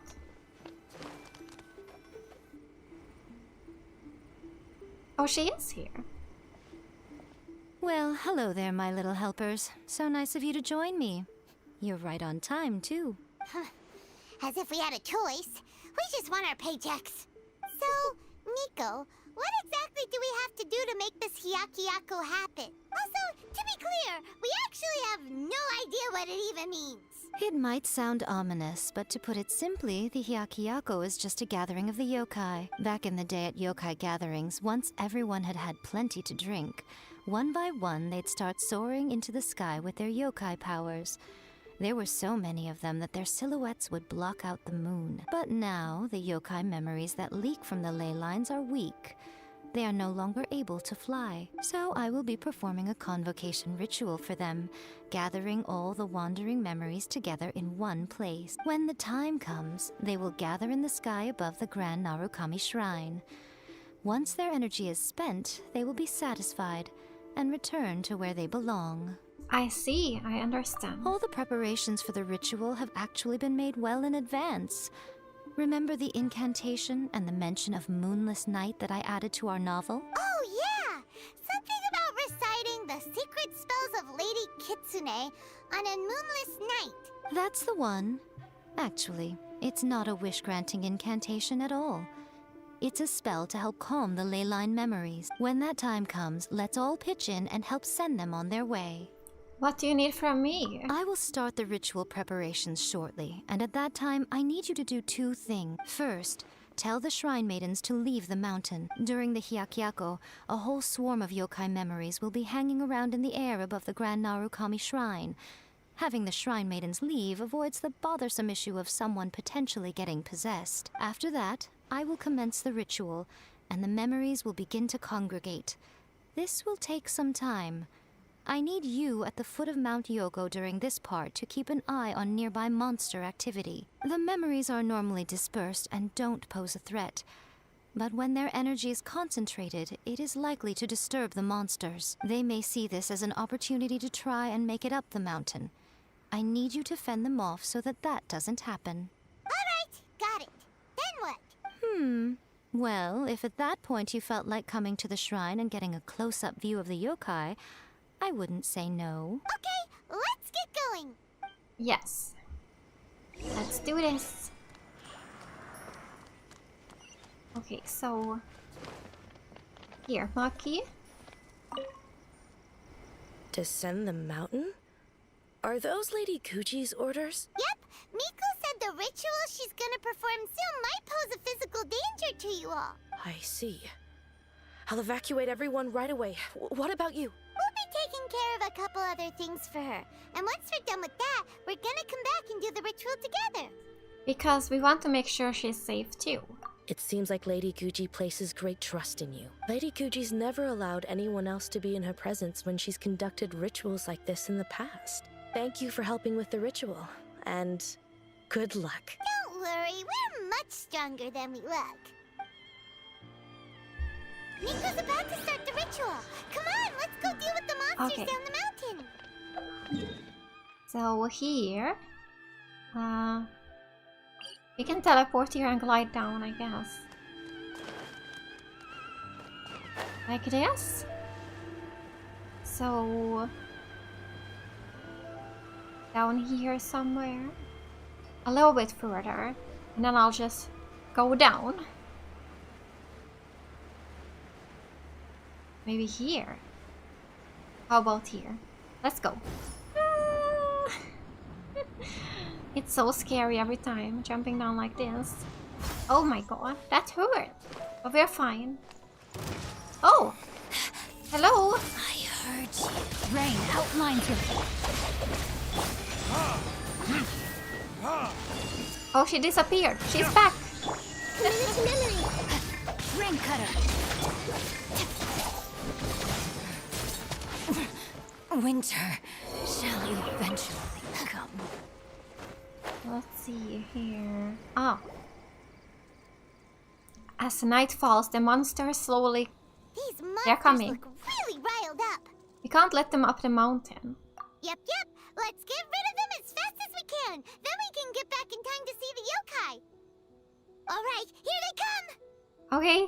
Oh, she is here. Well, hello there, my little helpers. So nice of you to join me. You're right on time, too. As if we had a choice. We just want our paychecks. So, Miko, what exactly do we have to do to make this Hyakyako happen? Also, to be clear, we actually have no idea what it even means. It might sound ominous, but to put it simply, the Hyakyako is just a gathering of the yokai. Back in the day at yokai gatherings, once everyone had had plenty to drink, one by one they'd start soaring into the sky with their yokai powers. There were so many of them that their silhouettes would block out the moon. But now, the yokai memories that leak from the ley lines are weak. They are no longer able to fly, so I will be performing a convocation ritual for them, gathering all the wandering memories together in one place. When the time comes, they will gather in the sky above the Grand Narukami Shrine. Once their energy is spent, they will be satisfied and return to where they belong. I see, I understand. All the preparations for the ritual have actually been made well in advance. Remember the incantation and the mention of moonless night that I added to our novel? Oh, yeah! Something about reciting the secret spells of Lady Kitsune on a moonless night. That's the one. Actually, it's not a wish-granting incantation at all. It's a spell to help calm the ley line memories. When that time comes, let's all pitch in and help send them on their way. What do you need from me? I will start the ritual preparations shortly, and at that time, I need you to do 2 things. First, tell the Shrine Maidens to leave the mountain. During the Hyakyako, a whole swarm of yokai memories will be hanging around in the air above the Grand Narukami Shrine. Having the Shrine Maidens leave avoids the bothersome issue of someone potentially getting possessed. After that, I will commence the ritual, and the memories will begin to congregate. This will take some time. I need you at the foot of Mount Yogo during this part to keep an eye on nearby monster activity. The memories are normally dispersed and don't pose a threat. But when their energy is concentrated, it is likely to disturb the monsters. They may see this as an opportunity to try and make it up the mountain. I need you to fend them off so that doesn't happen. Alright, got it. Then what? Well, if at that point you felt like coming to the shrine and getting a close-up view of the yokai, I wouldn't say no. Okay, let's get going. Yes. Let's do this. Okay, so... Here, Maki. Descend the mountain? Are those Lady Guji's orders? Yep, Miko said the ritual she's gonna perform soon might pose a physical danger to you all. I see. I'll evacuate everyone right away. What about you? We'll be taking care of a couple other things for her. And once we're done with that, we're gonna come back and do the ritual together. Because we want to make sure she's safe too. It seems like Lady Guji places great trust in you. Lady Guji's never allowed anyone else to be in her presence when she's conducted rituals like this in the past. Thank you for helping with the ritual, and good luck. Don't worry, we're much stronger than we look. Miko's about to start the ritual. Come on, let's go deal with the monsters down the mountain. So here... we can teleport here and glide down, I guess. Like this. So... down here somewhere. A little bit further. And then I'll just go down. Maybe here. How about here? Let's go. It's so scary every time, jumping down like this. Oh my god, that hurt. But we're fine. Oh! Hello! I heard you. Rain outlines your... Oh, she disappeared. She's back. Rain cutter. Winter shall eventually come. Let's see here. Ah. As the night falls, the monsters slowly... These monsters They're coming. look really riled up. We can't let them up the mountain. Yep. Let's get rid of them as fast as we can. Then we can get back in time to see the yokai. Alright, here they come. Okay.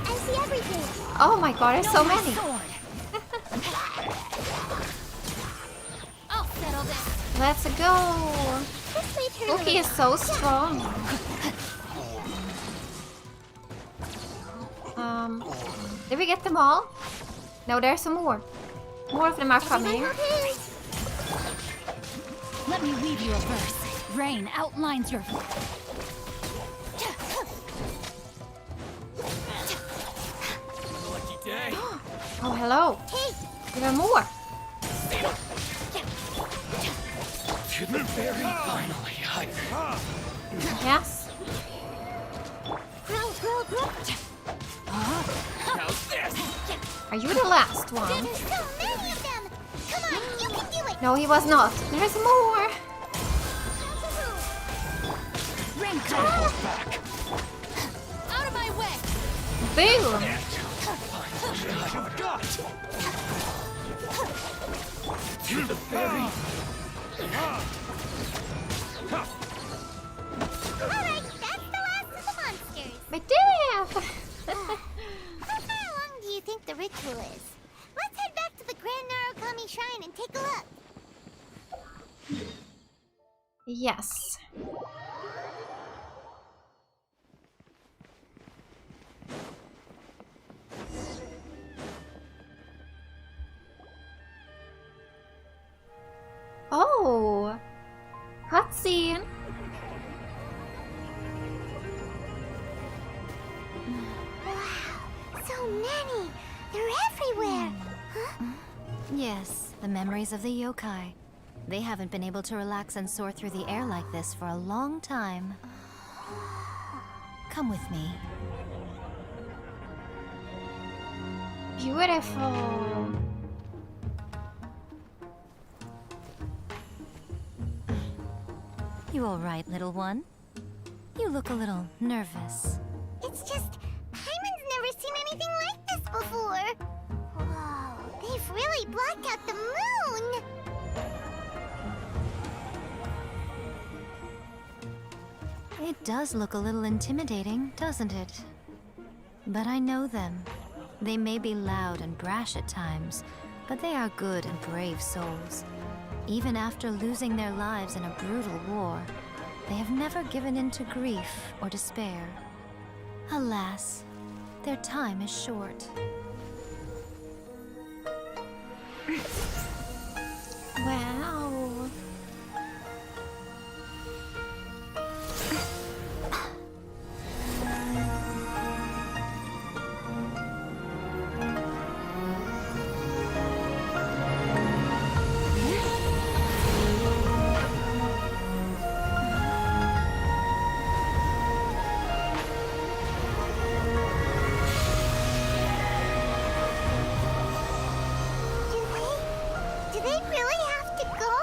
I see everything. Oh my god, there's so many. I'll settle this. Let's go. Cookie is so strong. Did we get them all? No, there's some more. More of them are coming. Let me weave you a verse. Rain outlines your... Lucky day. Oh, hello. Even more. To the very finally, Yes. How's this? Are you the last one? There's so many of them. Come on, you can do it. No, he was not. There's more. Rain cutter. Out of my way. Boom. To the very... Alright, that's the last of the monsters. We did it! How far along do you think the ritual is? Let's head back to the Grand Narukami Yuni Shrine and take a look. Yes. Oh, cutscene. Wow, so many. They're everywhere. Huh? Yes, the memories of the yokai. They haven't been able to relax and soar through the air like this for a long time. Come with me. Beautiful. You all right, little one? You look a little nervous. It's just, Paimon's never seen anything like this before. Whoa, they've really blocked out the moon. It does look a little intimidating, doesn't it? But I know them. They may be loud and brash at times, but they are good and brave souls. Even after losing their lives in a brutal war, they have never given in to grief or despair. Alas, their time is short. Wow. Do they really have to go?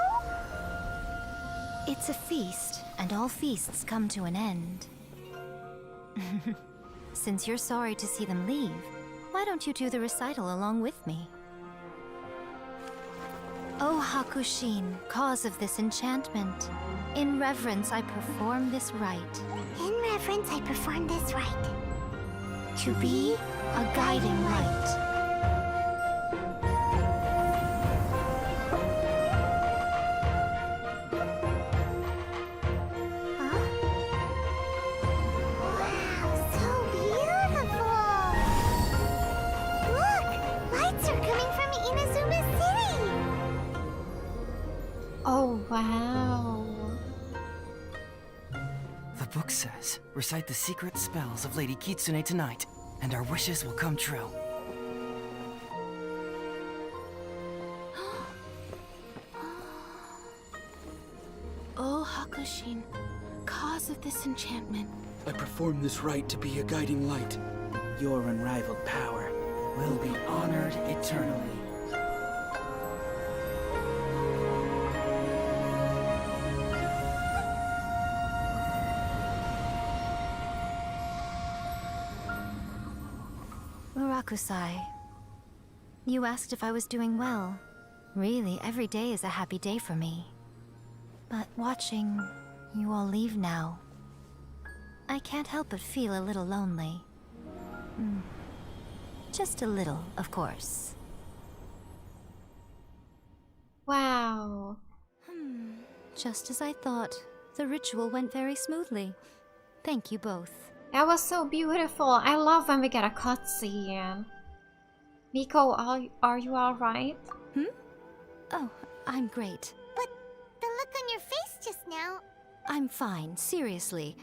It's a feast, and all feasts come to an end. Since you're sorry to see them leave, why don't you do the recital along with me? O Hakushin, cause of this enchantment, in reverence I perform this rite. In reverence, I perform this rite. To be a guiding light. Wow, so beautiful! Look, lights are coming from Inazuma City. Oh, wow. The book says, recite the secret spells of Lady Kitsune tonight, and our wishes will come true. O Hakushin, cause of this enchantment. I perform this rite to be a guiding light. Your unrivaled power will be honored eternally. Murakusai, you asked if I was doing well. Really, every day is a happy day for me. But watching you all leave now, I can't help but feel a little lonely. Just a little, of course. Wow. Just as I thought, the ritual went very smoothly. Thank you both. That was so beautiful. I love when we get a cutscene. Miko, are you alright? Oh, I'm great. But the look on your face just now. I'm fine, seriously.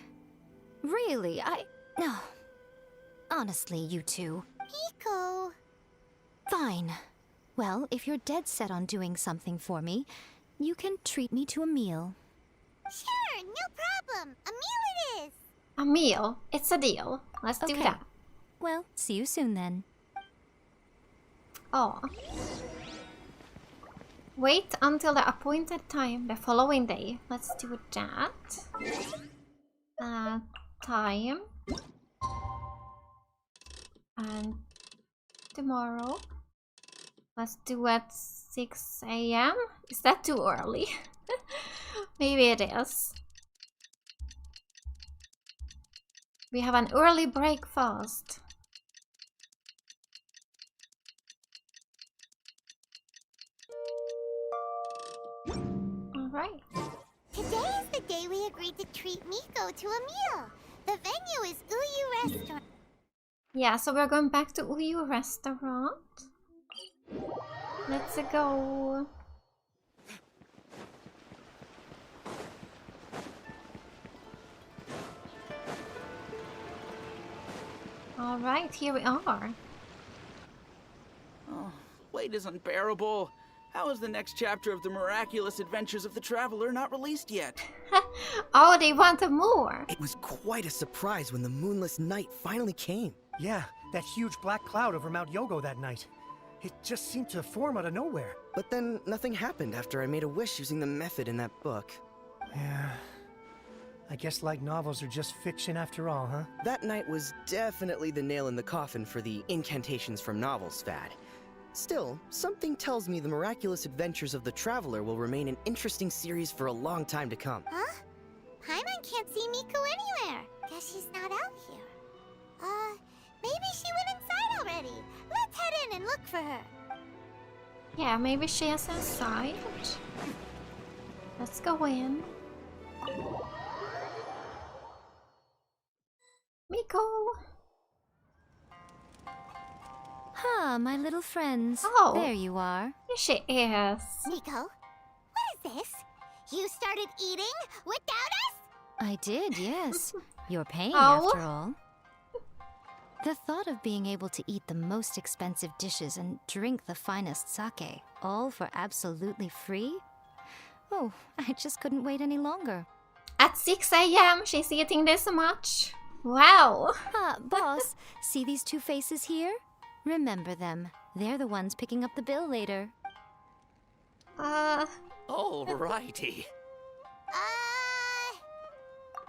Really, No. Honestly, you two. Miko. Fine. Well, if you're dead set on doing something for me, you can treat me to a meal. Sure, no problem. A meal it is. A meal? It's a deal. Let's do Okay. that. Well, see you soon then. Oh. Wait until the appointed time the following day. Let's do that. Time. And tomorrow. Let's do at 6 AM. Is that too early? Maybe it is. We have an early breakfast. Alright. Today is the day we agreed to treat Miko to a meal. The venue is Uyu Restaurant. Yeah, so we're going back to Uyu Restaurant. Let's go. Alright, here we are. Oh, wait is unbearable. How is the next chapter of the miraculous adventures of the Traveler not released yet? Oh, they wanted more. It was quite a surprise when the moonless night finally came. Yeah, that huge black cloud over Mount Yogo that night. It just seemed to form out of nowhere. But then nothing happened after I made a wish using the method in that book. Yeah. I guess light novels are just fiction after all, huh? That night was definitely the nail in the coffin for the incantations from novels fad. Still, something tells me the miraculous adventures of the Traveler will remain an interesting series for a long time to come. Huh? Paimon can't see Miko anywhere. Guess she's not out here. Maybe she went inside already. Let's head in and look for her. Yeah, maybe she is inside. Let's go in. Miko! Ah, my little friends. Oh. There you are. Here she is. Miko, what is this? You started eating without us? I did, yes. You're paying, Oh. after all. The thought of being able to eat the most expensive dishes and drink the finest sake, all for absolutely free? Oh, I just couldn't wait any longer. At 6 AM, she's eating this much. Wow. Ah, boss, see these two faces here? Remember them. They're the ones picking up the bill later. Alrighty.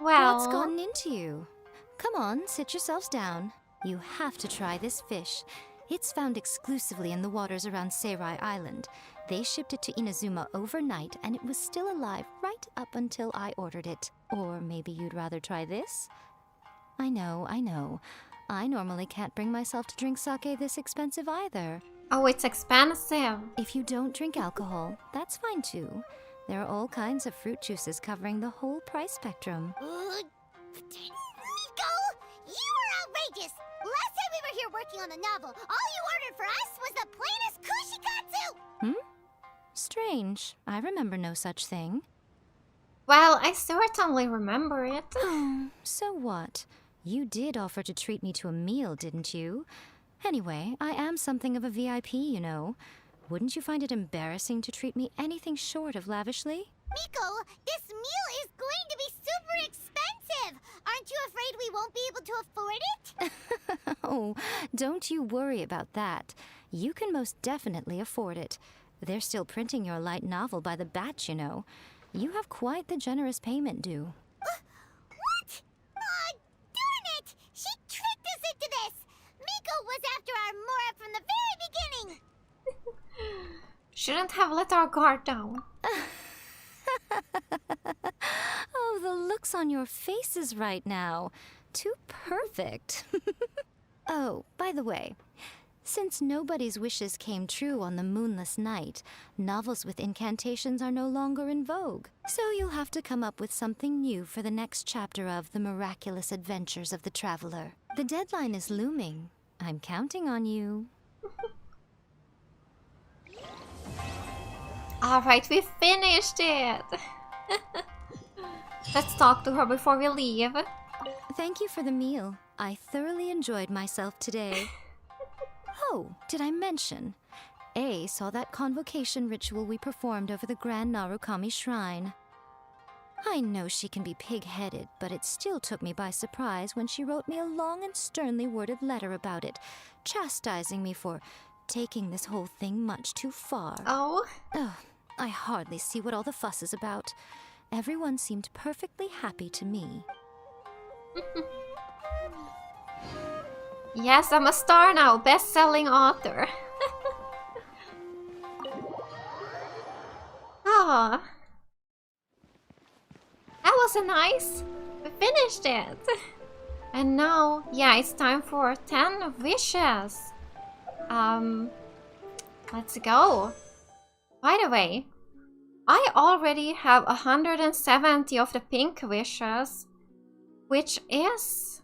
Well... What's gotten into you? Come on, sit yourselves down. You have to try this fish. It's found exclusively in the waters around Seirai Island. They shipped it to Inazuma overnight, and it was still alive right up until I ordered it. Or maybe you'd rather try this? I know. I normally can't bring myself to drink sake this expensive either. Oh, it's expensive. If you don't drink alcohol, that's fine too. There are all kinds of fruit juices covering the whole price spectrum. Miko, you are outrageous. Last time we were here working on the novel, all you ordered for us was the plainest kushikatsu. Strange. I remember no such thing. Well, I certainly remember it. So what? You did offer to treat me to a meal, didn't you? Anyway, I am something of a VIP, you know. Wouldn't you find it embarrassing to treat me anything short of lavishly? Miko, this meal is going to be super expensive. Aren't you afraid we won't be able to afford it? Oh, don't you worry about that. You can most definitely afford it. They're still printing your light novel by the batch, you know. You have quite the generous payment due. What? Darn it! She tricked us into this! Miko was after our Mora from the very beginning! Shouldn't have let our guard down. Oh, the looks on your faces right now. Too perfect. Oh, by the way, since nobody's wishes came true on the moonless night, novels with incantations are no longer in vogue. So you'll have to come up with something new for the next chapter of The Miraculous Adventures of the Traveler. The deadline is looming. I'm counting on you. Alright, we finished it! Let's talk to her before we leave. Thank you for the meal. I thoroughly enjoyed myself today. Oh, did I mention? A saw that convocation ritual we performed over the Grand Narukami Shrine. I know she can be pig-headed, but it still took me by surprise when she wrote me a long and sternly worded letter about it, chastising me for taking this whole thing much too far. Oh? Ugh, I hardly see what all the fuss is about. Everyone seemed perfectly happy to me. Yes, I'm a star now, best-selling author. Ah, that was a nice. We finished it. And now, yeah, it's time for 10 wishes. Let's go. By the way, I already have 170 of the pink wishes, which is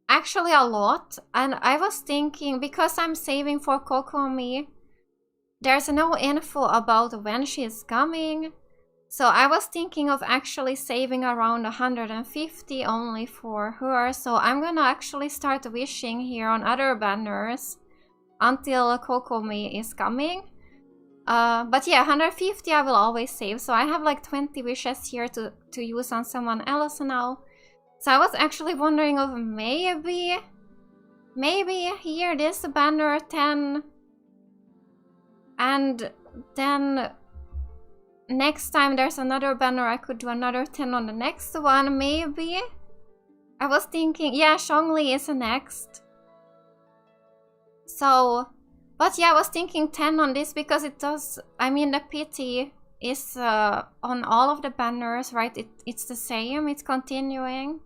actually a lot. And I was thinking, because I'm saving for Kokomi, there's no info about when she's coming. So I was thinking of actually saving around 150 only for her. So I'm gonna actually start wishing here on other banners until Kokomi is coming. But yeah, 150 I will always save. So I have like 20 wishes here to use on someone else now. So I was actually wondering of maybe here this banner 10, and then next time there's another banner, I could do another 10 on the next one, maybe. I was thinking, yeah, Zhongli is next. So, but yeah, I was thinking 10 on this because it does, I mean, the pity is on all of the banners, right? It's the same, it's continuing.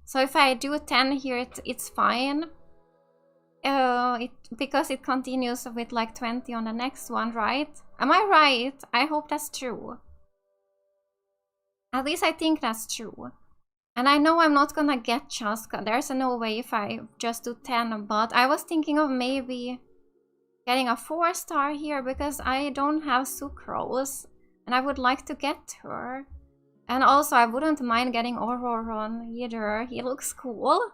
So if I do 10 here, it's fine. Because it continues with like 20 on the next one, right? Am I right? I hope that's true. At least I think that's true. And I know I'm not gonna get Chaska. There's no way if I just do 10, but I was thinking of maybe getting a 4-star here because I don't have Sucrose and I would like to get her. And also I wouldn't mind getting Auroron either. He looks cool.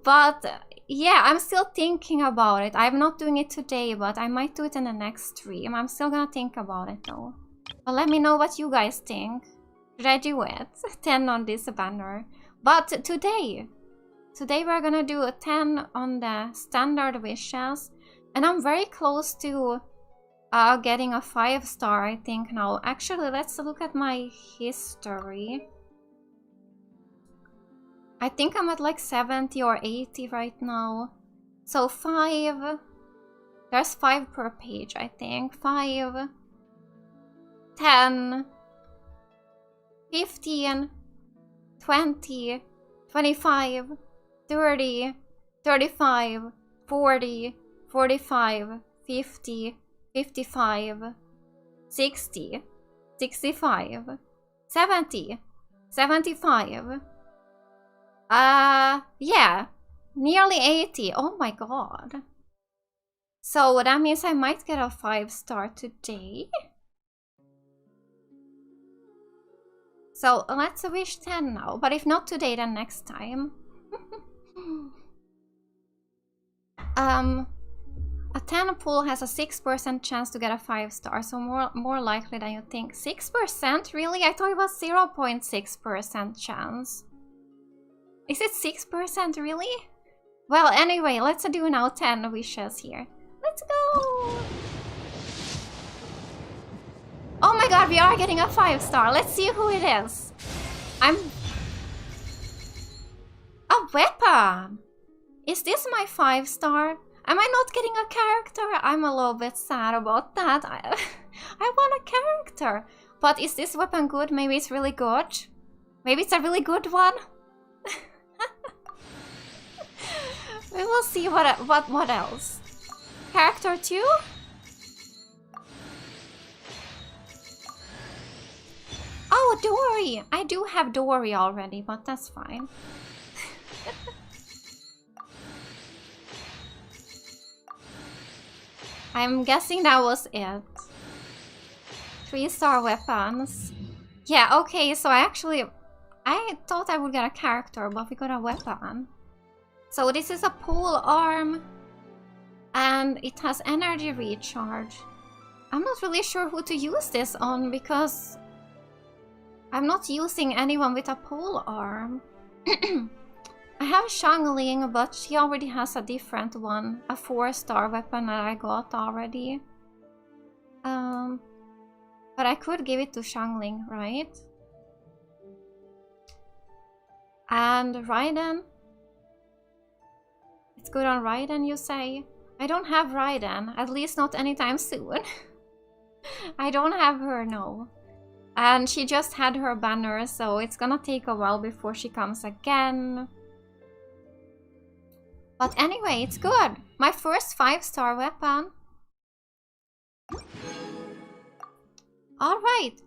But yeah, I'm still thinking about it. I'm not doing it today, but I might do it in the next stream. I'm still gonna think about it though. But let me know what you guys think. Should I do it? 10 on this banner. But today we're gonna do a 10 on the standard wishes. And I'm very close to getting a 5-star, I think now. Actually, let's look at my history. I think I'm at like 70 or 80 right now. So 5. There's 5 per page, I think. 5, 10, 15, 20, 25, 30, 35, 40, 45, 50, 55, 60, 65, 70, 75. Yeah, nearly 80. Oh my god. So that means I might get a 5-star today. So let's wish 10 now, but if not today, then next time. A 10 pool has a 6% chance to get a 5-star, so more likely than you think. 6%? Really? I thought it was 0.6% chance. Is it 6% really? Well, anyway, let's do now 10 wishes here. Let's go! Oh my god, we are getting a 5-star. Let's see who it is. A weapon! Is this my 5-star? Am I not getting a character? I'm a little bit sad about that. I want a character. But is this weapon good? Maybe it's really good. Maybe it's a really good one. We will see what else. Character 2? Oh, Dory! I do have Dory already, but that's fine. I'm guessing that was it. 3-star weapons. Yeah, okay, so I thought I would get a character, but we got a weapon. So this is a pole arm, and it has energy recharge. I'm not really sure who to use this on because I'm not using anyone with a pole arm. I have Xiangling, but she already has a different one, a 4-star weapon that I got already. But I could give it to Xiangling, right? And Raiden. It's good on Raiden, you say? I don't have Raiden, at least not anytime soon. I don't have her, no. And she just had her banner, so it's gonna take a while before she comes again. But anyway, it's good. My first 5-star weapon. Alright.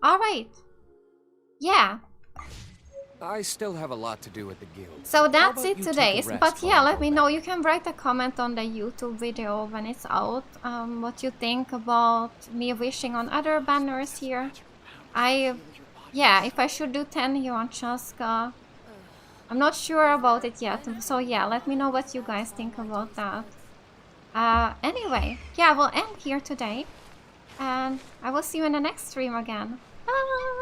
Yeah. I still have a lot to do with the guild. So How that's about it you today. take a rest But while yeah, I let go me back? know. You can write a comment on the YouTube video when it's out. What you think about me wishing on other banners here. Yeah, if I should do 10 here on Chaska. I'm not sure about it yet. So yeah, let me know what you guys think about that. Anyway, yeah, we'll end here today. And I will see you in the next stream again. Bye!